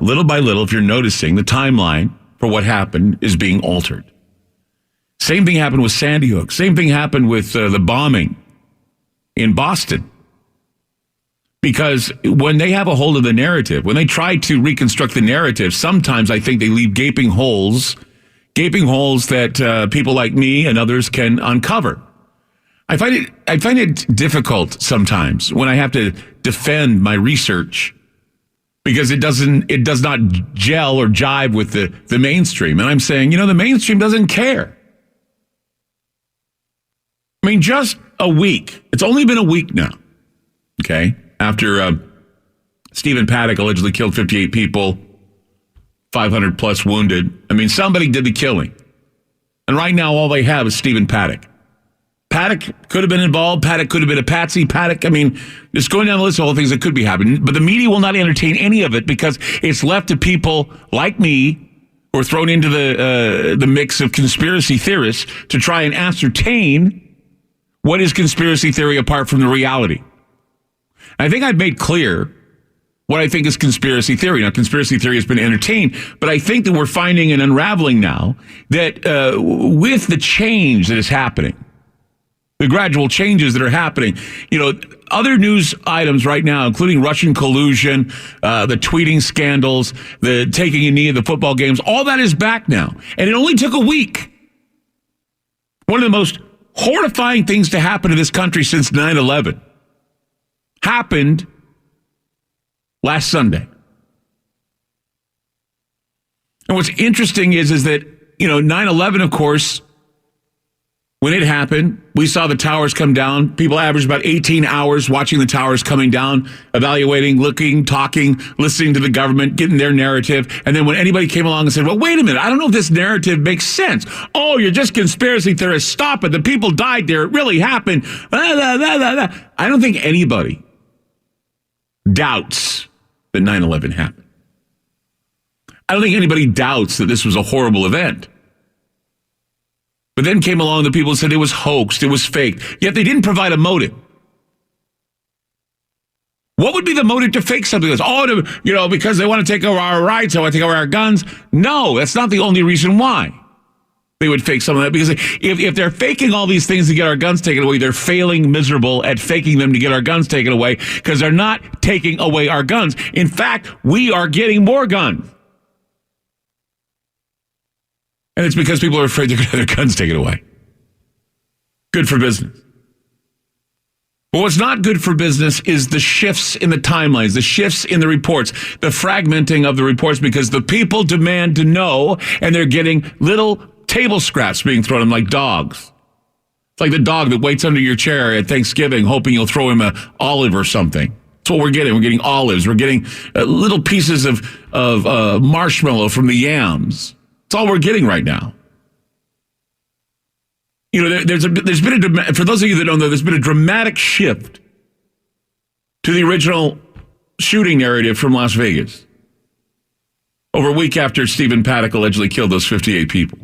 little by little, if you're noticing, the timeline for what happened is being altered. Same thing happened with Sandy Hook. Same thing happened with the bombing in Boston. Because when they have a hold of the narrative, when they try to reconstruct the narrative, sometimes I think they leave gaping holes that people like me and others can uncover. I find it difficult sometimes when I have to defend my research because it does not gel or jive with the mainstream. And I'm saying, the mainstream doesn't care. I mean, just a week. It's only been a week now. Okay. After Stephen Paddock allegedly killed 58 people, 500 plus wounded. I mean, somebody did the killing. And right now, all they have is Stephen Paddock. Paddock could have been involved. Paddock could have been a patsy. Paddock, I mean, just going down the list of all the things that could be happening. But the media will not entertain any of it because it's left to people like me who are thrown into the mix of conspiracy theorists to try and ascertain what is conspiracy theory apart from the reality. I think I've made clear what I think is conspiracy theory. Now, conspiracy theory has been entertained, but I think that we're finding and unraveling now that with the change that is happening, the gradual changes that are happening, other news items right now, including Russian collusion, the tweeting scandals, the taking a knee at the football games, all that is back now. And it only took a week. One of the most horrifying things to happen to this country since 9/11 happened last Sunday. And what's interesting is that, 9/11, of course, when it happened, we saw the towers come down. People averaged about 18 hours watching the towers coming down, evaluating, looking, talking, listening to the government, getting their narrative. And then when anybody came along and said, well, wait a minute, I don't know if this narrative makes sense. Oh, you're just conspiracy theorists. Stop it. The people died there. It really happened. I don't think anybody doubts that 9/11 happened. I don't think anybody doubts that this was a horrible event. But then came along the people and said it was hoaxed, it was fake. Yet they didn't provide a motive. What would be the motive to fake something like this? Because they want to take over our rights, they want to take over our guns. No, that's not the only reason why they would fake something like that. Because if they're faking all these things to get our guns taken away, they're failing miserable at faking them to get our guns taken away because they're not taking away our guns. In fact, we are getting more guns. And it's because people are afraid they're going to have their guns taken away. Good for business. But what's not good for business is the shifts in the timelines, the shifts in the reports, the fragmenting of the reports because the people demand to know and they're getting little table scraps being thrown at them like dogs. It's like the dog that waits under your chair at Thanksgiving hoping you'll throw him an olive or something. That's what we're getting. We're getting olives. We're getting little pieces of marshmallow from the yams. That's all we're getting right now. There's been for those of you that don't know, there's been a dramatic shift to the original shooting narrative from Las Vegas over a week after Stephen Paddock allegedly killed those 58 people.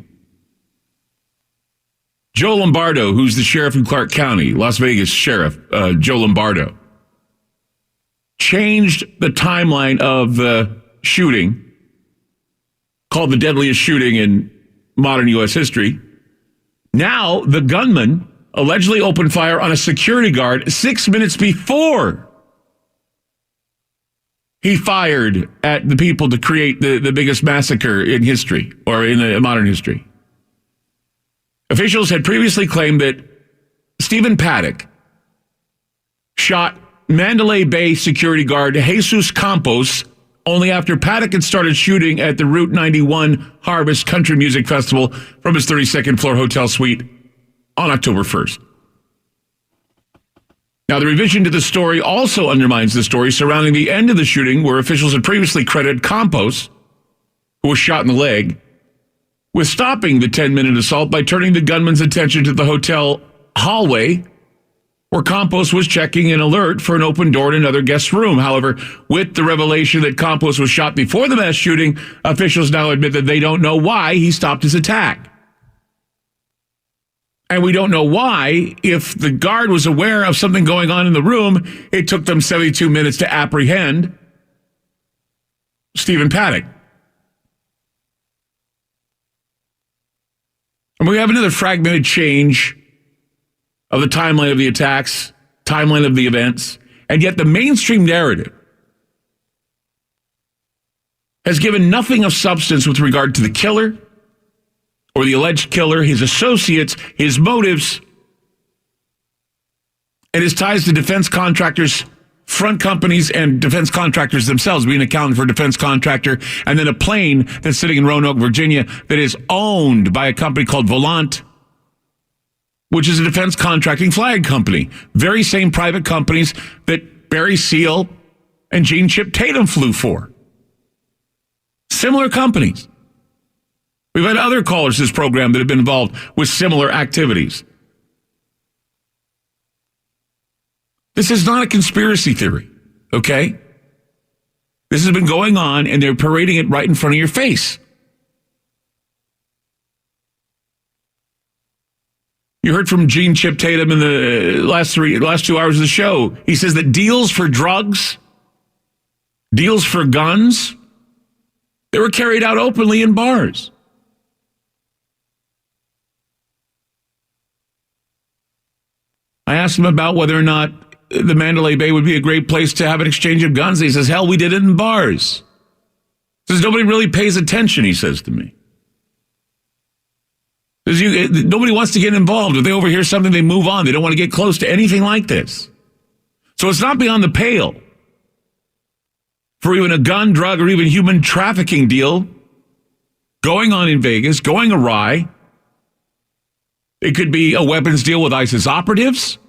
Joe Lombardo, who's the sheriff in Clark County, Las Vegas sheriff, Joe Lombardo, changed the timeline of the shooting, called the deadliest shooting in modern U.S. history. Now, the gunman allegedly opened fire on a security guard 6 minutes before he fired at the people to create the biggest massacre in history, or in modern history. Officials had previously claimed that Stephen Paddock shot Mandalay Bay security guard Jesus Campos only after Paddock had started shooting at the Route 91 Harvest Country Music Festival from his 32nd floor hotel suite on October 1st. Now, the revision to the story also undermines the story surrounding the end of the shooting, where officials had previously credited Campos, who was shot in the leg, with stopping the 10-minute assault by turning the gunman's attention to the hotel hallway, where Campos was checking an alert for an open door in another guest's room. However, with the revelation that Campos was shot before the mass shooting, officials now admit that they don't know why he stopped his attack. And we don't know why. If the guard was aware of something going on in the room, it took them 72 minutes to apprehend Stephen Paddock. And we have another fragmented change of the timeline of the attacks, timeline of the events, and yet the mainstream narrative has given nothing of substance with regard to the killer or the alleged killer, his associates, his motives, and his ties to defense contractors, front companies, and defense contractors themselves, being accounted for a defense contractor, and then a plane that's sitting in Roanoke, Virginia, that is owned by a company called Volant, which is a defense contracting flag company. Very same private companies that Barry Seal and Gene Chip Tatum flew for. Similar companies. We've had other callers to this program that have been involved with similar activities. This is not a conspiracy theory, okay? This has been going on, and they're parading it right in front of your face. You heard from Gene Chip Tatum in the last 2 hours of the show. He says that deals for drugs, deals for guns, they were carried out openly in bars. I asked him about whether or not the Mandalay Bay would be a great place to have an exchange of guns. He says, hell, we did it in bars. He says, nobody really pays attention, he says to me. He says, nobody wants to get involved. If they overhear something, they move on. They don't want to get close to anything like this. So it's not beyond the pale for even a gun, drug, or even human trafficking deal going on in Vegas, going awry. It could be a weapons deal with ISIS operatives.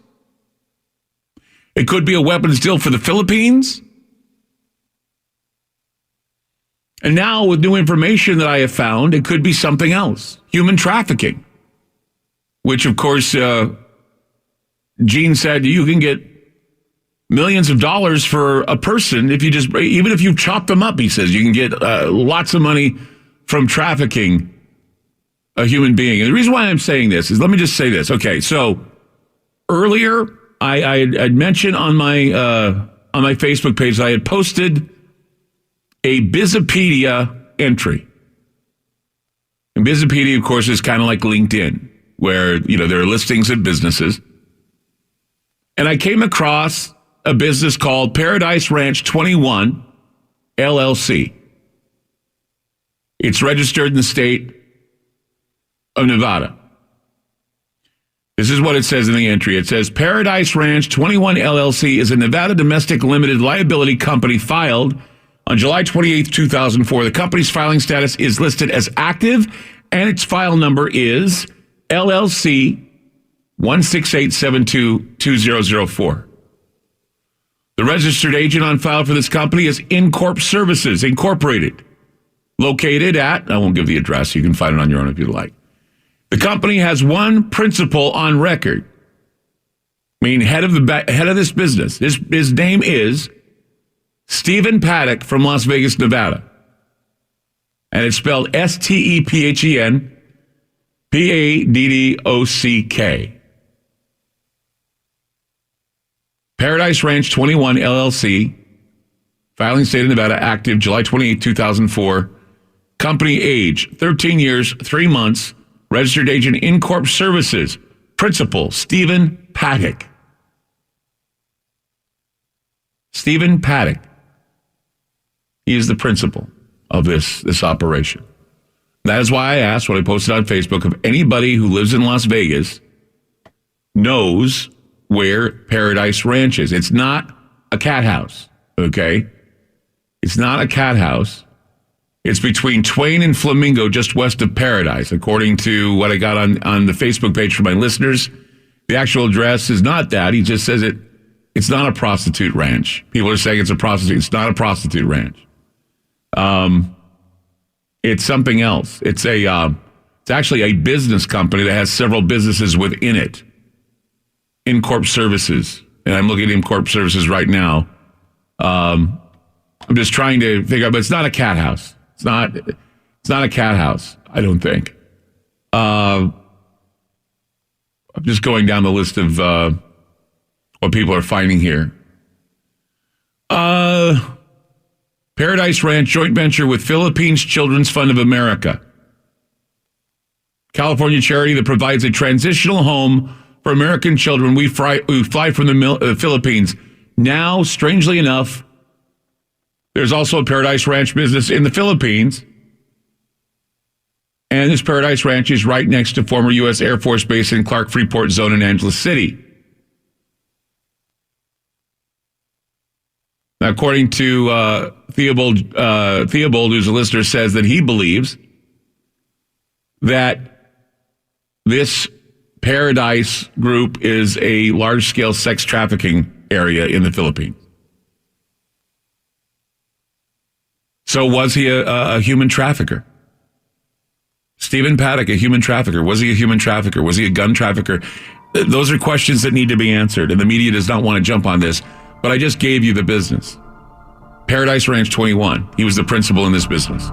It could be a weapons deal for the Philippines. And now with new information that I have found, it could be something else. Human trafficking. Which, of course, Gene said you can get millions of dollars for a person if you just, even if you chop them up, he says, you can get lots of money from trafficking a human being. And the reason why I'm saying this is, let me just say this. Okay, so earlier I'd mentioned on my Facebook page that I had posted a Bizopedia entry. And Bizopedia, of course, is kind of like LinkedIn, where, you know, there are listings of businesses. And I came across a business called Paradise Ranch 21 LLC. It's registered in the state of Nevada. This is what it says in the entry. It says, Paradise Ranch 21 LLC is a Nevada domestic limited liability company filed on July 28, 2004. The company's filing status is listed as active, and its file number is LLC 168722004. The registered agent on file for this company is Incorp Services, Incorporated, located at, I won't give the address, you can find it on your own if you'd like. The company has one principal on record, meaning head of this business. His name is Stephen Paddock from Las Vegas, Nevada. And it's spelled STEPHEN PADDOCK. Paradise Ranch 21 LLC, filing state of Nevada, active July 28, 2004. Company age, 13 years, 3 months. Registered agent, Incorp Services. Principal, Stephen Paddock. Stephen Paddock. He is the principal of this operation. That is why I asked when I posted on Facebook if anybody who lives in Las Vegas knows where Paradise Ranch is. It's not a cat house, okay? It's not a cat house. It's between Twain and Flamingo, just west of Paradise, according to what I got on the Facebook page for my listeners. The actual address is not that. He just says it's not a prostitute ranch. People are saying it's a prostitute. It's not a prostitute ranch. It's something else. It's actually a business company that has several businesses within it. Incorp Services. And I'm looking at Incorp Services right now. I'm just trying to figure out, but it's not a cat house. It's not a cat house, I don't think. I'm just going down the list of what people are finding here. Paradise Ranch joint venture with Philippines Children's Fund of America. California charity that provides a transitional home for American children who fly from the Philippines. Now, strangely enough, there's also a Paradise Ranch business in the Philippines. And this Paradise Ranch is right next to former U.S. Air Force Base in Clark Freeport Zone in Angeles City. Now, according to Theobald, who's a listener, says that he believes that this Paradise group is a large-scale sex trafficking area in the Philippines. So was he a human trafficker? Stephen Paddock, a human trafficker. Was he a human trafficker? Was he a gun trafficker? Those are questions that need to be answered, and the media does not want to jump on this. But I just gave you the business. Paradise Ranch 21. He was the principal in this business.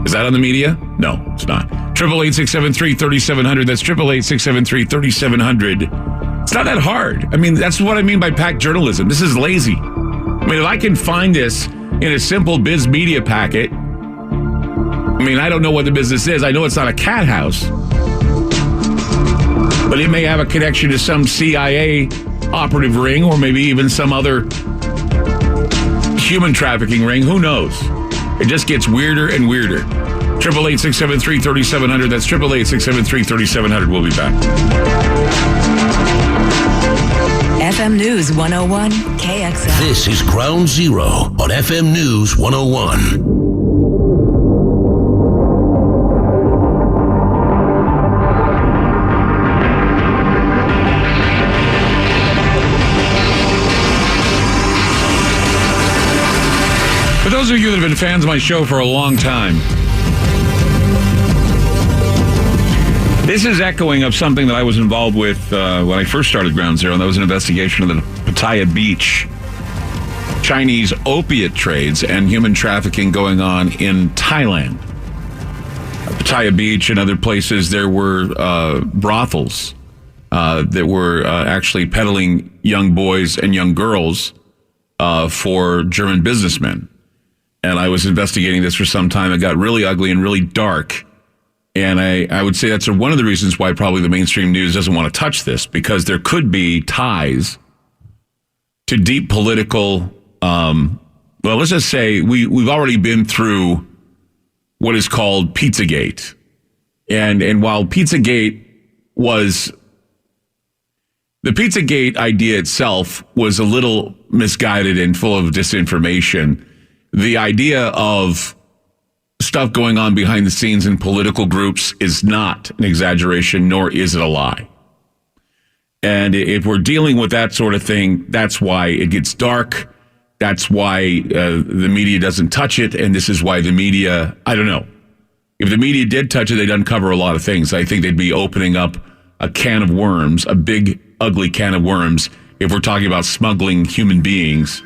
Is that on the media? No, it's not. 888-673-3700. That's 888-673-3700. It's not that hard. I mean, that's what I mean by packed journalism. This is lazy. I mean, if I can find this in a simple biz media packet, I mean, I don't know what the business is. I know it's not a cat house. But it may have a connection to some CIA operative ring or maybe even some other human trafficking ring. Who knows? It just gets weirder and weirder. 888-673-3700. That's 888-673-3700. We'll be back. FM News 101 KXL. This is Ground Zero on FM News 101. For those of you that have been fans of my show for a long time, this is echoing of something that I was involved with when I first started Ground Zero, and that was an investigation of the Pattaya Beach Chinese opiate trades and human trafficking going on in Thailand. Pattaya Beach and other places, there were brothels that were actually peddling young boys and young girls for German businessmen. And I was investigating this for some time. It got really ugly and really dark. And I would say that's one of the reasons why probably the mainstream news doesn't want to touch this, because there could be ties to deep political, well, let's just say we've already been through what is called Pizzagate. And while Pizzagate was, the Pizzagate idea itself was a little misguided and full of disinformation, the idea of stuff going on behind the scenes in political groups is not an exaggeration, nor is it a lie. And if we're dealing with that sort of thing, that's why it gets dark. That's why the media doesn't touch it. And this is why the media, I don't know. If the media did touch it, they'd uncover a lot of things. I think they'd be opening up a can of worms, a big, ugly can of worms, if we're talking about smuggling human beings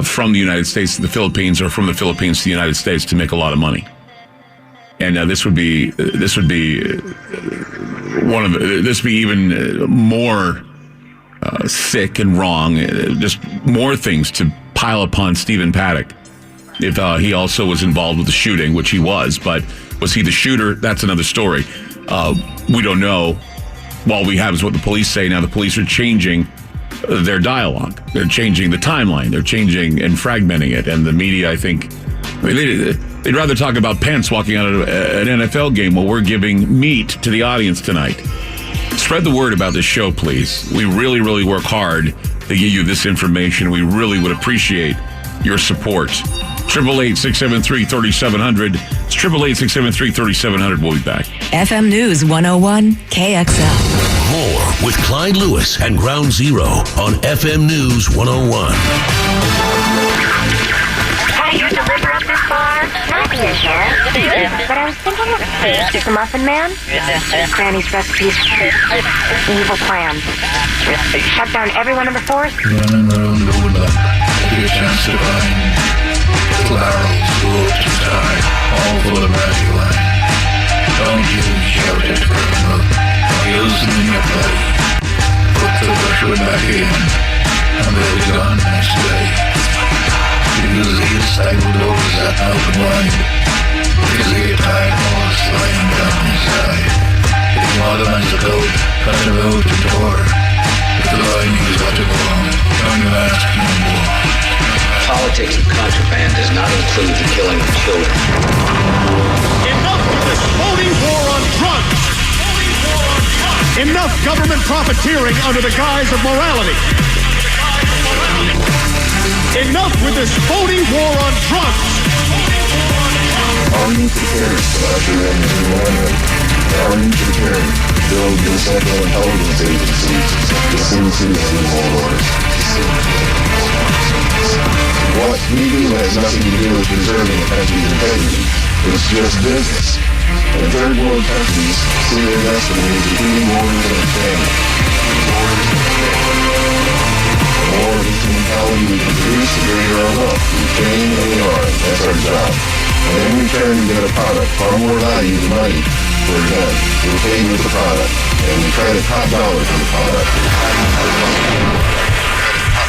from the United States to the Philippines, or from the Philippines to the United States to make a lot of money. And this would be even more sick and wrong. Just more things to pile upon Stephen Paddock if he also was involved with the shooting, which he was. But was he the shooter? That's another story. We don't know. All we have is what the police say. Now the police are changing their dialogue. They're changing the timeline. They're changing and fragmenting it. And the media, I think, they'd rather talk about Pence walking out of an NFL game while we're giving meat to the audience tonight. Spread the word about this show, please. We really, really work hard to give you this information. We really would appreciate your support. 888-673-3700. It's 888-673-3700. We'll be back. FM News 101 KXL. More with Clyde Lewis and Ground Zero on FM News 101. Hey, you deliver up this far? Not yet, Sheriff. But I was thinking of Mr. Muffin Man. Granny's recipes. Evil plan. Shut down everyone in the forest. Running around the woodland. Give you a chance to find little arrows, ropes to tie, all for the magic line. Don't you shout at the criminal. in your play. Put the pressure back in, and they'll be gone next day. Because they get stifled over that open wide. Because they get tired of all this lying down inside. If you modernize the code, cut the road to door. If the line is let it alone, don't you ask anymore. Politics of contraband does not include the killing of children. Enough of this voting war on drugs! Enough government profiteering under the guise of morality! Enough with this voting war on drugs! Our need to care to usher in the new millennium. Our need to care to build the Central Intelligence Agency to send citizens wars. What we do has nothing to do with preserving a country's integrity. It's just business. And third world countries see their destiny as defeating wars and famine. The more mentality we can produce, the greater our wealth. We train and we are. That's our job. And in return, we get a product far more value than money for a gun. We're paid with the product, and we try to top dollar for the product.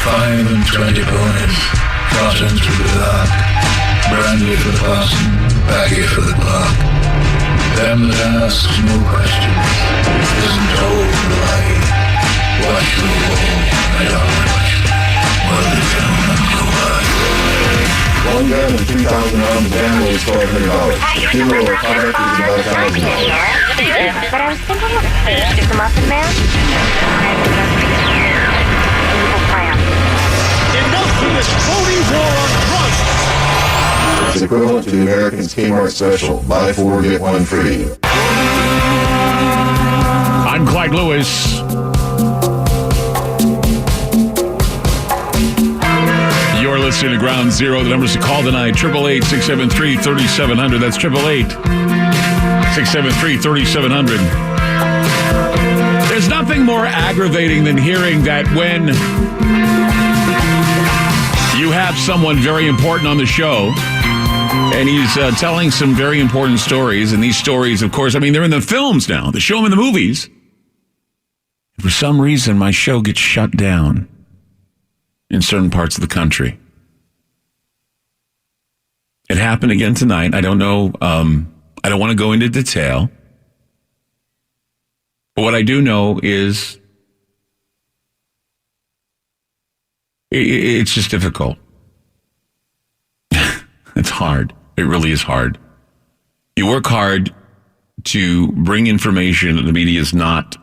5 and 20 ponies, crossing through the dark. Brandy for the possum, baggy for the clock. Them that asks no questions, isn't told the lie. Watch the wall, I don't watch, while the gentlemen go by. One gun and 3,000 rounds of ammo is $1,200. Kilo of product is about $1,000. But I was thinking of is the Muffin Man? Evil plan. Enough with this voting war on drugs! It's equivalent to the American's Kmart special, buy 4, get 1 free. I'm Clyde Lewis. You're listening to Ground Zero. The numbers to call tonight, 888-673-3700. That's 888-673-3700. There's nothing more aggravating than hearing that when you have someone very important on the show and he's telling some very important stories, and these stories, of course, I mean, they're in the films now. They show them in the movies. For some reason, my show gets shut down in certain parts of the country. It happened again tonight. I don't know. I don't want to go into detail. But what I do know is it's just difficult. It's hard. It really is hard. You work hard to bring information that the media is not.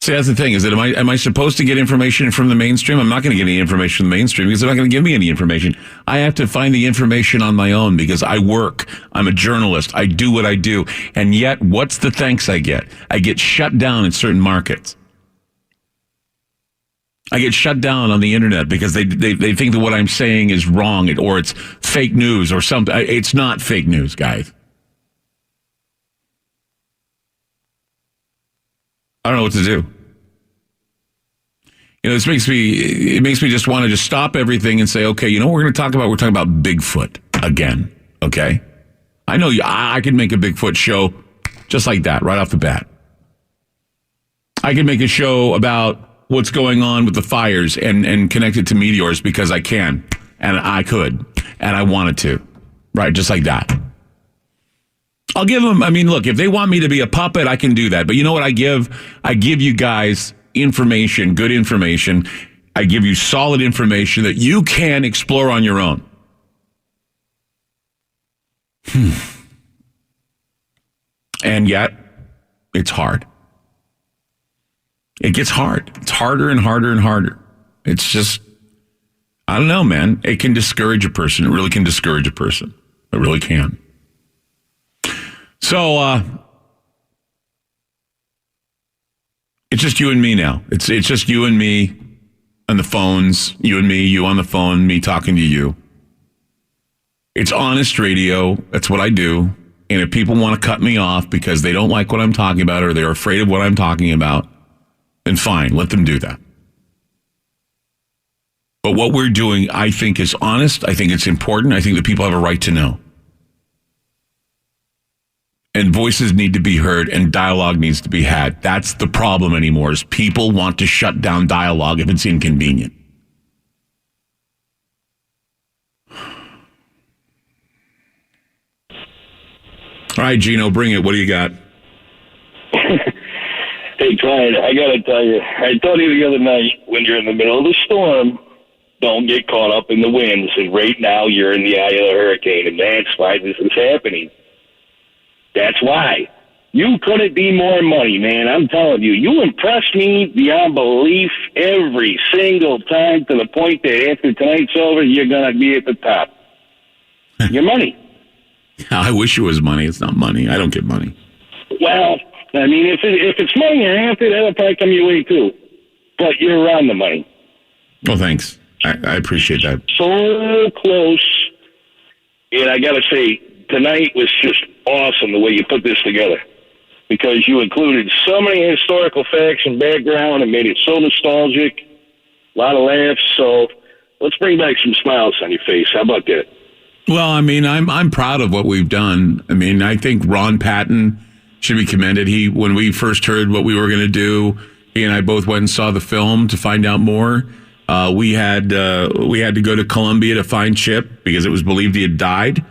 See, that's the thing, is that am I supposed to get information from the mainstream? I'm not going to get any information from the mainstream because they're not going to give me any information. I have to find the information on my own because I work. I'm a journalist. I do what I do. And yet, what's the thanks I get? I get shut down in certain markets. I get shut down on the internet because they think that what I'm saying is wrong or it's fake news or something. It's not fake news, guys. I don't know what to do. You know, this makes me just want to just stop everything and say, okay, you know what we're talking about Bigfoot again. Okay. I know I could make a Bigfoot show just like that right off the bat. I could make a show about what's going on with the fires and connect it to meteors because I can, and I could, and I wanted to, right? Just like that. I'll give them, I mean, look, if they want me to be a puppet, I can do that. But you know what I give? I give you guys information, good information. I give you solid information that you can explore on your own. And yet, it's hard. It gets hard. It's harder and harder and harder. It's just, I don't know, man. It can discourage a person. It really can discourage a person. It really can. So, it's just you and me now. It's just you and me on the phones. You and me, you on the phone, me talking to you. It's honest radio. That's what I do. And if people want to cut me off because they don't like what I'm talking about or they're afraid of what I'm talking about, then fine, let them do that. But what we're doing, I think, is honest. I think it's important. I think that people have a right to know. And voices need to be heard, and dialogue needs to be had. That's the problem anymore, is people want to shut down dialogue if it's inconvenient. All right, Gino, bring it. What do you got? Hey, Clyde, I got to tell you, I told you the other night, when you're in the middle of the storm, don't get caught up in the winds. And right now, you're in the eye of the hurricane, and that's why this is happening. That's why. You couldn't be more money, man. I'm telling you. You impress me beyond belief every single time, to the point that after tonight's over, you're going to be at the top. Your money. I wish it was money. It's not money. I don't get money. Well, I mean, if it's money you're after, that'll probably come your way too. But you're around the money. Well, thanks. I appreciate that. So close. And I got to say, tonight was just awesome the way you put this together. Because you included so many historical facts and background and made it so nostalgic. A lot of laughs. So let's bring back some smiles on your face. How about that? Well, I mean, I'm proud of what we've done. I mean, I think Ron Patton should be commended. When we first heard what we were going to do, he and I both went and saw the film to find out more. We had to go to Colombia to find Chip because it was believed he had died.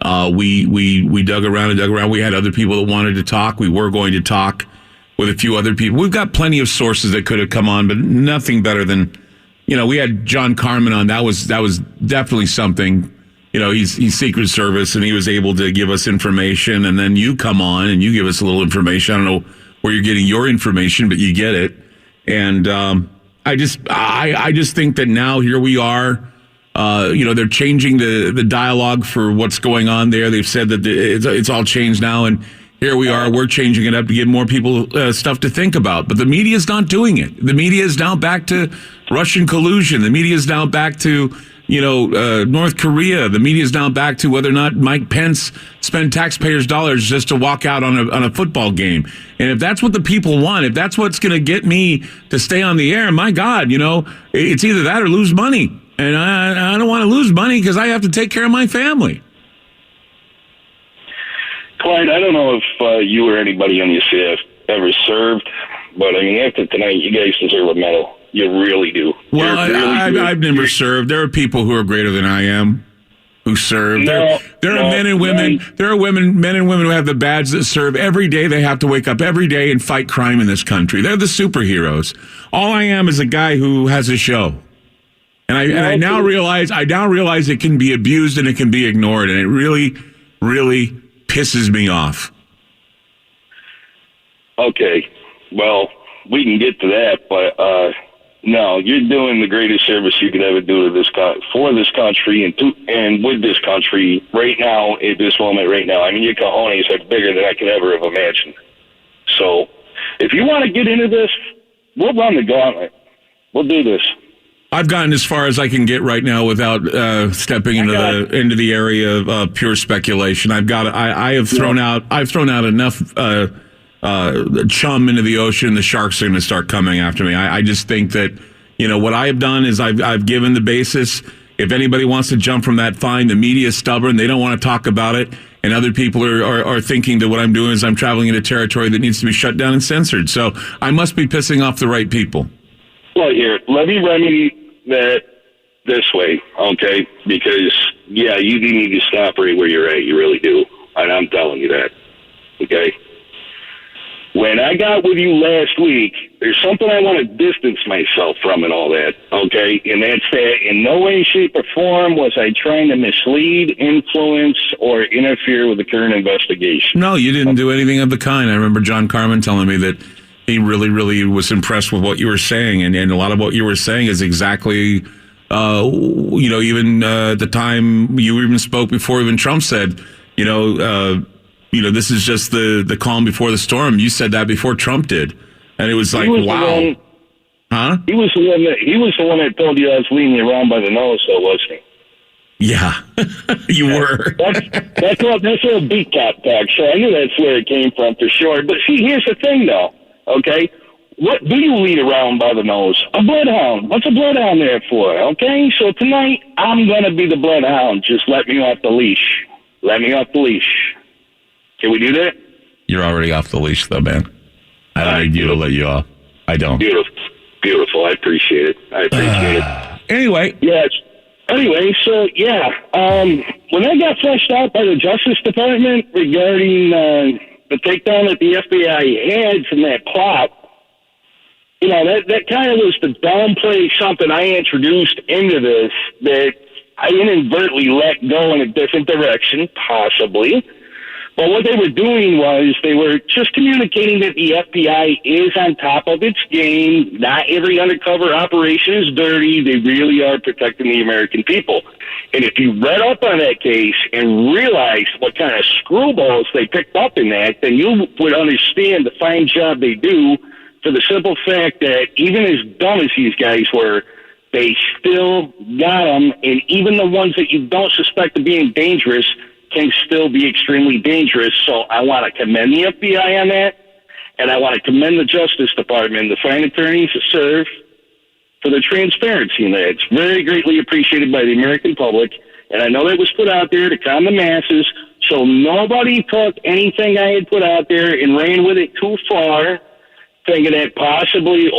We dug around and dug around. We had other people that wanted to talk. We were going to talk with a few other people. We've got plenty of sources that could have come on, but nothing better than, we had John Carmen on. That was definitely something. He's Secret Service, and he was able to give us information. And then you come on and you give us a little information. I don't know where you're getting your information, but you get it. And I just think that now here we are. They're changing the dialogue for what's going on there. They've said that it's all changed now, and here we are. We're changing it up to give more people stuff to think about. But the media is not doing it. The media is now back to Russian collusion. The media is now back to North Korea. The media is now back to whether or not Mike Pence spent taxpayers' dollars just to walk out on a football game. And if that's what the people want, if that's what's going to get me to stay on the air, my God, it's either that or lose money. And I don't want to lose money because I have to take care of my family. Clyde, I don't know if you or anybody on your staff ever served, but I mean, after tonight, you guys deserve a medal. You really do. Well, I've never served. There are people who are greater than I am who serve. There are men and women. There are men and women who have the badge that serve every day. They have to wake up every day and fight crime in this country. They're the superheroes. All I am is a guy who has a show. And I now realize it can be abused and it can be ignored, and it really, really pisses me off. Okay, well, we can get to that, but no, you're doing the greatest service you could ever do to for this country and with this country right now at this moment right now. I mean, your cojones are bigger than I could ever have imagined. So, if you want to get into this, we'll run the gauntlet. We'll do this. I've gotten as far as I can get right now without stepping into the area of pure speculation. I've thrown out enough chum into the ocean. The sharks are going to start coming after me. I just think that what I have done is I've given the basis. If anybody wants to jump from that, fine. The media is stubborn; they don't want to talk about it, and other people are thinking that what I'm doing is I'm traveling into territory that needs to be shut down and censored. So I must be pissing off the right people. Well, here, let me remedy that this way, okay? Because, yeah, you do need to stop right where you're at. You really do. And I'm telling you that, okay? When I got with you last week, there's something I want to distance myself from and all that, okay? And that's that in no way, shape, or form was I trying to mislead, influence, or interfere with the current investigation. No, you didn't do anything of the kind. I remember John Carmen telling me that he really, really was impressed with what you were saying. And a lot of what you were saying is exactly, even the time you even spoke before even Trump said, this is just the calm before the storm. You said that before Trump did. And it was like, wow. Huh? He was the one that told you I was leading you around by the nose, though, wasn't he? Yeah, you were. That's all beat cop talk, so I knew that's where it came from for sure. But see, here's the thing, though. Okay, what do you lead around by the nose? A bloodhound. What's a bloodhound there for? Okay, so tonight I'm going to be the bloodhound. Just let me off the leash. Let me off the leash. Can we do that? You're already off the leash, though, man. I don't need you to let you off. I don't. Beautiful. I appreciate it. Anyway. Yes. Anyway, so, yeah. When I got fleshed out by the Justice Department regarding the takedown that the FBI had from that plot, you know, that kind of was to downplay something I introduced into this that I inadvertently let go in a different direction, possibly. But what they were doing was they were just communicating that the FBI is on top of its game. Not every undercover operation is dirty. They really are protecting the American people. And if you read up on that case and realized what kind of screwballs they picked up in that, then you would understand the fine job they do, for the simple fact that even as dumb as these guys were, they still got them. And even the ones that you don't suspect of being dangerous can still be extremely dangerous. So I want to commend the FBI on that, and I want to commend the Justice Department, the fine attorneys that serve, for the transparency in that. It's very greatly appreciated by the American public, and I know that was put out there to calm the masses, so nobody took anything I had put out there and ran with it too far, thinking that possibly,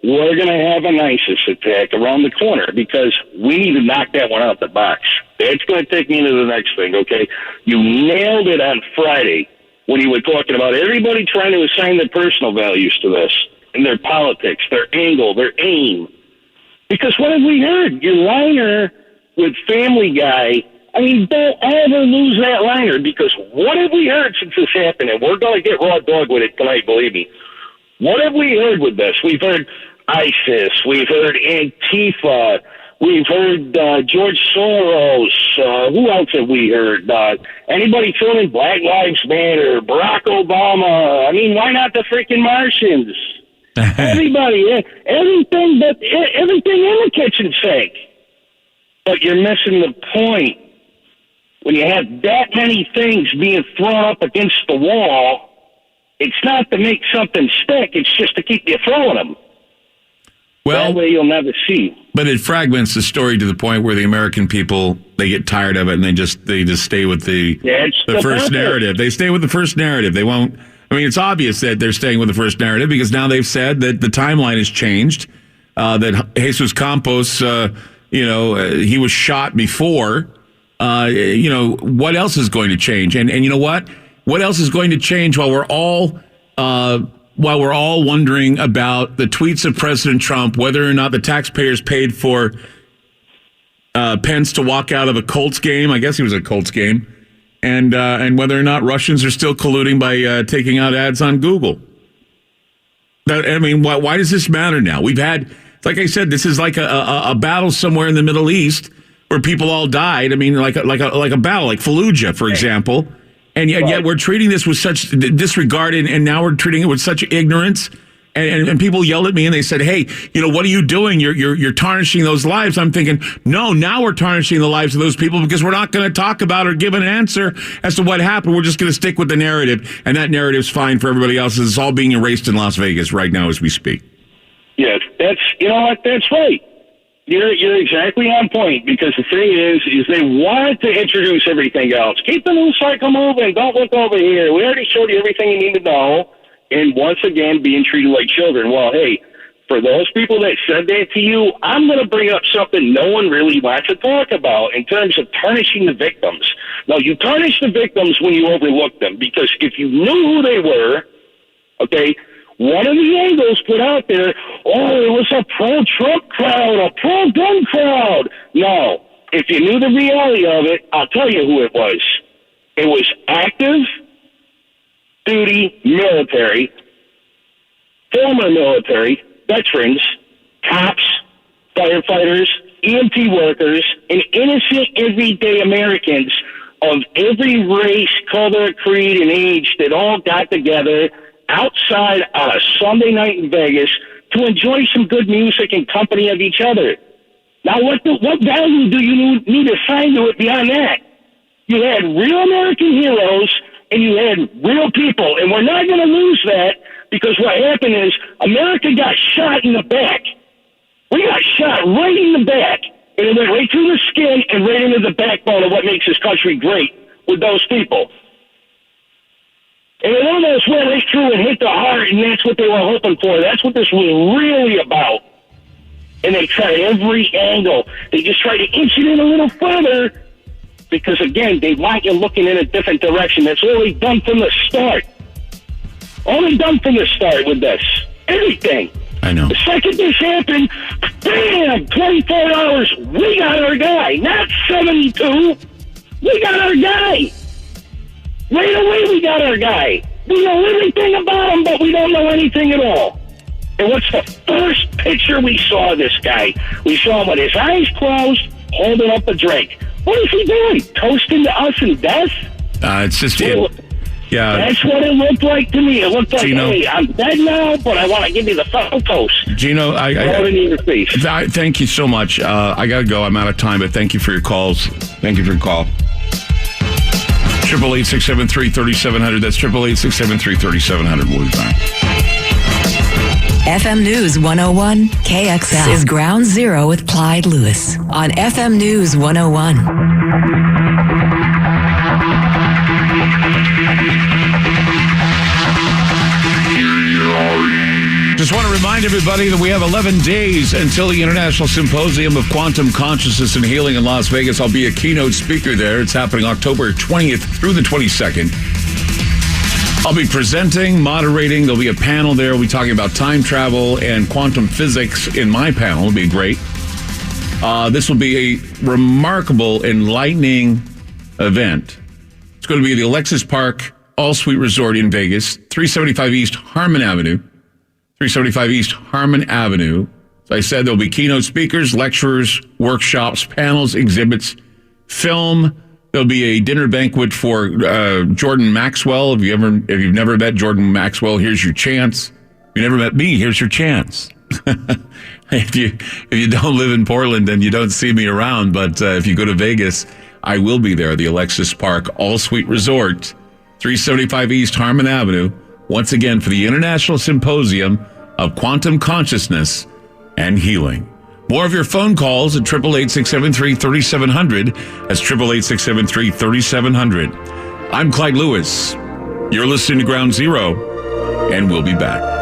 we're going to have an ISIS attack around the corner, because we need to knock that one out the box. That's going to take me into the next thing, okay? You nailed it on Friday when you were talking about everybody trying to assign their personal values to this, and their politics, their angle, their aim. Because what have we heard? Your liner with Family Guy, I mean, don't ever lose that liner, because what have we heard since this happened? And we're going to get raw dog with it tonight, believe me. What have we heard with this? We've heard ISIS. We've heard Antifa. We've heard George Soros. Who else have we heard? Anybody filming Black Lives Matter? Barack Obama. I mean, why not the freaking Martians? Everybody. Everything in the kitchen sink. But you're missing the point. When you have that many things being thrown up against the wall, it's not to make something stick. It's just to keep you throwing them. Well, that way you'll never see. But it fragments the story to the point where the American people, they get tired of it and they just stay with the first narrative. They stay with the first narrative. They won't. I mean, it's obvious that they're staying with the first narrative because now they've said that the timeline has changed. That Jesus Campos, he was shot before. What else is going to change? And you know what? What else is going to change while we're all wondering about the tweets of President Trump, whether or not the taxpayers paid for Pence to walk out of a Colts game? I guess he was a Colts game, and whether or not Russians are still colluding by taking out ads on Google. Why does this matter now? We've had, like I said, this is like a battle somewhere in the Middle East where people all died. I mean, like a battle, like Fallujah, for example. And yet we're treating this with such disregard, and now we're treating it with such ignorance. And people yelled at me and they said, "Hey, what are you doing? You're tarnishing those lives." I'm thinking, no, now we're tarnishing the lives of those people because we're not going to talk about or give an answer as to what happened. We're just going to stick with the narrative, and that narrative's fine for everybody else. It's all being erased in Las Vegas right now as we speak. Yeah, that's right. You're exactly on point, because the thing is they wanted to introduce everything else. Keep the news cycle moving. Don't look over here. We already showed you everything you need to know. And once again, being treated like children. Well, hey, for those people that said that to you, I'm going to bring up something no one really wants to talk about in terms of tarnishing the victims. Now, you tarnish the victims when you overlook them, because if you knew who they were, okay, one of the angles put out there, it was a pro-Trump crowd, a pro-gun crowd. No. If you knew the reality of it, I'll tell you who it was. It was active duty military, former military, veterans, cops, firefighters, EMT workers, and innocent everyday Americans of every race, color, creed, and age that all got together outside on a Sunday night in Vegas to enjoy some good music and company of each other. Now, what value do you need to assign to it beyond that? You had real American heroes and you had real people, and we're not going to lose that, because what happened is America got shot in the back. We got shot right in the back, and it went right through the skin and right into the backbone of what makes this country great with those people. And it almost went right through and hit the heart, and that's what they were hoping for. That's what this was really about. And they tried every angle. They just tried to inch it in a little further because, again, they want you looking in a different direction. That's all they've done from the start. All they've done from the start with this. Everything. I know. The second this happened, bam, 24 hours, we got our guy. Not 72. We got our guy. Right away, we got our guy. We know everything about him, but we don't know anything at all. And what's the first picture we saw of this guy? We saw him with his eyes closed, holding up a drink. What is he doing? Toasting to us in death? It's just... Yeah, that's what it looked like to me. It looked like, Gino, hey, I'm dead now, but I want to give you the photos. Gino, thank you so much. I got to go. I'm out of time, but thank you for your calls. Thank you for your call. 888-673-3700. That's 888-673-3700. We'll be back. FM News 101 KXL is Ground Zero with Clyde Lewis on FM News 101. Just want to remind everybody that we have 11 days until the International Symposium of Quantum Consciousness and Healing in Las Vegas. I'll be a keynote speaker there. It's happening October 20th through the 22nd. I'll be presenting, moderating. There'll be a panel there. We'll be talking about time travel and quantum physics in my panel. It'll be great. This will be a remarkable, enlightening event. It's going to be the Alexis Park All-Suite Resort in Vegas, 375 East Harmon Avenue. 375 East Harmon Avenue. As I said, there'll be keynote speakers, lecturers, workshops, panels, exhibits, film. There'll be a dinner banquet for Jordan Maxwell. If you've never met Jordan Maxwell, here's your chance. If you never met me, here's your chance. If you don't live in Portland, then you don't see me around. But if you go to Vegas, I will be there. The Alexis Park All-Suite Resort, 375 East Harmon Avenue. Once again, for the International Symposium of Quantum Consciousness and Healing. More of your phone calls at 888-673-3700. That's 888-673-3700. I'm Clyde Lewis. You're listening to Ground Zero, and we'll be back.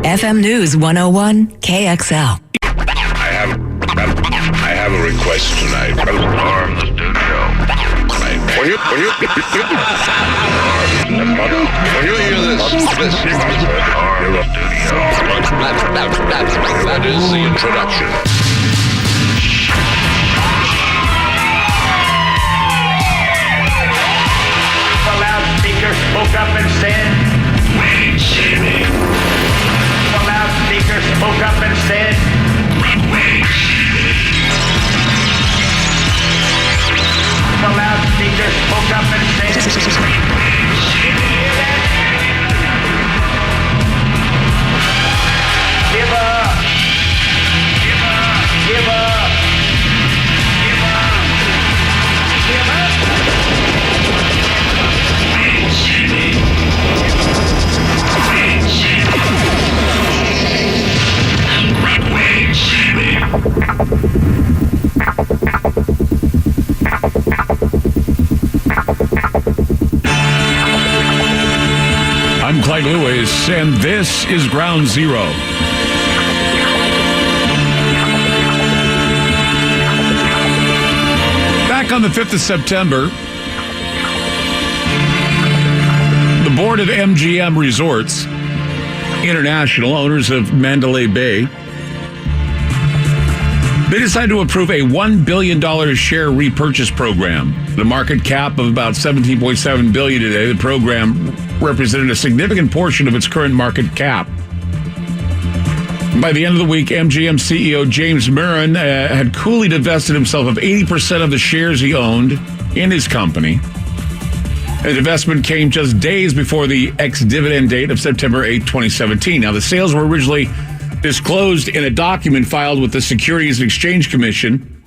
FM News 101 KXL. I have a request tonight. Arm the studio. When you hear this, that is the introduction. The loudspeaker spoke up and said, "Wait, Jimmy." The loudspeaker spoke up and said, "Wait, Jimmy." The loudspeaker spoke up and said, "Wait, Jimmy." Give up. Give up. Give up. Give up. Give up. Wait, Jimmy. Wait, Jimmy. Wait, Jimmy. I'm Clyde Lewis, and this is Ground Zero. Back on the 5th of September, the board of MGM Resorts International, owners of Mandalay Bay, they decided to approve a $1 billion share repurchase program. The market cap of about $17.7 billion today. The program represented a significant portion of its current market cap. By the end of the week, MGM CEO James Murren had coolly divested himself of 80% of the shares he owned in his company. The divestment came just days before the ex-dividend date of September 8, 2017. Now, the sales were originally disclosed in a document filed with the Securities and Exchange Commission.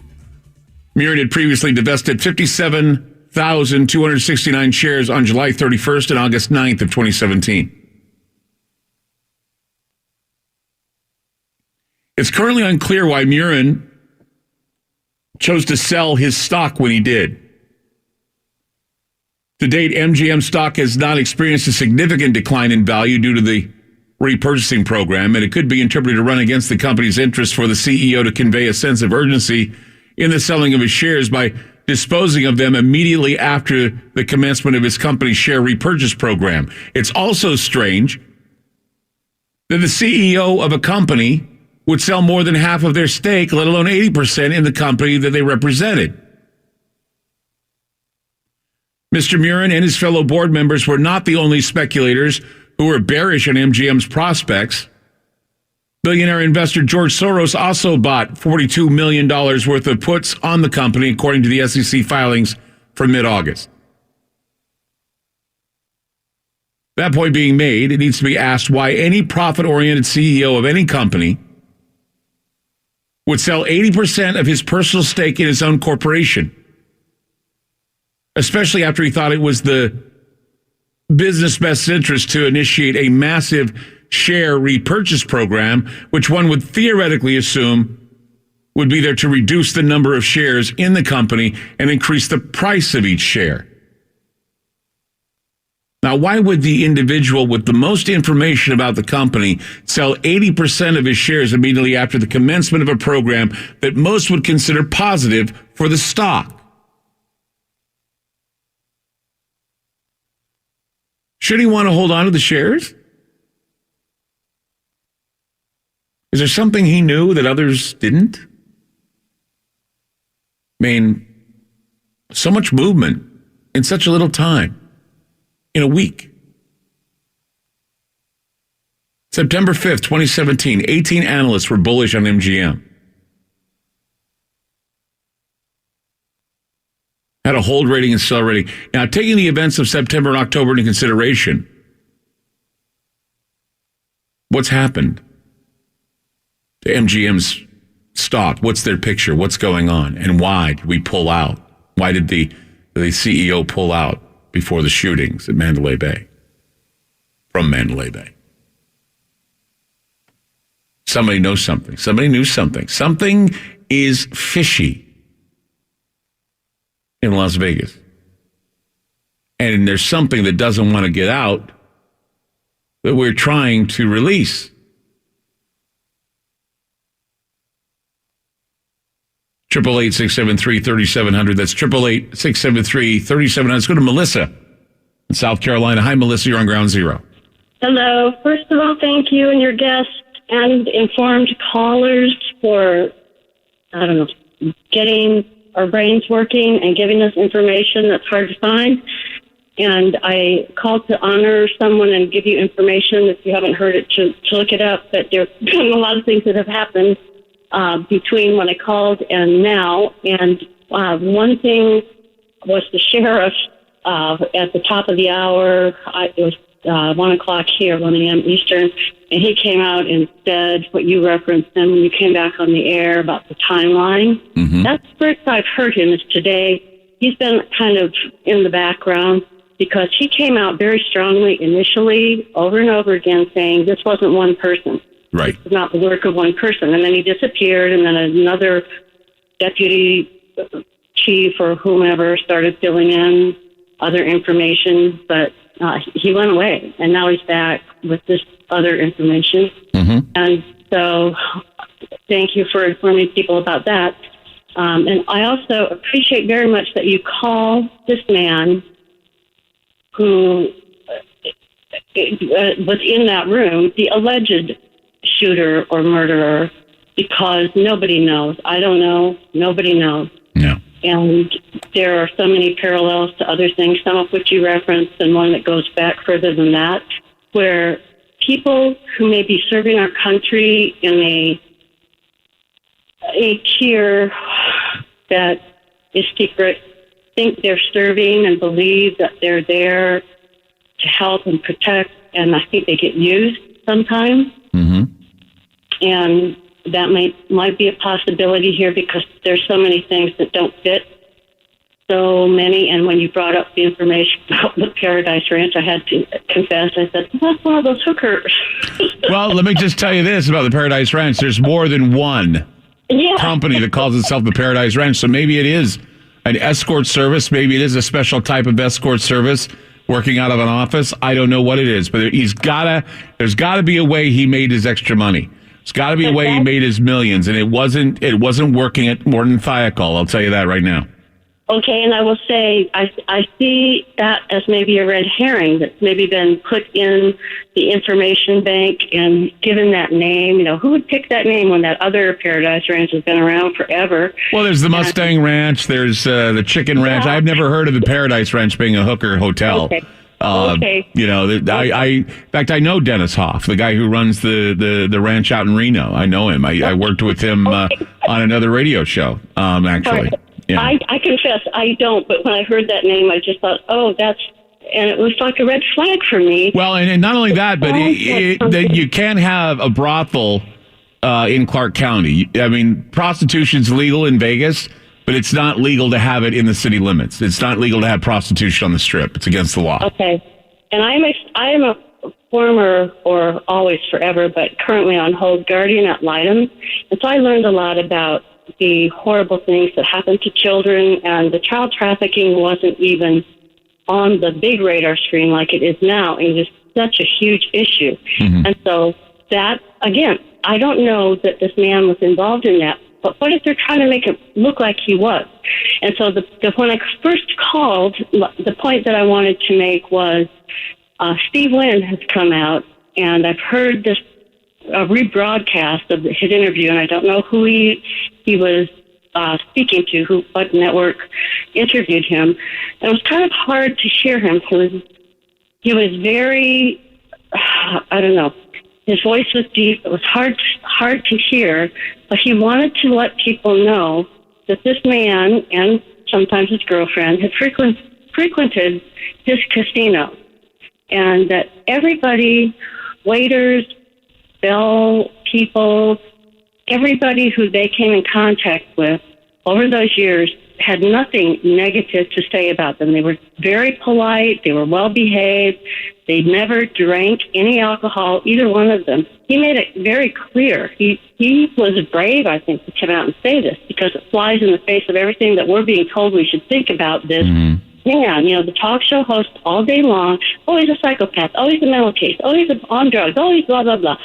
Murren had previously divested 57,269 shares on July 31st and August 9th of 2017. It's currently unclear why Murren chose to sell his stock when he did. To date, MGM stock has not experienced a significant decline in value due to the repurchasing program, and it could be interpreted to run against the company's interest for the CEO to convey a sense of urgency in the selling of his shares by disposing of them immediately after the commencement of his company's share repurchase program. It's also strange that the CEO of a company would sell more than half of their stake, let alone 80% in the company that they represented. Mr. Murren and his fellow board members were not the only speculators who were bearish on MGM's prospects. Billionaire investor George Soros also bought $42 million worth of puts on the company, according to the SEC filings from mid-August. That point being made, it needs to be asked why any profit-oriented CEO of any company would sell 80% of his personal stake in his own corporation, especially after he thought it was the business best interest to initiate a massive share repurchase program, which one would theoretically assume would be there to reduce the number of shares in the company and increase the price of each share. Now, why would the individual with the most information about the company sell 80% of his shares immediately after the commencement of a program that most would consider positive for the stock? Should he want to hold on to the shares? Is there something he knew that others didn't? I mean, so much movement in such a little time, in a week. September 5th, 2017, 18 analysts were bullish on MGM. Had a hold rating and sell rating. Now, taking the events of September and October into consideration, what's happened to MGM's stock? What's their picture? What's going on? And why did we pull out? Why did the CEO pull out before the shootings at Mandalay Bay? From Mandalay Bay. Somebody knows something. Somebody knew something. Something is fishy in Las Vegas. And there's something that doesn't want to get out that we're trying to release. 888-673-3700. That's 888-673-3700. Let's go to Melissa in South Carolina. Hi, Melissa. You're on Ground Zero. Hello. First of all, thank you and your guests and informed callers for, getting our brains working and giving us information that's hard to find. And I called to honor someone and give you information, if you haven't heard it, to look it up. But there have been a lot of things that have happened between when I called and now. And one thing was the sheriff at the top of the hour. It was 1 o'clock here, 1 a.m. Eastern, and he came out and said what you referenced then when you came back on the air about the timeline. Mm-hmm. That's the first I've heard him is today. He's been kind of in the background because he came out very strongly initially over and over again saying this wasn't one person. Right. It's not the work of one person. And then he disappeared, and then another deputy chief or whomever started filling in other information, but he went away, and now he's back with this other information. Mm-hmm. And so thank you for informing people about that. And I also appreciate very much that you call this man who was in that room, the alleged shooter or murderer, because nobody knows. I don't know. Nobody knows. Yeah. And there are so many parallels to other things, some of which you referenced, and one that goes back further than that, where people who may be serving our country in a tier that is secret think they're serving and believe that they're there to help and protect, and I think they get used sometimes. Mm-hmm. And that might be a possibility here because there's so many things that don't fit. So many, and when you brought up the information about the Paradise Ranch, I had to confess, I said, that's one of those hookers. Well, let me just tell you this about the Paradise Ranch. There's more than one company that calls itself the Paradise Ranch, so maybe it is an escort service. Maybe it is a special type of escort service working out of an office. I don't know what it is, but there's got to be a way he made his extra money. There's got to be a way he made his millions, and it wasn't working at Morton Thiokol. I'll tell you that right now. Okay, and I will say I see that as maybe a red herring that's maybe been put in the information bank and given that name. You know, who would pick that name when that other Paradise Ranch has been around forever? Well, there's the Mustang Ranch. There's the Chicken Ranch. I've never heard of the Paradise Ranch being a hooker hotel. Okay. You know, in fact, I know Dennis Hoff, the guy who runs the ranch out in Reno. I know him. I worked with him on another radio show, actually. Yeah. I confess I don't, but when I heard that name, I just thought, and it was like a red flag for me. Well, and not only that, but you can't have a brothel in Clark County. I mean, prostitution's legal in Vegas, but it's not legal to have it in the city limits. It's not legal to have prostitution on the Strip. It's against the law. Okay. And I am a former, or always forever, but currently on hold guardian at Lytton. And so I learned a lot about the horrible things that happen to children, and the child trafficking wasn't even on the big radar screen like it is now. It is such a huge issue. Mm-hmm. And so that, again, I don't know that this man was involved in that, but what if they're trying to make it look like he was? And so when I first called, the point that I wanted to make was Steve Wynn has come out, and I've heard this a rebroadcast of his interview, and I don't know who he was speaking to, what network interviewed him. And it was kind of hard to hear him. He was very, I don't know, his voice was deep. It was hard to hear, but he wanted to let people know that this man, and sometimes his girlfriend, had frequented his casino, and that everybody, waiters, bell people, everybody who they came in contact with over those years had nothing negative to say about them. They were very polite. They were well behaved. They never drank any alcohol, either one of them. He made it very clear. He was brave, I think, to come out and say this, because it flies in the face of everything that we're being told we should think about this. Mm-hmm. Man, the talk show host all day long, oh, he's a psychopath, oh, he's a mental case, oh, he's on drugs, oh, he's blah, blah, blah.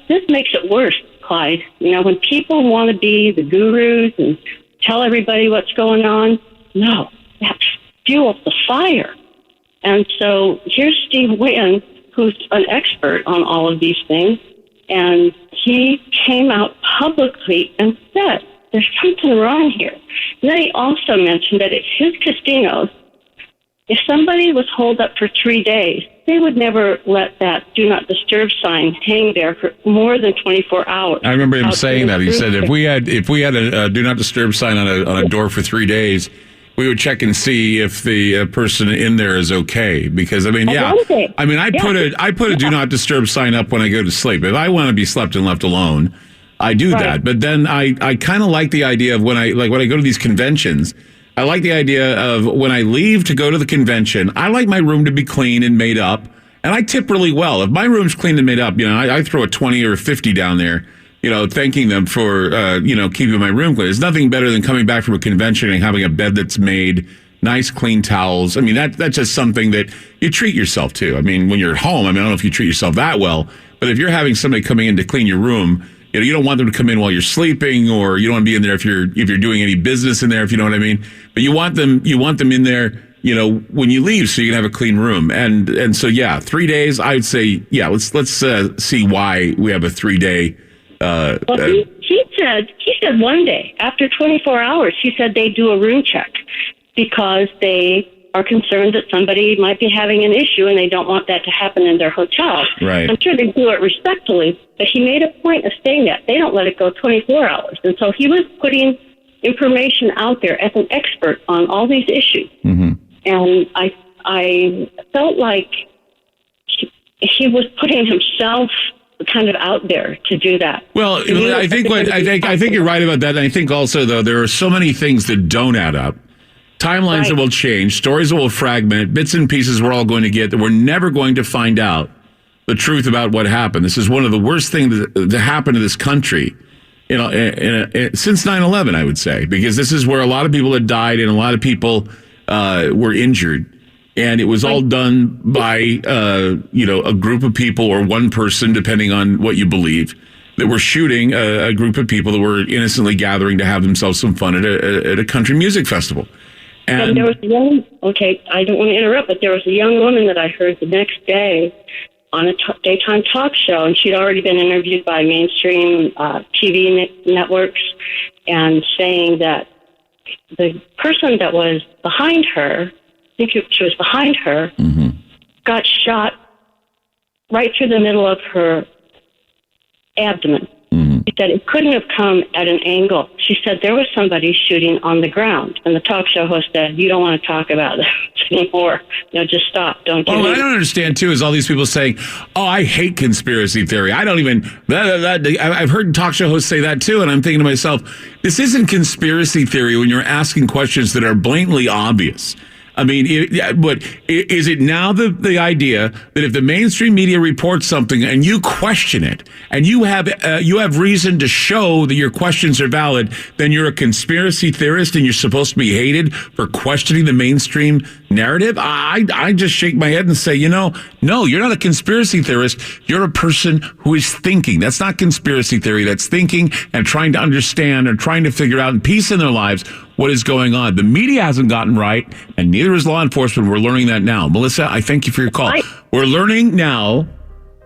This makes it worse, Clyde. When people want to be the gurus and tell everybody what's going on, no, that fuels the fire. And so here's Steve Wynn, who's an expert on all of these things, and he came out publicly and said, there's something wrong here. And then he also mentioned that at his casinos, if somebody was holed up for 3 days, they would never let that do not disturb sign hang there for more than 24 hours. I remember him saying that. He said if we had a do not disturb sign on a door for 3 days, we would check and see if the person in there is okay. Because I put a do not disturb sign up when I go to sleep. If I want to be slept and left alone, I do that. But then I kind of like the idea of when I go to these conventions. I like the idea of when I leave to go to the convention, I like my room to be clean and made up, and I tip really well. If my room's clean and made up, I throw a 20 or a 50 down there, thanking them for, keeping my room clean. There's nothing better than coming back from a convention and having a bed that's made, nice clean towels. I mean, that's just something that you treat yourself to. I mean, when you're at home, I don't know if you treat yourself that well, but if you're having somebody coming in to clean your room, you don't want them to come in while you're sleeping, or you don't want to be in there if you're doing any business in there, if you know what I mean. But you want them in there when you leave, so you can have a clean room. And so, 3 days, I'd say, let's see why we have a 3-day. He said 1 day, after 24 hours, he said they do a room check because they are concerned that somebody might be having an issue and they don't want that to happen in their hotel. Right. I'm sure they do it respectfully, but he made a point of saying that. They don't let it go 24 hours. And so he was putting information out there as an expert on all these issues. Mm-hmm. And I felt like he was putting himself kind of out there to do that. Well, I think you're right about that. And I think also, though, there are so many things that don't add up. Timelines that will change, stories that will fragment, bits and pieces we're all going to get that we're never going to find out the truth about what happened. This is one of the worst things that happened to this country, since 9/11, I would say, because this is where a lot of people had died and a lot of people were injured. And it was all done by, a group of people or one person, depending on what you believe, that were shooting a group of people that were innocently gathering to have themselves some fun at a country music festival. And there was I don't want to interrupt, but there was a young woman that I heard the next day on a daytime talk show, and she'd already been interviewed by mainstream TV networks, and saying that the person that was behind her, I think she was behind her, got shot right through the middle of her abdomen. She said it couldn't have come at an angle. She said there was somebody shooting on the ground. And the talk show host said, you don't want to talk about this anymore. Just stop. Don't do it. What I don't understand, too, is all these people saying, I hate conspiracy theory. I don't even... I've heard talk show hosts say that, too, and I'm thinking to myself, this isn't conspiracy theory when you're asking questions that are blatantly obvious. I mean, but is it now the idea that if the mainstream media reports something and you question it and you have reason to show that your questions are valid, then you're a conspiracy theorist and you're supposed to be hated for questioning the mainstream narrative? I just shake my head and say, no, you're not a conspiracy theorist. You're a person who is thinking. That's not conspiracy theory. That's thinking and trying to understand and trying to figure out in peace in their lives what is going on. The media hasn't gotten right, and neither is law enforcement. We're learning that now. Melissa, I thank you for your call. We're learning now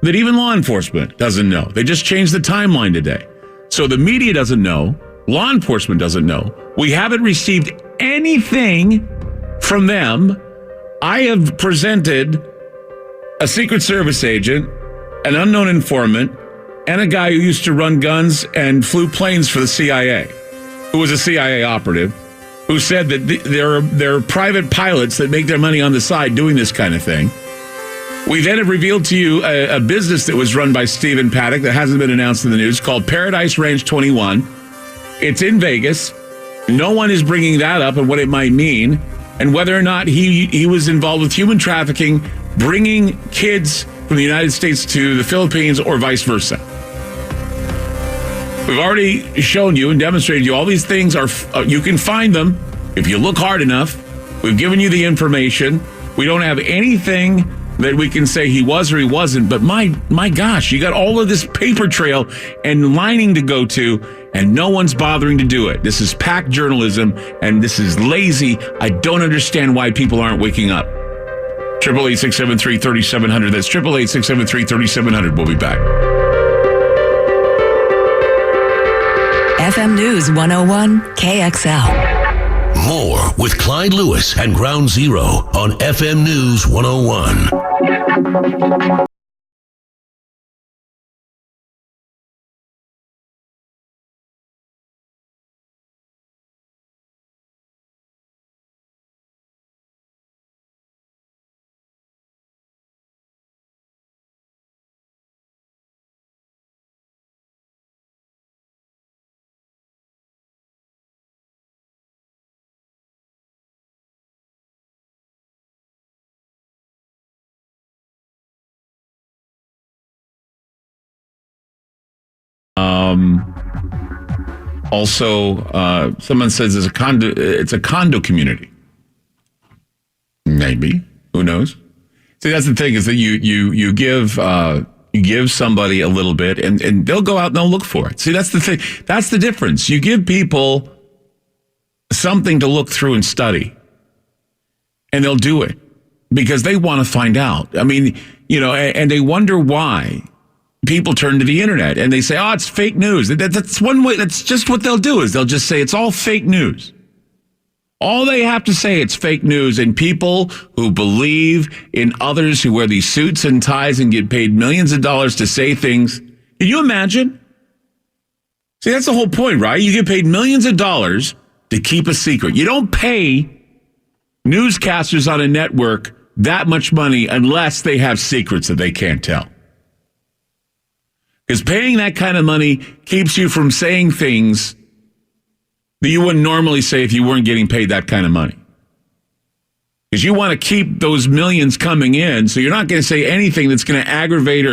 that even law enforcement doesn't know. They just changed the timeline today. So the media doesn't know. Law enforcement doesn't know. We haven't received anything from them. I have presented a Secret Service agent, an unknown informant, and a guy who used to run guns and flew planes for the CIA, who was a CIA operative, who said that there are private pilots that make their money on the side doing this kind of thing. We then have revealed to you a business that was run by Stephen Paddock that hasn't been announced in the news called Paradise Ranch 21. It's in Vegas. No one is bringing that up and what it might mean and whether or not he was involved with human trafficking, bringing kids from the United States to the Philippines or vice versa. We've already shown you and demonstrated you all these things you can find them if you look hard enough. We've given you the information. We don't have anything that we can say he was or he wasn't, but my gosh, you got all of this paper trail and lining to go to, and no one's bothering to do it. This is PAC journalism, and this is lazy. I don't understand why people aren't waking up. 888-673-3700. That's 888-673-3700. We'll be back. FM News 101 KXL. More with Clyde Lewis and Ground Zero on FM News 101. Also, someone says it's a condo community. Maybe. Who knows? See, that's the thing, is that you give somebody a little bit and they'll go out and they'll look for it. See, that's the thing. That's the difference. You give people something to look through and study. And they'll do it because they want to find out. I mean, and they wonder why people turn to the internet and they say, oh, it's fake news. That's one way. That's just what they'll do is they'll just say it's all fake news. All they have to say, it's fake news, and people who believe in others who wear these suits and ties and get paid millions of dollars to say things. Can you imagine? See, that's the whole point, right? You get paid millions of dollars to keep a secret. You don't pay newscasters on a network that much money unless they have secrets that they can't tell. Because paying that kind of money keeps you from saying things that you wouldn't normally say if you weren't getting paid that kind of money. Because you want to keep those millions coming in, so you're not going to say anything that's going to aggravate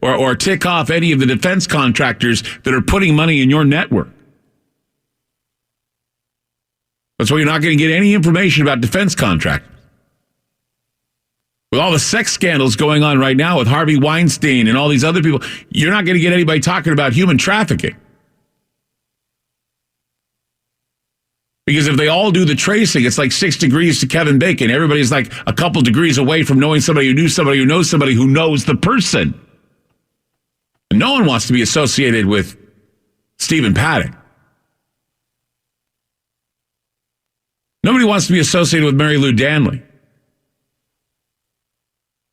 or tick off any of the defense contractors that are putting money in your network. That's why you're not going to get any information about defense contractors. With all the sex scandals going on right now with Harvey Weinstein and all these other people, you're not going to get anybody talking about human trafficking. Because if they all do the tracing, it's like 6 degrees to Kevin Bacon. Everybody's like a couple degrees away from knowing somebody who knew somebody who knows somebody who knows the person. And no one wants to be associated with Stephen Paddock. Nobody wants to be associated with Mary Lou Danley.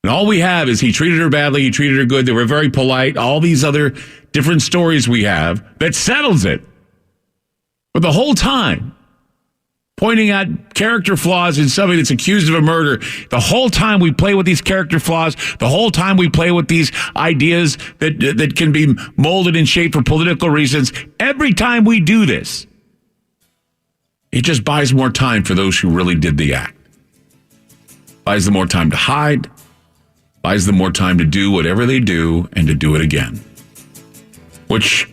And all we have is he treated her badly, he treated her good, they were very polite, all these other different stories we have that settles it. But the whole time, pointing out character flaws in somebody that's accused of a murder. The whole time we play with these character flaws, the whole time we play with these ideas that can be molded and shaped for political reasons, every time we do this, it just buys more time for those who really did the act. Buys them more time to hide, buys them more time to do whatever they do and to do it again. Which,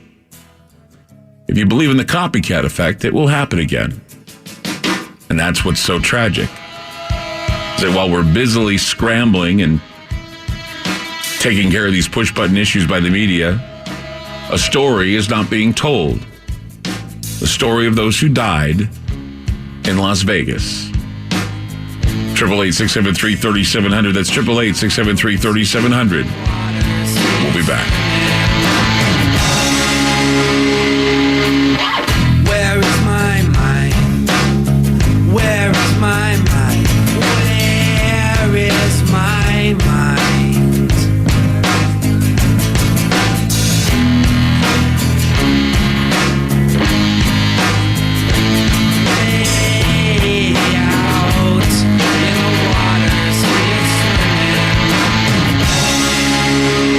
if you believe in the copycat effect, it will happen again. And that's what's so tragic. That while we're busily scrambling and taking care of these push-button issues by the media, a story is not being told. The story of those who died in Las Vegas. 888-673-3700. That's 888-673-3700. We'll be back.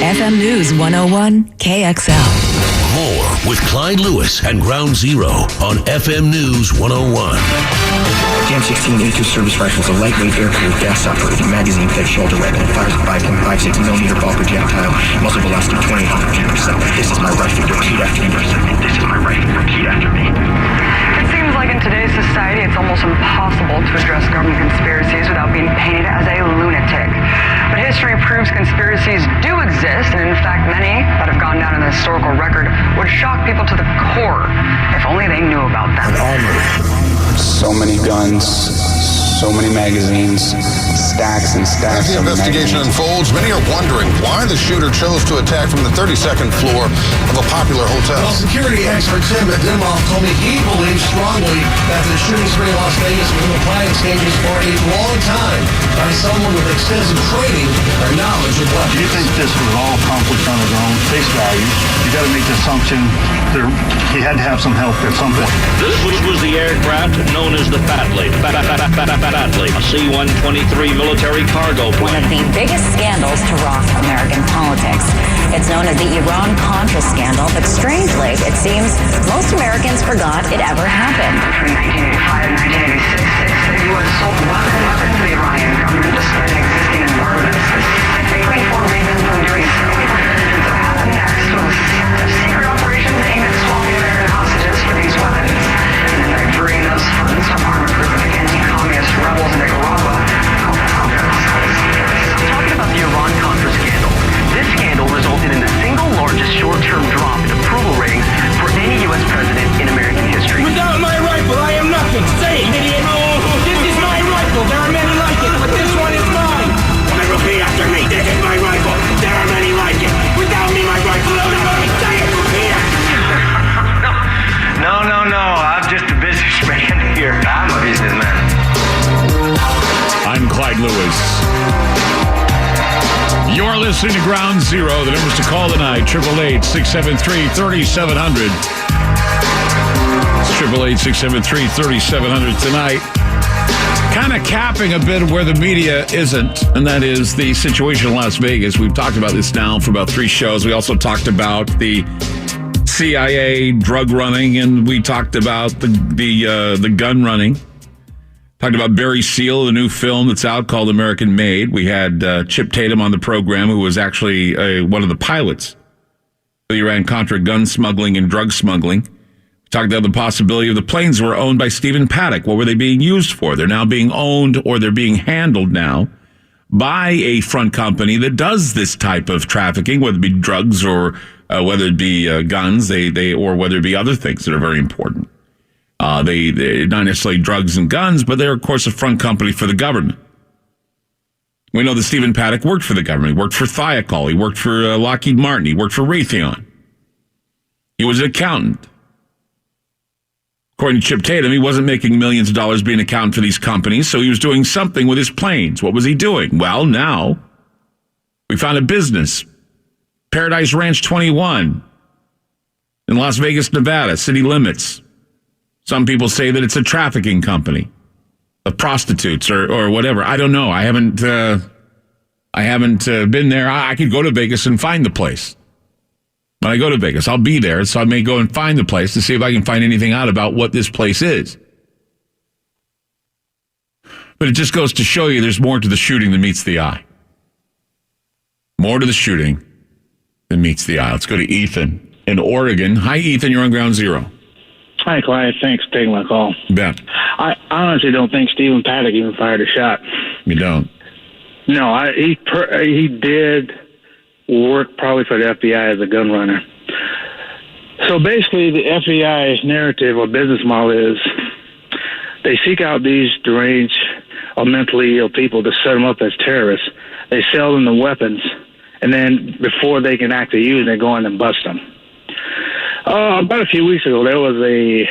FM News 101 KXL. More with Clyde Lewis and Ground Zero on FM News 101. JM-16 A2 service rifle is a lightweight air-cooled gas-operated magazine-fed shoulder weapon. It fires a 5.56 millimeter ball projectile, muzzle velocity 2,800 feet per second. This is my rifle. Repeat after me. This is my rifle. Repeat after me. It seems like in today's society, it's almost impossible to address government conspiracies without being painted as a lunatic. But history proves conspiracies do exist, and in fact, many that have gone down in the historical record would shock people to the core if only they knew about them. An armory. So many guns, so many magazines, stacks and stacks. As the investigation unfolds, many are wondering why the shooter chose to attack from the 32nd floor of a popular hotel. Well, security expert Tim Dimoff told me he believes strongly that the shooting spree in Las Vegas was in the planning stages for a long time by someone with extensive training or knowledge of weapons. Do you think this was all accomplished on his own face value? You got to make the assumption that he had to have some help at some point. This was the aircraft known as the Paddock, a C-123 military cargo plane. One of the biggest scandals to rock American politics. It's known as the Iran-Contra scandal, but strangely, it seems most Americans forgot it ever happened. Between 1985 and 1986, the U.S. sold weapons to the Iranian government despite existing embargoes, specifically for reasons from doing so. So what happened next was a secret operation aimed at swapping American hostages for these weapons, and then diverting those funds from armed group of anti-communist rebels in Nicaragua. Talking about the Iran-Contra scandal, this scandal resulted in the single largest short-term drop in approval ratings for any U.S. president in American history. Without my rifle, I am nothing. Say it, idiot. This is my rifle. There are many like it. Clyde Lewis. You're listening to Ground Zero. The numbers to call tonight, 888-673-3700. It's 888-673-3700 tonight. Kind of capping a bit of where the media isn't, and that is the situation in Las Vegas. We've talked about this now for about 3 shows. We also talked about the CIA drug running, and we talked about the gun running. Talked about Barry Seal, the new film that's out called American Made. We had Chip Tatum on the program, who was actually one of the pilots of the Iran-Contra gun smuggling and drug smuggling. We talked about the possibility of the planes were owned by Stephen Paddock. What were they being used for? They're now being owned, or they're being handled now by a front company that does this type of trafficking, whether it be drugs or whether it be guns, or whether it be other things that are very important. They're not necessarily drugs and guns, but they're, of course, a front company for the government. We know that Stephen Paddock worked for the government. He worked for Thiokol. He worked for Lockheed Martin. He worked for Raytheon. He was an accountant. According to Chip Tatum, he wasn't making millions of dollars being an accountant for these companies, so he was doing something with his planes. What was he doing? Well, now we found a business, Paradise Ranch 21 in Las Vegas, Nevada, city limits. Some people say that it's a trafficking company of prostitutes or whatever. I don't know. I haven't been there. I could go to Vegas and find the place. When I go to Vegas, I'll be there, so I may go and find the place to see if I can find anything out about what this place is. But it just goes to show you there's more to the shooting than meets the eye. More to the shooting than meets the eye. Let's go to Ethan in Oregon. Hi, Ethan. You're on Ground Zero. Hi, Clyde. Thanks for taking my call. Yeah. I honestly don't think Stephen Paddock even fired a shot. You don't? No, he did work probably for the FBI as a gun runner. So basically, the FBI's narrative or business model is they seek out these deranged or mentally ill people to set them up as terrorists. They sell them the weapons, and then before they can actually use them, they go in and bust them. About a few weeks ago, there was a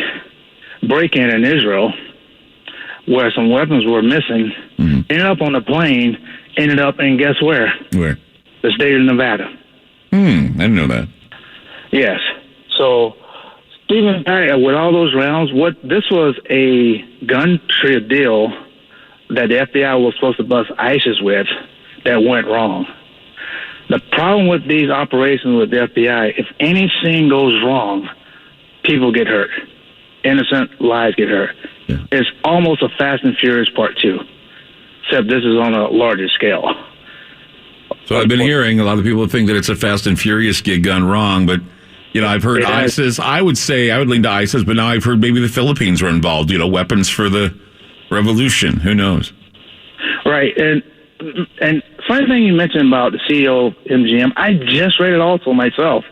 break-in in Israel where some weapons were missing, ended up on a plane, ended up in guess where? Where? The state of Nevada. I didn't know that. Yes. So, Stephen Paddock, with all those rounds, this was a gun trade deal that the FBI was supposed to bust ISIS with that went wrong. The problem with these operations with the FBI, if anything goes wrong, people get hurt. Innocent lives get hurt. Yeah. It's almost a Fast and Furious Part 2, except this is on a larger scale. So I've been hearing a lot of people think that it's a Fast and Furious gig gone wrong, but, you know, I've heard ISIS. I would lean to ISIS, but now I've heard maybe the Philippines were involved, you know, weapons for the revolution. Who knows? Right. And funny thing you mentioned about the CEO of MGM, I just read it also myself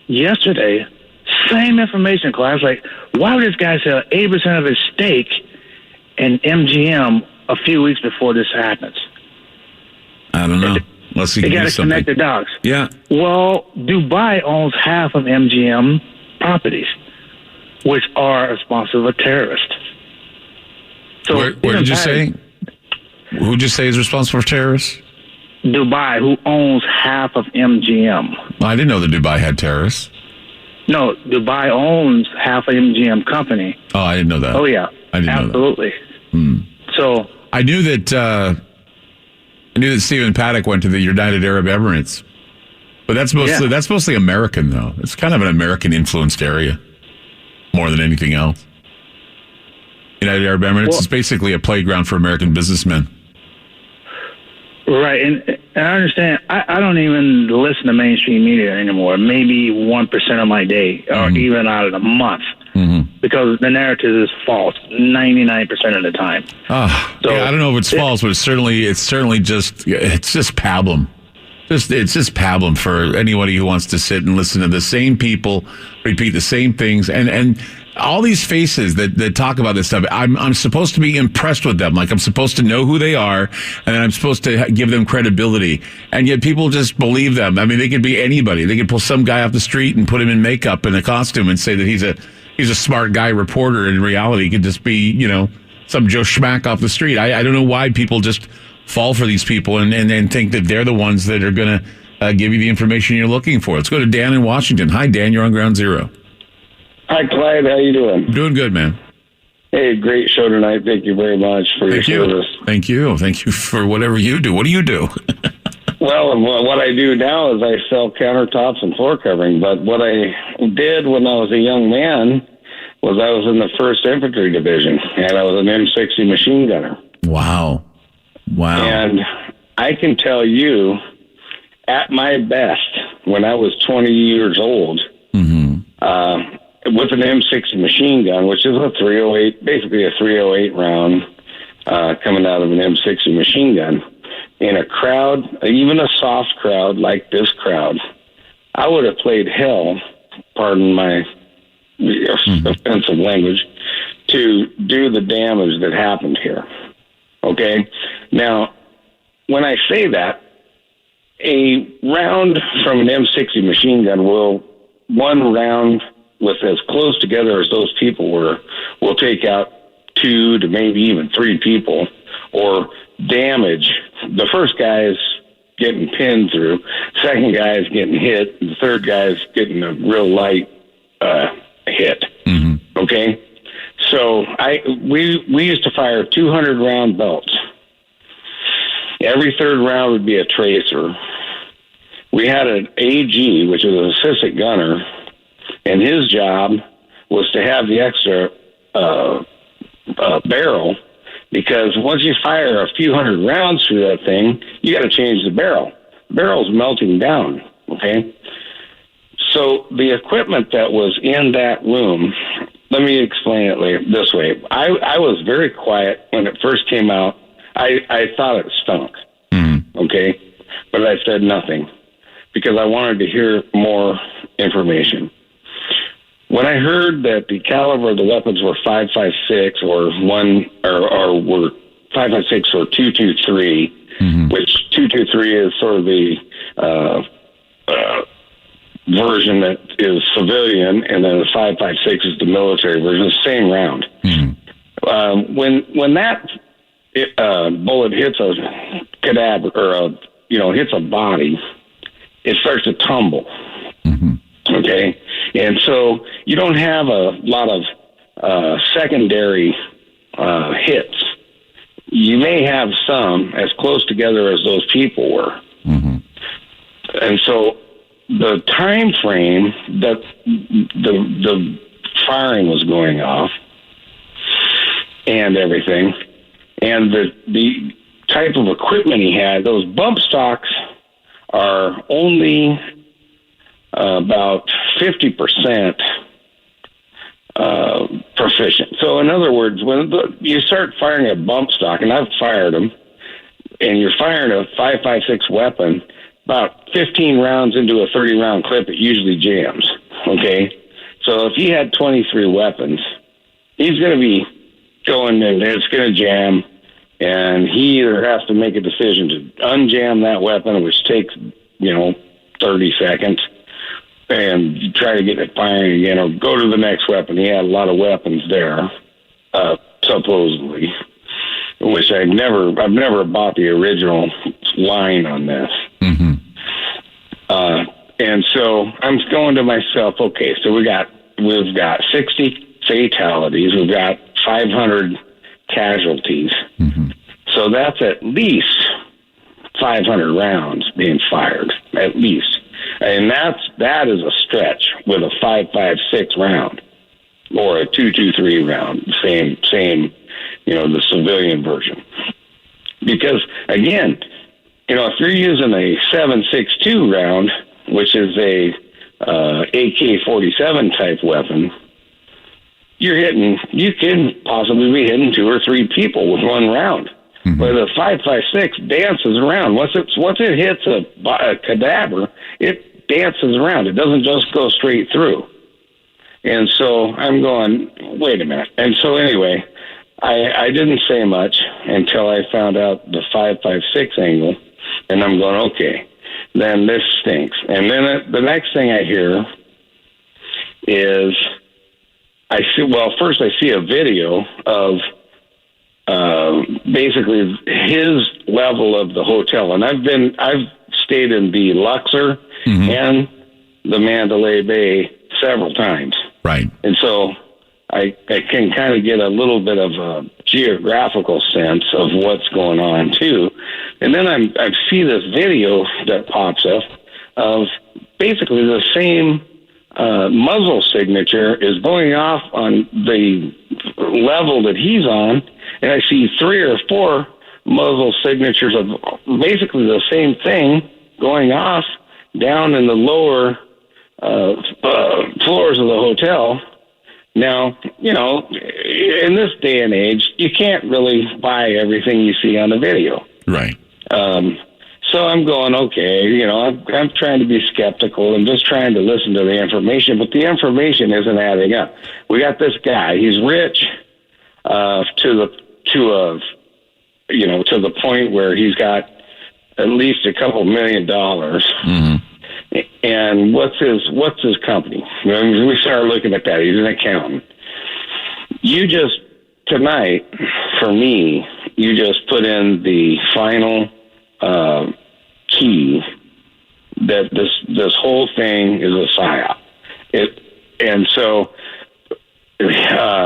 yesterday. Same information, class. Like, why would this guy sell 80% of his stake in MGM a few weeks before this happens? I don't know. Unless he they got to connect the dots. Yeah. Well, Dubai owns half of MGM properties, which are responsible for terrorists. So where did you say? Who did you say is responsible for terrorists? Dubai, who owns half of MGM. Well, I didn't know that Dubai had terrorists. No, Dubai owns half of MGM company. Oh, I didn't know that. Oh, yeah. I didn't Absolutely. know that. So I knew that Stephen Paddock went to the United Arab Emirates. But that's mostly American, though. It's kind of an American-influenced area more than anything else. United Arab Emirates is basically a playground for American businessmen. Right, and I understand. I don't even listen to mainstream media anymore. Maybe 1% of my day, or even out of the month, because the narrative is false 99% of the time. So, yeah, I don't know if it's false, but it's certainly just pablum. It's just pablum for anybody who wants to sit and listen to the same people repeat the same things, and all these faces that talk about this stuff. I'm supposed to be impressed with them, like I'm supposed to know who they are, and then I'm supposed to give them credibility, and yet people just believe them. I mean, they could be anybody. They could pull some guy off the street and put him in makeup and a costume and say that he's a smart guy reporter. In reality, he could just be, some Joe Schmack off the street. I don't know why people just fall for these people and think that they're the ones that are going to give you the information you're looking for. Let's go to Dan in Washington. Hi, Dan. You're on Ground Zero. Hi, Clyde. How you doing? Doing good, man. Hey, great show tonight. Thank you very much for your service. Thank you. Thank you for whatever you do. What do you do? Well, what I do now is I sell countertops and floor covering. But what I did when I was a young man was I was in the 1st Infantry Division, and I was an M60 machine gunner. Wow. And I can tell you, at my best, when I was 20 years old, with an M60 machine gun, which is a 308, basically a 308 round coming out of an M60 machine gun, in a crowd, even a soft crowd like this crowd, I would have played hell, pardon my offensive language, to do the damage that happened here. Okay? Now, when I say that, a round from an M60 machine gun one round with as close together as those people were, will take out 2 to maybe even 3 people, or damage. The first guy's getting pinned through, second guy's getting hit, and the third guy's getting a real light hit. Okay? So we used to fire 200 round belts. Every third round would be a tracer. We had an AG, which was an assistant gunner, and his job was to have the extra barrel, because once you fire a few hundred rounds through that thing, you got to change the barrel. The barrel's melting down, okay? So the equipment that was in that room, let me explain it this way. I was very quiet when it first came out. I thought it stunk, okay? But I said nothing because I wanted to hear more information. When I heard that the caliber of the weapons were 5.56 or were 5.56 or 223, which 223 is sort of the version that is civilian, and then the 5.56 is the military version, the same round. When that bullet hits a cadaver or hits a body, it starts to tumble. Okay, and so you don't have a lot of secondary hits. You may have some as close together as those people were, and so the time frame that the firing was going off and everything, and the type of equipment he had, those bump stocks are only about 50% proficient. So in other words, when you start firing a bump stock, and I've fired them, and you're firing a 5.56 weapon, about 15 rounds into a 30-round clip, it usually jams, okay? So if he had 23 weapons, he's going to be going, and it's going to jam, and he either has to make a decision to unjam that weapon, which takes, 30 seconds, and try to get it firing again, or go to the next weapon. He had a lot of weapons there, supposedly, which I've never bought the original line on this. And so I'm going to myself, okay, so we've got 60 fatalities, we've got 500 casualties. So that's at least 500 rounds being fired, at least. And that is a stretch with a 5.56 round or a 223 round, same, the civilian version. Because again, if you're using a 7.62 round, which is a AK-47 type weapon, you can possibly be hitting 2 or 3 people with one round. But the 5.56 dances around. Once it hits a cadaver, it dances around. It doesn't just go straight through. And so I'm going, wait a minute. And so anyway, I didn't say much until I found out the 5.56 angle, and I'm going, okay, then this stinks. And then the next thing I hear is first I see a video of basically his level of the hotel. And I've stayed in the Luxor and the Mandalay Bay several times. Right. And so I can kind of get a little bit of a geographical sense of what's going on too. And then I see this video that pops up of basically the same muzzle signature is going off on the level that he's on, and I see 3 or 4 muzzle signatures of basically the same thing going off down in the lower floors of the hotel. Now, in this day and age, you can't really buy everything you see on the video. Right. So I'm going, okay, I'm trying to be skeptical and just trying to listen to the information, but the information isn't adding up. We got this guy; he's rich to the point where he's got at least a couple $1 million. And what's his company? We started looking at that. He's an accountant. Tonight, for me, you just put in the final key that this whole thing is a psyop. And so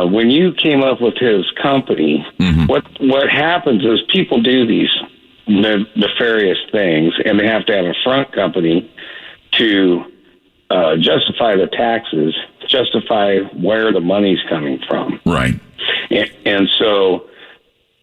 when you came up with his company, what happens is people do these nefarious things, and they have to have a front company to justify the taxes, justify where the money's coming from. Right. And so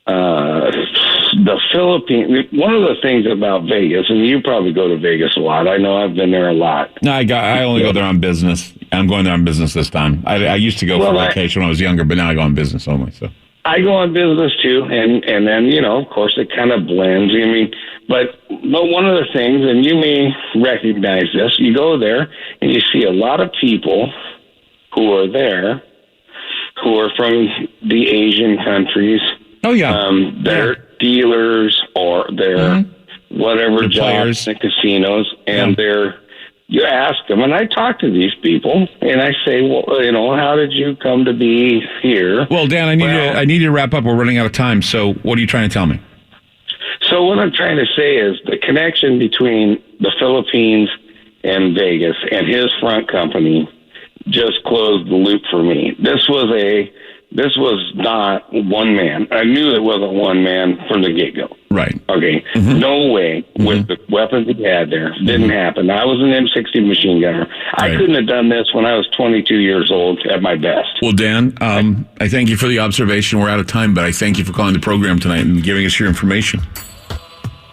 the Philippines, one of the things about Vegas, and you probably go to Vegas a lot. I know I've been there a lot. No, I only go there on business. I'm going there on business this time. I used to go for vacation when I was younger, but now I go on business only. So I go on business too, and then of course it kind of blends. I mean, but one of the things, and you may recognize this, you go there and you see a lot of people who are there who are from the Asian countries. Oh yeah, they're dealers or they're whatever jobs in casinos, and you ask them, and I talk to these people, and I say, well, how did you come to be here? Well, Dan, I need to wrap up. We're running out of time. So what are you trying to tell me? So what I'm trying to say is the connection between the Philippines and Vegas and his front company just closed the loop for me. This was not one man. I knew it wasn't one man from the get-go. Right. Okay. No way with the weapons he had there. Didn't happen. I was an M60 machine gunner. Right. I couldn't have done this when I was 22 years old at my best. Well, Dan, I thank you for the observation. We're out of time, but I thank you for calling the program tonight and giving us your information.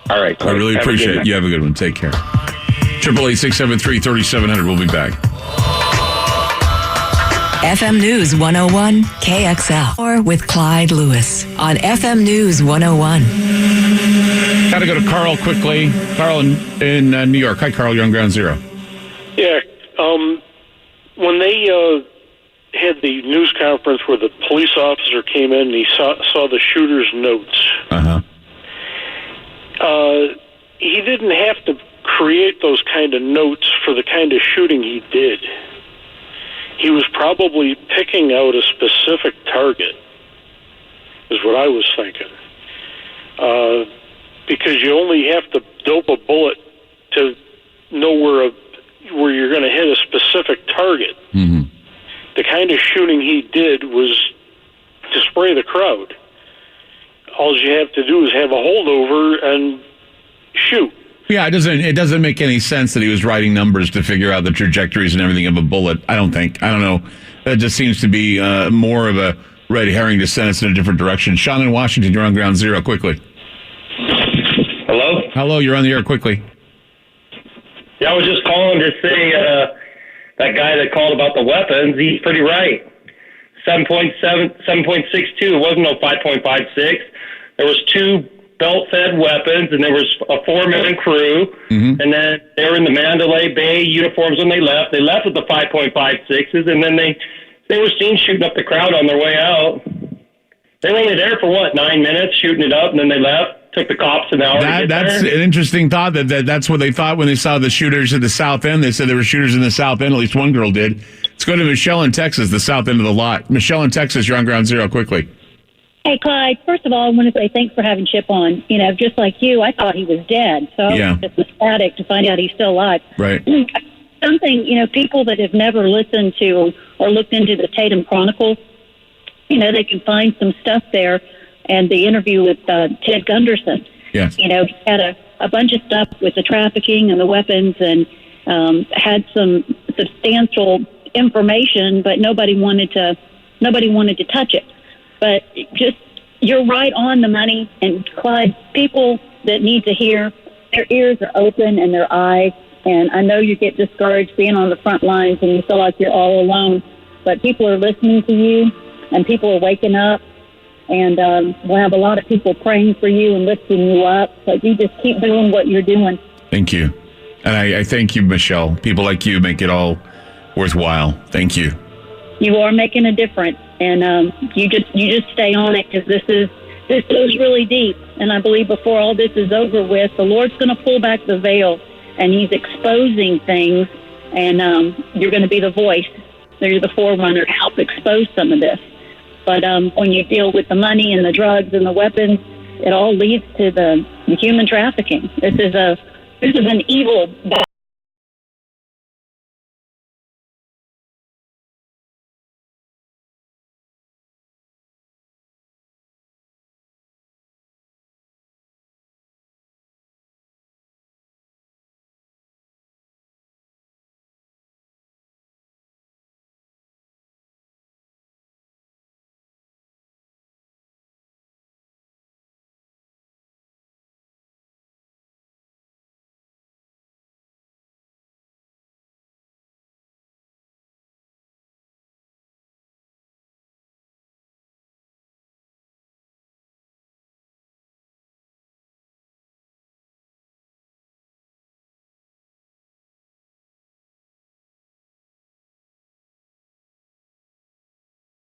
All right. I really appreciate it. You have a good one. Take care. 888-673-3700. We'll be back. FM News 101 KXL or with Clyde Lewis on FM News 101. Got to go to Carl quickly. Carl in New York. Hi, Carl. You're on Ground Zero. Yeah. When they had the news conference where the police officer came in and he saw the shooter's notes. He didn't have to create those kind of notes for the kind of shooting he did. He was probably picking out a specific target, is what I was thinking. Because you only have to dope a bullet to know where you're going to hit a specific target. The kind of shooting he did was to spray the crowd. All you have to do is have a holdover and shoot. Yeah, it doesn't make any sense that he was writing numbers to figure out the trajectories and everything of a bullet. I don't know. That just seems to be more of a red herring to send us in a different direction. Sean in Washington, you're on Ground Zero. Quickly. Hello, you're on the air. Quickly. Yeah, I was just calling to say that guy that called about the weapons, he's pretty right. 7.7, 7.62. It wasn't no 5.56. There was 2 belt-fed weapons, and there was a 4-man crew, and then they were in the Mandalay Bay uniforms when they left. They left with the 5.56s, and then they were seen shooting up the crowd on their way out. They were only there for, 9 minutes, shooting it up, and then they left. Took the cops an hour to get That's there. an interesting thought. That's what they thought when they saw the shooters at the South End. They said there were shooters in the South End. At least one girl did. Let's go to Michelle in Texas, the South End of the lot. Michelle in Texas, you're on Ground Zero. Quickly. Hey, Clyde, first of all, I want to say thanks for having Chip on. You know, just like you, I thought he was dead. So I was just ecstatic to find out he's still alive. Right. Something, you know, people that have never listened to or looked into the Tatum Chronicles, you know, they can find some stuff there. And the interview with Ted Gunderson, yes. You know, he had a bunch of stuff with the trafficking and the weapons and had some substantial information, but nobody wanted to touch it. But just, you're right on the money. And Clyde, people that need to hear, their ears are open and their eyes. And I know you get discouraged being on the front lines and you feel like you're all alone, but people are listening to you and people are waking up. And we'll have a lot of people praying for you and lifting you up. So you just keep doing what you're doing. Thank you. And I thank you, Michelle. People like you make it all worthwhile. Thank you. You are making a difference. And you just stay on it, because this goes really deep. And I believe before all this is over with, the Lord's going to pull back the veil, and he's exposing things. And you're going to be the voice. You're the forerunner to help expose some of this. But when you deal with the money and the drugs and the weapons, it all leads to the human trafficking. This is an evil